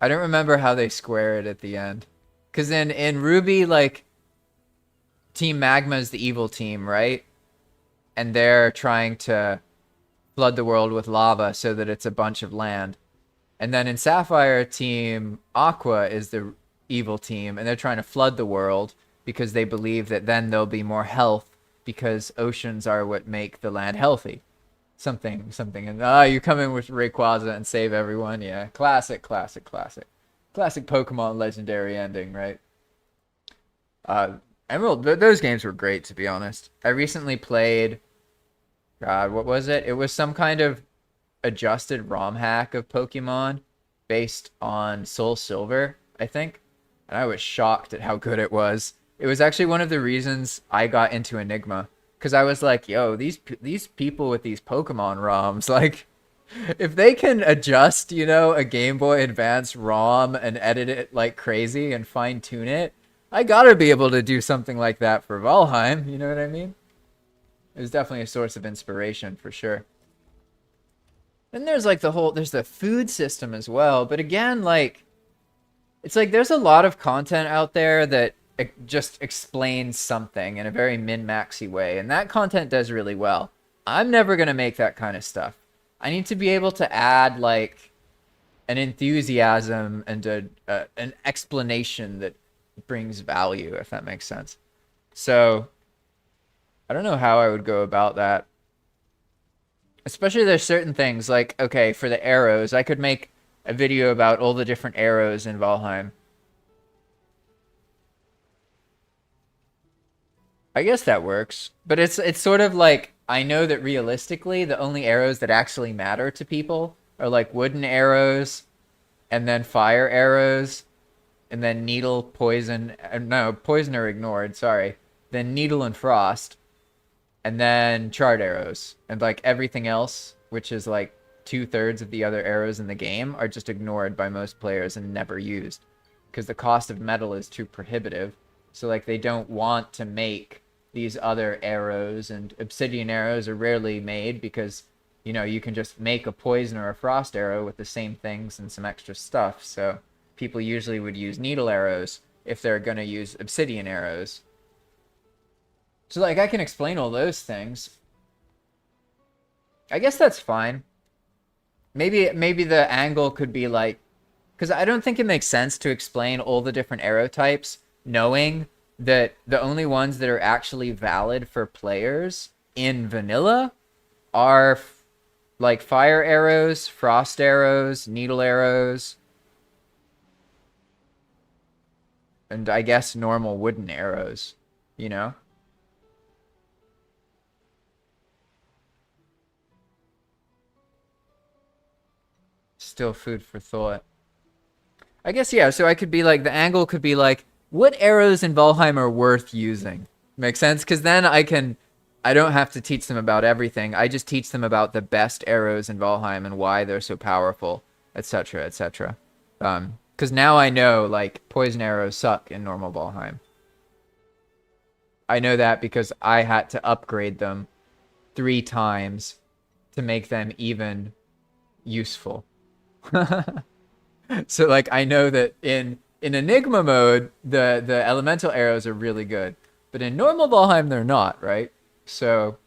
I don't remember how they square it at the end. Because in Ruby, like, Team Magma is the evil team, right? And they're trying to flood the world with lava so that it's a bunch of land. And then in Sapphire, Team Aqua is the evil team, and they're trying to flood the world because they believe that then there'll be more health because oceans are what make the land healthy. Something. And you come in with Rayquaza and save everyone. Yeah, classic Pokemon legendary ending, right? Emerald, those games were great, to be honest. I recently played, God, what was it? It was some kind of adjusted ROM hack of Pokemon based on Soul Silver, I think. And I was shocked at how good it was. It was actually one of the reasons I got into Enigma. Because I was like, yo, these people with these Pokemon ROMs, like, if they can adjust, you know, a Game Boy Advance ROM and edit it like crazy and fine-tune it, I gotta be able to do something like that for Valheim, you know what I mean? It was definitely a source of inspiration, for sure. Then there's like there's the food system as well, but again, like, it's like there's a lot of content out there that just explains something in a very min-maxy way, and that content does really well. I'm never gonna make that kind of stuff. I need to be able to add like an enthusiasm and an explanation that brings value, if that makes sense. So I don't know how I would go about that. Especially there's certain things like, okay, for the arrows, I could make a video about all the different arrows in Valheim. I guess that works, but it's sort of like I know that realistically the only arrows that actually matter to people are like wooden arrows and then fire arrows and then needle, poison, no, poison are ignored, sorry. Then needle and frost and then charred arrows and like everything else, which is like 2/3 of the other arrows in the game, are just ignored by most players and never used because the cost of metal is too prohibitive. So like they don't want to make these other arrows, and obsidian arrows are rarely made because, you know, you can just make a poison or a frost arrow with the same things and some extra stuff. So people usually would use needle arrows if they're going to use obsidian arrows. So like I can explain all those things. I guess that's fine. Maybe the angle could be like, because I don't think it makes sense to explain all the different arrow types knowing that the only ones that are actually valid for players in vanilla are like fire arrows, frost arrows, needle arrows, and I guess normal wooden arrows, you know? Still food for thought. I guess, yeah, so I could be like, the angle could be like, what arrows in Valheim are worth using? Makes sense? Because then I don't have to teach them about everything. I just teach them about the best arrows in Valheim and why they're so powerful, etc., etc. Because now I know, like, poison arrows suck in normal Valheim. I know that because I had to upgrade them 3 times to make them even useful. So, like, I know that in Enigma mode, the elemental arrows are really good. But in normal Valheim, they're not, right? So,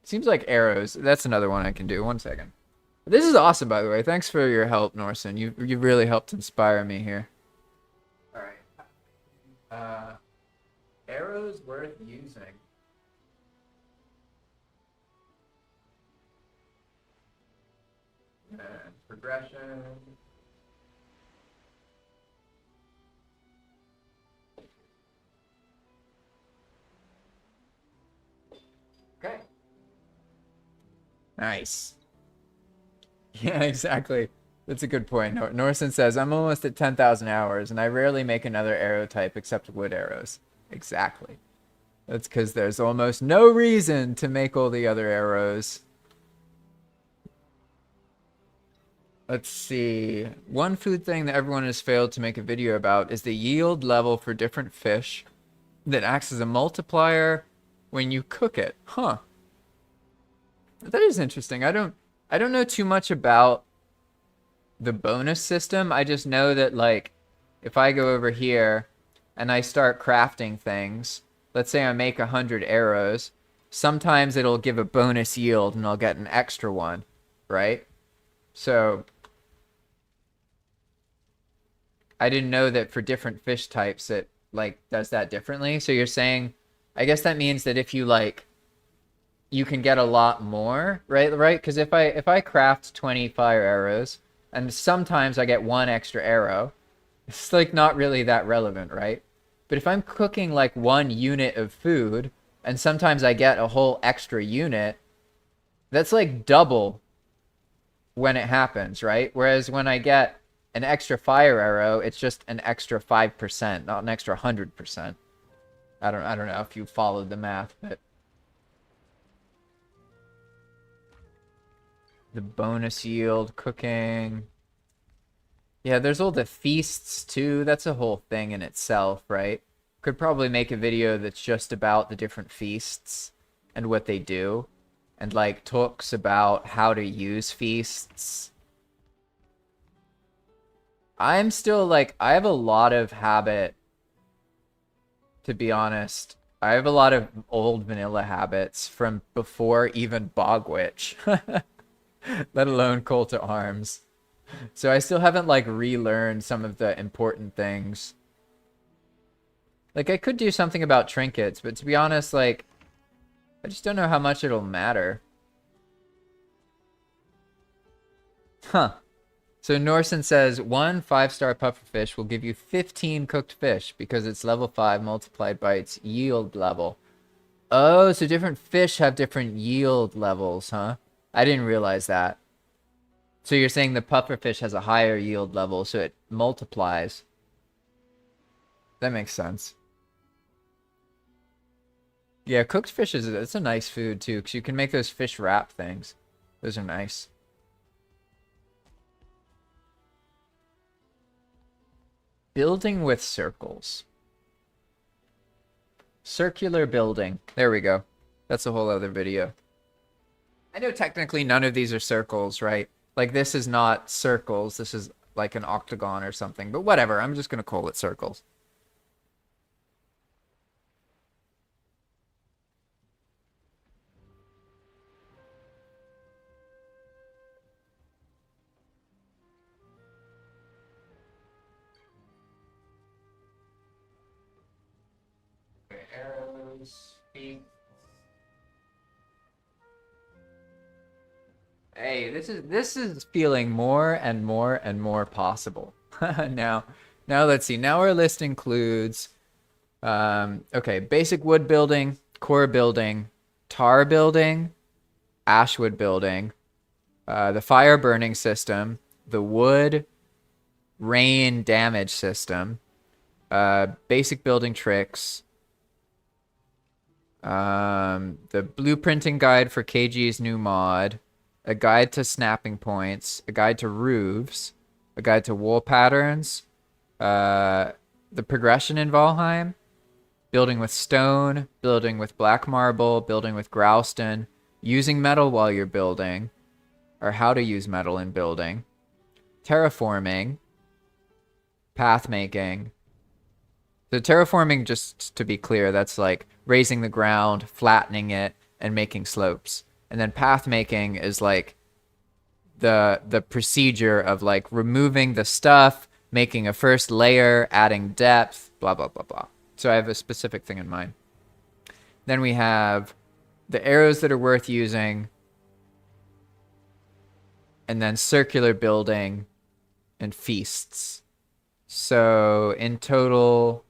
seems like arrows. That's another one I can do. 1 second. This is awesome, by the way. Thanks for your help, Norson. You really helped inspire me here. All right. Arrows worth using. And progression. Okay. Nice. Yeah, exactly. That's a good point. Norson says, I'm almost at 10,000 hours, and I rarely make another arrow type except wood arrows. Exactly. That's because there's almost no reason to make all the other arrows. Let's see. One food thing that everyone has failed to make a video about is the yield level for different fish that acts as a multiplier when you cook it. Huh. That is interesting. I don't know too much about the bonus system. I just know that, like, if I go over here and I start crafting things, let's say I make 100 arrows, sometimes it'll give a bonus yield and I'll get an extra one, right? So I didn't know that for different fish types it, like, does that differently. So you're saying, I guess that means that if you, like, you can get a lot more, right? Because if I craft 20 fire arrows, and sometimes I get 1 extra arrow, it's like not really that relevant, right? But if I'm cooking like 1 unit of food, and sometimes I get a whole extra unit, that's like double when it happens, right? Whereas when I get an extra fire arrow, it's just an extra 5%, not an extra 100%. I don't know if you followed the math, but the bonus yield, cooking. Yeah, there's all the feasts too. That's a whole thing in itself, right? Could probably make a video that's just about the different feasts and what they do, and like talks about how to use feasts. I'm still like, I have a lot of habit to be honest. I have a lot of old vanilla habits from before even Bog Witch, let alone Call to Arms. So I still haven't like relearned some of the important things. Like I could do something about trinkets, but to be honest, like I just don't know how much it'll matter. Huh. So Norson says 1 5-star pufferfish will give you 15 cooked fish because it's level 5 multiplied by its yield level. Oh, so different fish have different yield levels, huh? I didn't realize that. So you're saying the pufferfish has a higher yield level, so it multiplies. That makes sense. Yeah, cooked fish it's a nice food too, because you can make those fish wrap things. Those are nice. Building with circles. Circular building. There we go. That's a whole other video. I know technically none of these are circles, right? Like this is not circles. This is like an octagon or something. But whatever. I'm just going to call it circles. Arrows, feet. Hey, this is feeling more and more and more possible. now let's see. Now our list includes okay, basic wood building, core building, tar building, ashwood building, the fire burning system, the wood rain damage system, basic building tricks, the blueprinting guide for KG's new mod, a guide to snapping points, a guide to roofs, a guide to wall patterns, the progression in Valheim, building with stone, building with black marble, building with growstone, using metal while you're building, or how to use metal in building, terraforming, path making. The terraforming, just to be clear, that's like raising the ground, flattening it, and making slopes. And then path making is like the procedure of like removing the stuff, making a first layer, adding depth, blah, blah, blah, blah. So I have a specific thing in mind. Then we have the arrows that are worth using, and then circular building and feasts. So in total,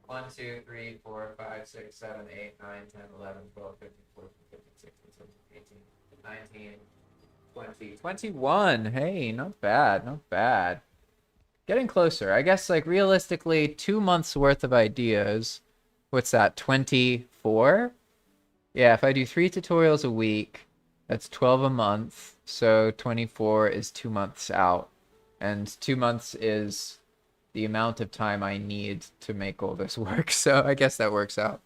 1, 2, 3, 4, 5, 6, 7, 8, 9, 10, 11, 12, 13, 14, 15, 16, 17, 18, 19, 20, 21. Hey, not bad, not bad. Getting closer. I guess, like, realistically, 2 months worth of ideas. What's that, 24? Yeah, if I do 3 tutorials a week, that's 12 a month. So 24 is 2 months out. And 2 months is the amount of time I need to make all this work. So I guess that works out.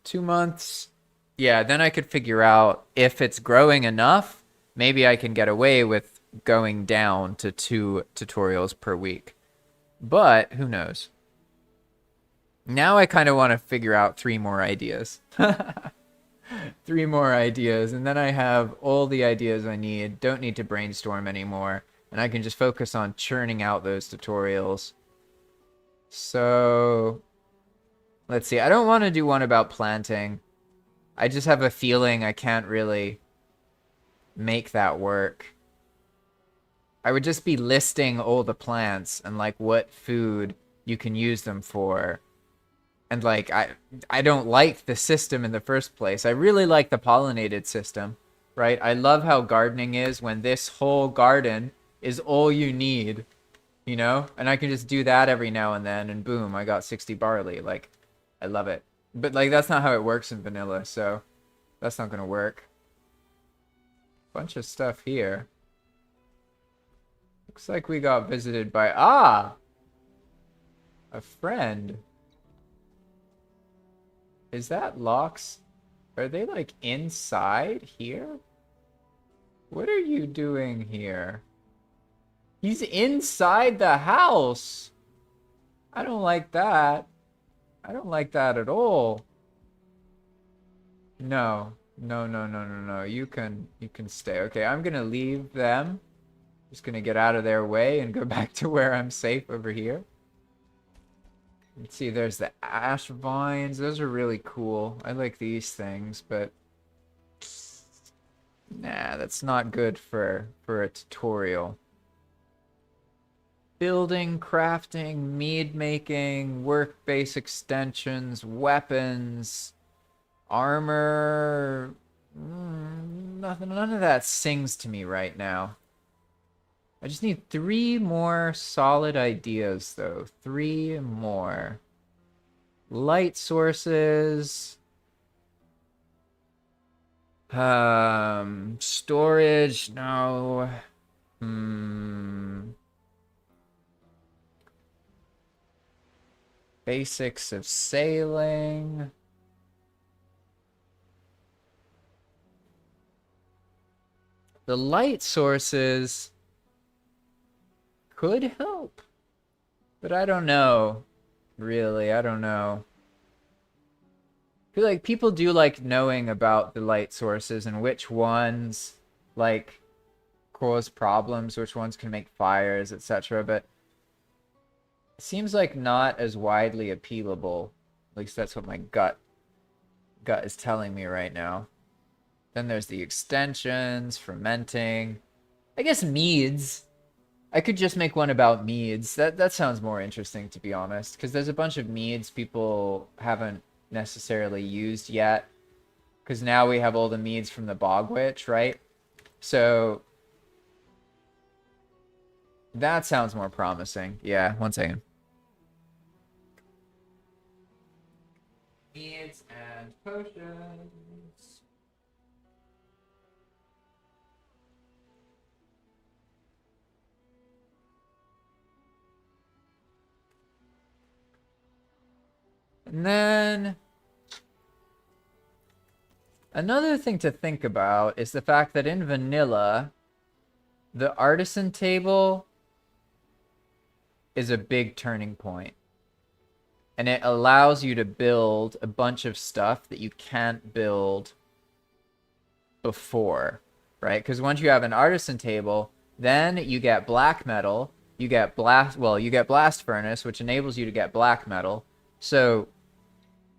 2 months. Yeah, then I could figure out if it's growing enough, maybe I can get away with going down to 2 tutorials per week. But who knows? Now I kind of want to figure out 3 more ideas. 3 more ideas, and then I have all the ideas I need. Don't need to brainstorm anymore, and I can just focus on churning out those tutorials. So let's see. I don't want to do one about planting. I just have a feeling I can't really make that work. I would just be listing all the plants and like what food you can use them for. And like I don't like the system in the first place. I really like the pollinated system, right? I love how gardening is when this whole garden is all you need. You know, and I can just do that every now and then, and boom, I got 60 barley. Like, I love it. But like, that's not how it works in vanilla, so that's not gonna work. Bunch of stuff here. Looks like we got visited by a friend. Is that locks? Are they like inside here? What are you doing here? He's inside the house. I don't like that. I don't like that at all. No. No, no, no, no, no. You can stay. Okay, I'm gonna leave them. Just gonna get out of their way and go back to where I'm safe over here. Let's see, there's the ash vines. Those are really cool. I like these things, but nah, that's not good for a tutorial. Building, crafting, mead making, work-based extensions, weapons, armor. Nothing, none of that sings to me right now. I just need 3 more solid ideas, though. 3 more. Light sources. Storage, no. Basics of sailing. The light sources could help, but I don't know. Really, I don't know. I feel like people do like knowing about the light sources and which ones like cause problems, which ones can make fires, etc. But it seems like not as widely appealable. At least that's what my gut is telling me right now. Then there's the extensions, fermenting. I guess meads. I could just make one about meads. That sounds more interesting, to be honest, because there's a bunch of meads people haven't necessarily used yet. Because now we have all the meads from the Bog Witch, right? So that sounds more promising. Yeah, one second. Meads and potions. And then another thing to think about is the fact that in vanilla, the artisan table is a big turning point. And it allows you to build a bunch of stuff that you can't build before, right? Because once you have an artisan table, then you get black metal, you get blast furnace, which enables you to get black metal. So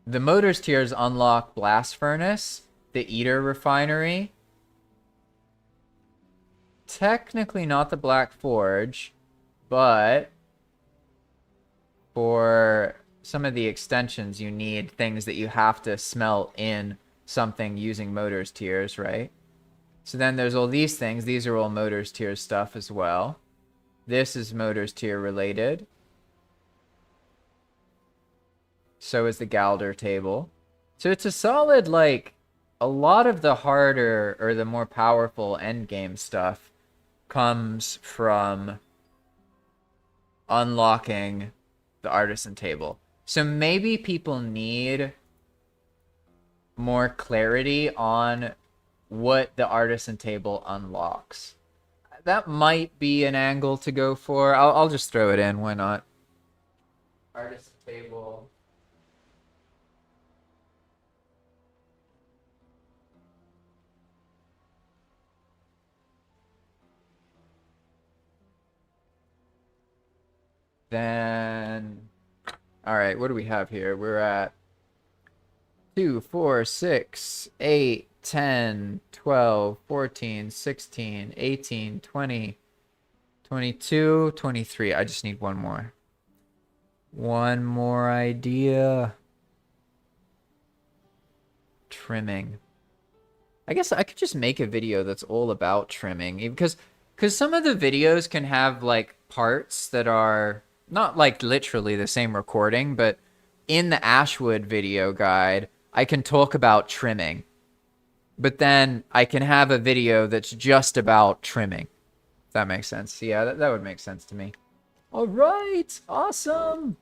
the motors tiers unlock blast furnace, the eater refinery, technically not the black forge, but for some of the extensions you need things that you have to smelt in something using motors tiers, right? So then there's all these things. These are all motors tier stuff as well. This is motors tier related. So is the Galder table. So it's a solid, like, a lot of the harder or the more powerful endgame stuff comes from unlocking the artisan table. So maybe people need more clarity on what the artisan table unlocks. That might be an angle to go for. I'll just throw it in. Why not? Artisan table. Then, all right, what do we have here? We're at 2, 4, 6, 8, 10, 12, 14, 16, 18, 20, 22, 23. I just need one more. One more idea. Trimming. I guess I could just make a video that's all about trimming, because some of the videos can have like parts that are not like literally the same recording, but in the Ashwood video guide, I can talk about trimming. But then I can have a video that's just about trimming. If that makes sense. Yeah, that would make sense to me. All right. Awesome.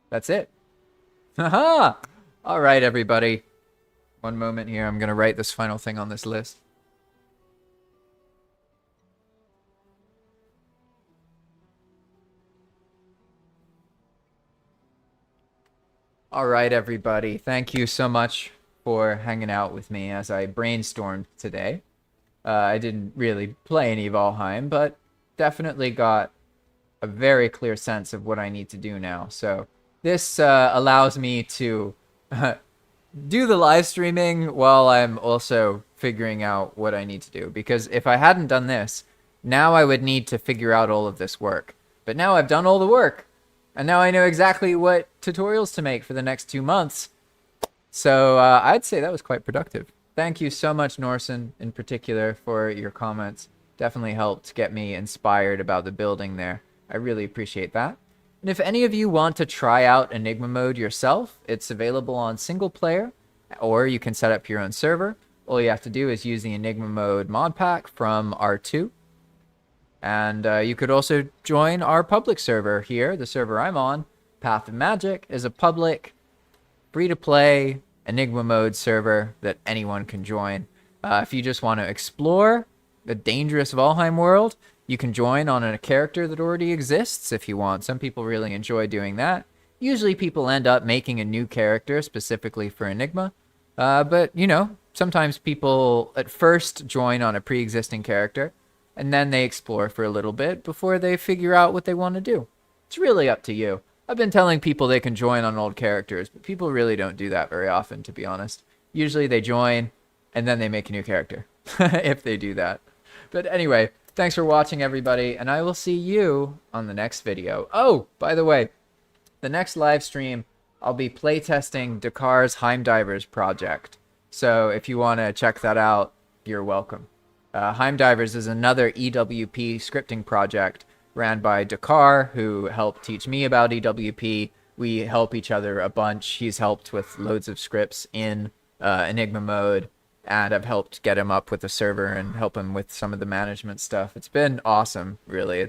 That's it. Haha. All right, everybody. One moment here. I'm going to write this final thing on this list. All right, everybody. Thank you so much for hanging out with me as I brainstormed today. I didn't really play any Valheim, but definitely got a very clear sense of what I need to do now. So this allows me to do the live streaming while I'm also figuring out what I need to do. Because if I hadn't done this, now I would need to figure out all of this work. But now I've done all the work. And now I know exactly what tutorials to make for the next 2 months. So I'd say that was quite productive. Thank you so much, Norson, in particular, for your comments. Definitely helped get me inspired about the building there. I really appreciate that. And if any of you want to try out Enigma Mode yourself, it's available on single player, or you can set up your own server. All you have to do is use the Enigma Mode mod pack from R2. And you could also join our public server here, the server I'm on. Path of Magic is a public, free-to-play Enigma Mode server that anyone can join. If you just want to explore the dangerous Valheim world, you can join on a character that already exists if you want. Some people really enjoy doing that. Usually people end up making a new character specifically for Enigma. But, you know, sometimes people at first join on a pre-existing character, and then they explore for a little bit before they figure out what they want to do. It's really up to you. I've been telling people they can join on old characters, but people really don't do that very often, to be honest. Usually they join, and then they make a new character, if they do that. But anyway, thanks for watching, everybody, and I will see you on the next video. Oh, by the way, the next live stream, I'll be playtesting Dakar's Heimdivers project. So if you want to check that out, you're welcome. Heimdivers is another EWP scripting project ran by Dakar, who helped teach me about EWP. We help each other a bunch. He's helped with loads of scripts in Enigma Mode, and I've helped get him up with the server and help him with some of the management stuff. It's been awesome, really.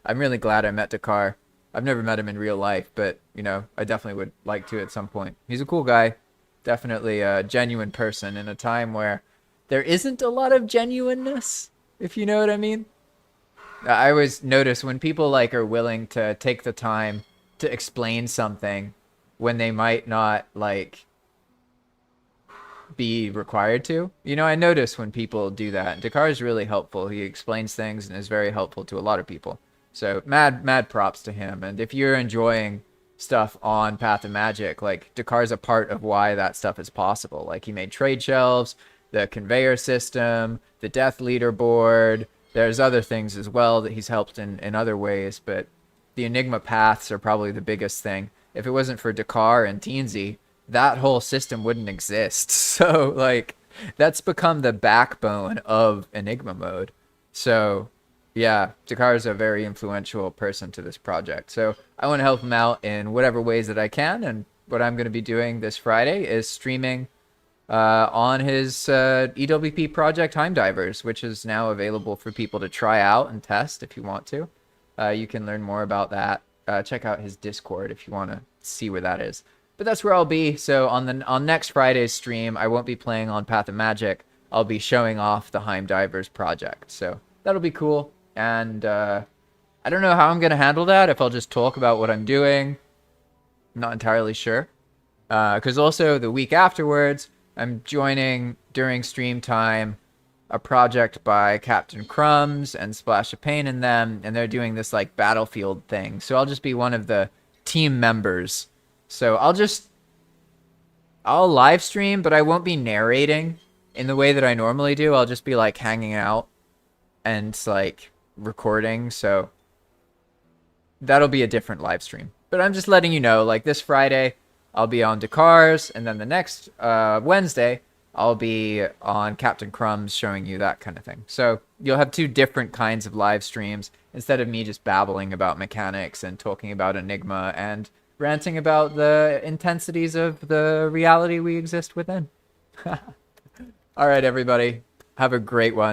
I'm really glad I met Dakar. I've never met him in real life, but, you know, I definitely would like to at some point. He's a cool guy. Definitely a genuine person in a time where there isn't a lot of genuineness, if you know what I mean. I always notice when people like are willing to take the time to explain something when they might not like be required to. You know, I notice when people do that. Dakar is really helpful. He explains things and is very helpful to a lot of people. So mad props to him. And if you're enjoying stuff on Path of Magic, like Dakar's a part of why that stuff is possible. Like he made trade shelves, the conveyor system, the death leaderboard. There's other things as well that he's helped in other ways, but the Enigma paths are probably the biggest thing. If it wasn't for Dakar and Teensy, that whole system wouldn't exist. So, like, that's become the backbone of Enigma Mode. So, yeah, Dakar's a very influential person to this project. So, I want to help him out in whatever ways that I can, and what I'm going to be doing this Friday is streaming on his EWP project Heimdivers, which is now available for people to try out and test if you want to. You can learn more about that. Check out his Discord if you want to see where that is. But that's where I'll be. So on next Friday's stream, I won't be playing on Path of Magic. I'll be showing off the Heimdivers project. So that'll be cool. And I don't know how I'm going to handle that, if I'll just talk about what I'm doing. I'm not entirely sure. Because also the week afterwards, I'm joining during stream time a project by Captain Crumbs and Splash of Pain in them, and they're doing this like battlefield thing. So I'll just be one of the team members. So I'll live stream, but I won't be narrating in the way that I normally do. I'll just be like hanging out and like recording. So that'll be a different live stream. But I'm just letting you know, like this Friday, I'll be on Dakar's, and then the next Wednesday, I'll be on Captain Crumbs showing you that kind of thing. So you'll have two different kinds of live streams instead of me just babbling about mechanics and talking about Enigma and ranting about the intensities of the reality we exist within. All right, everybody. Have a great one.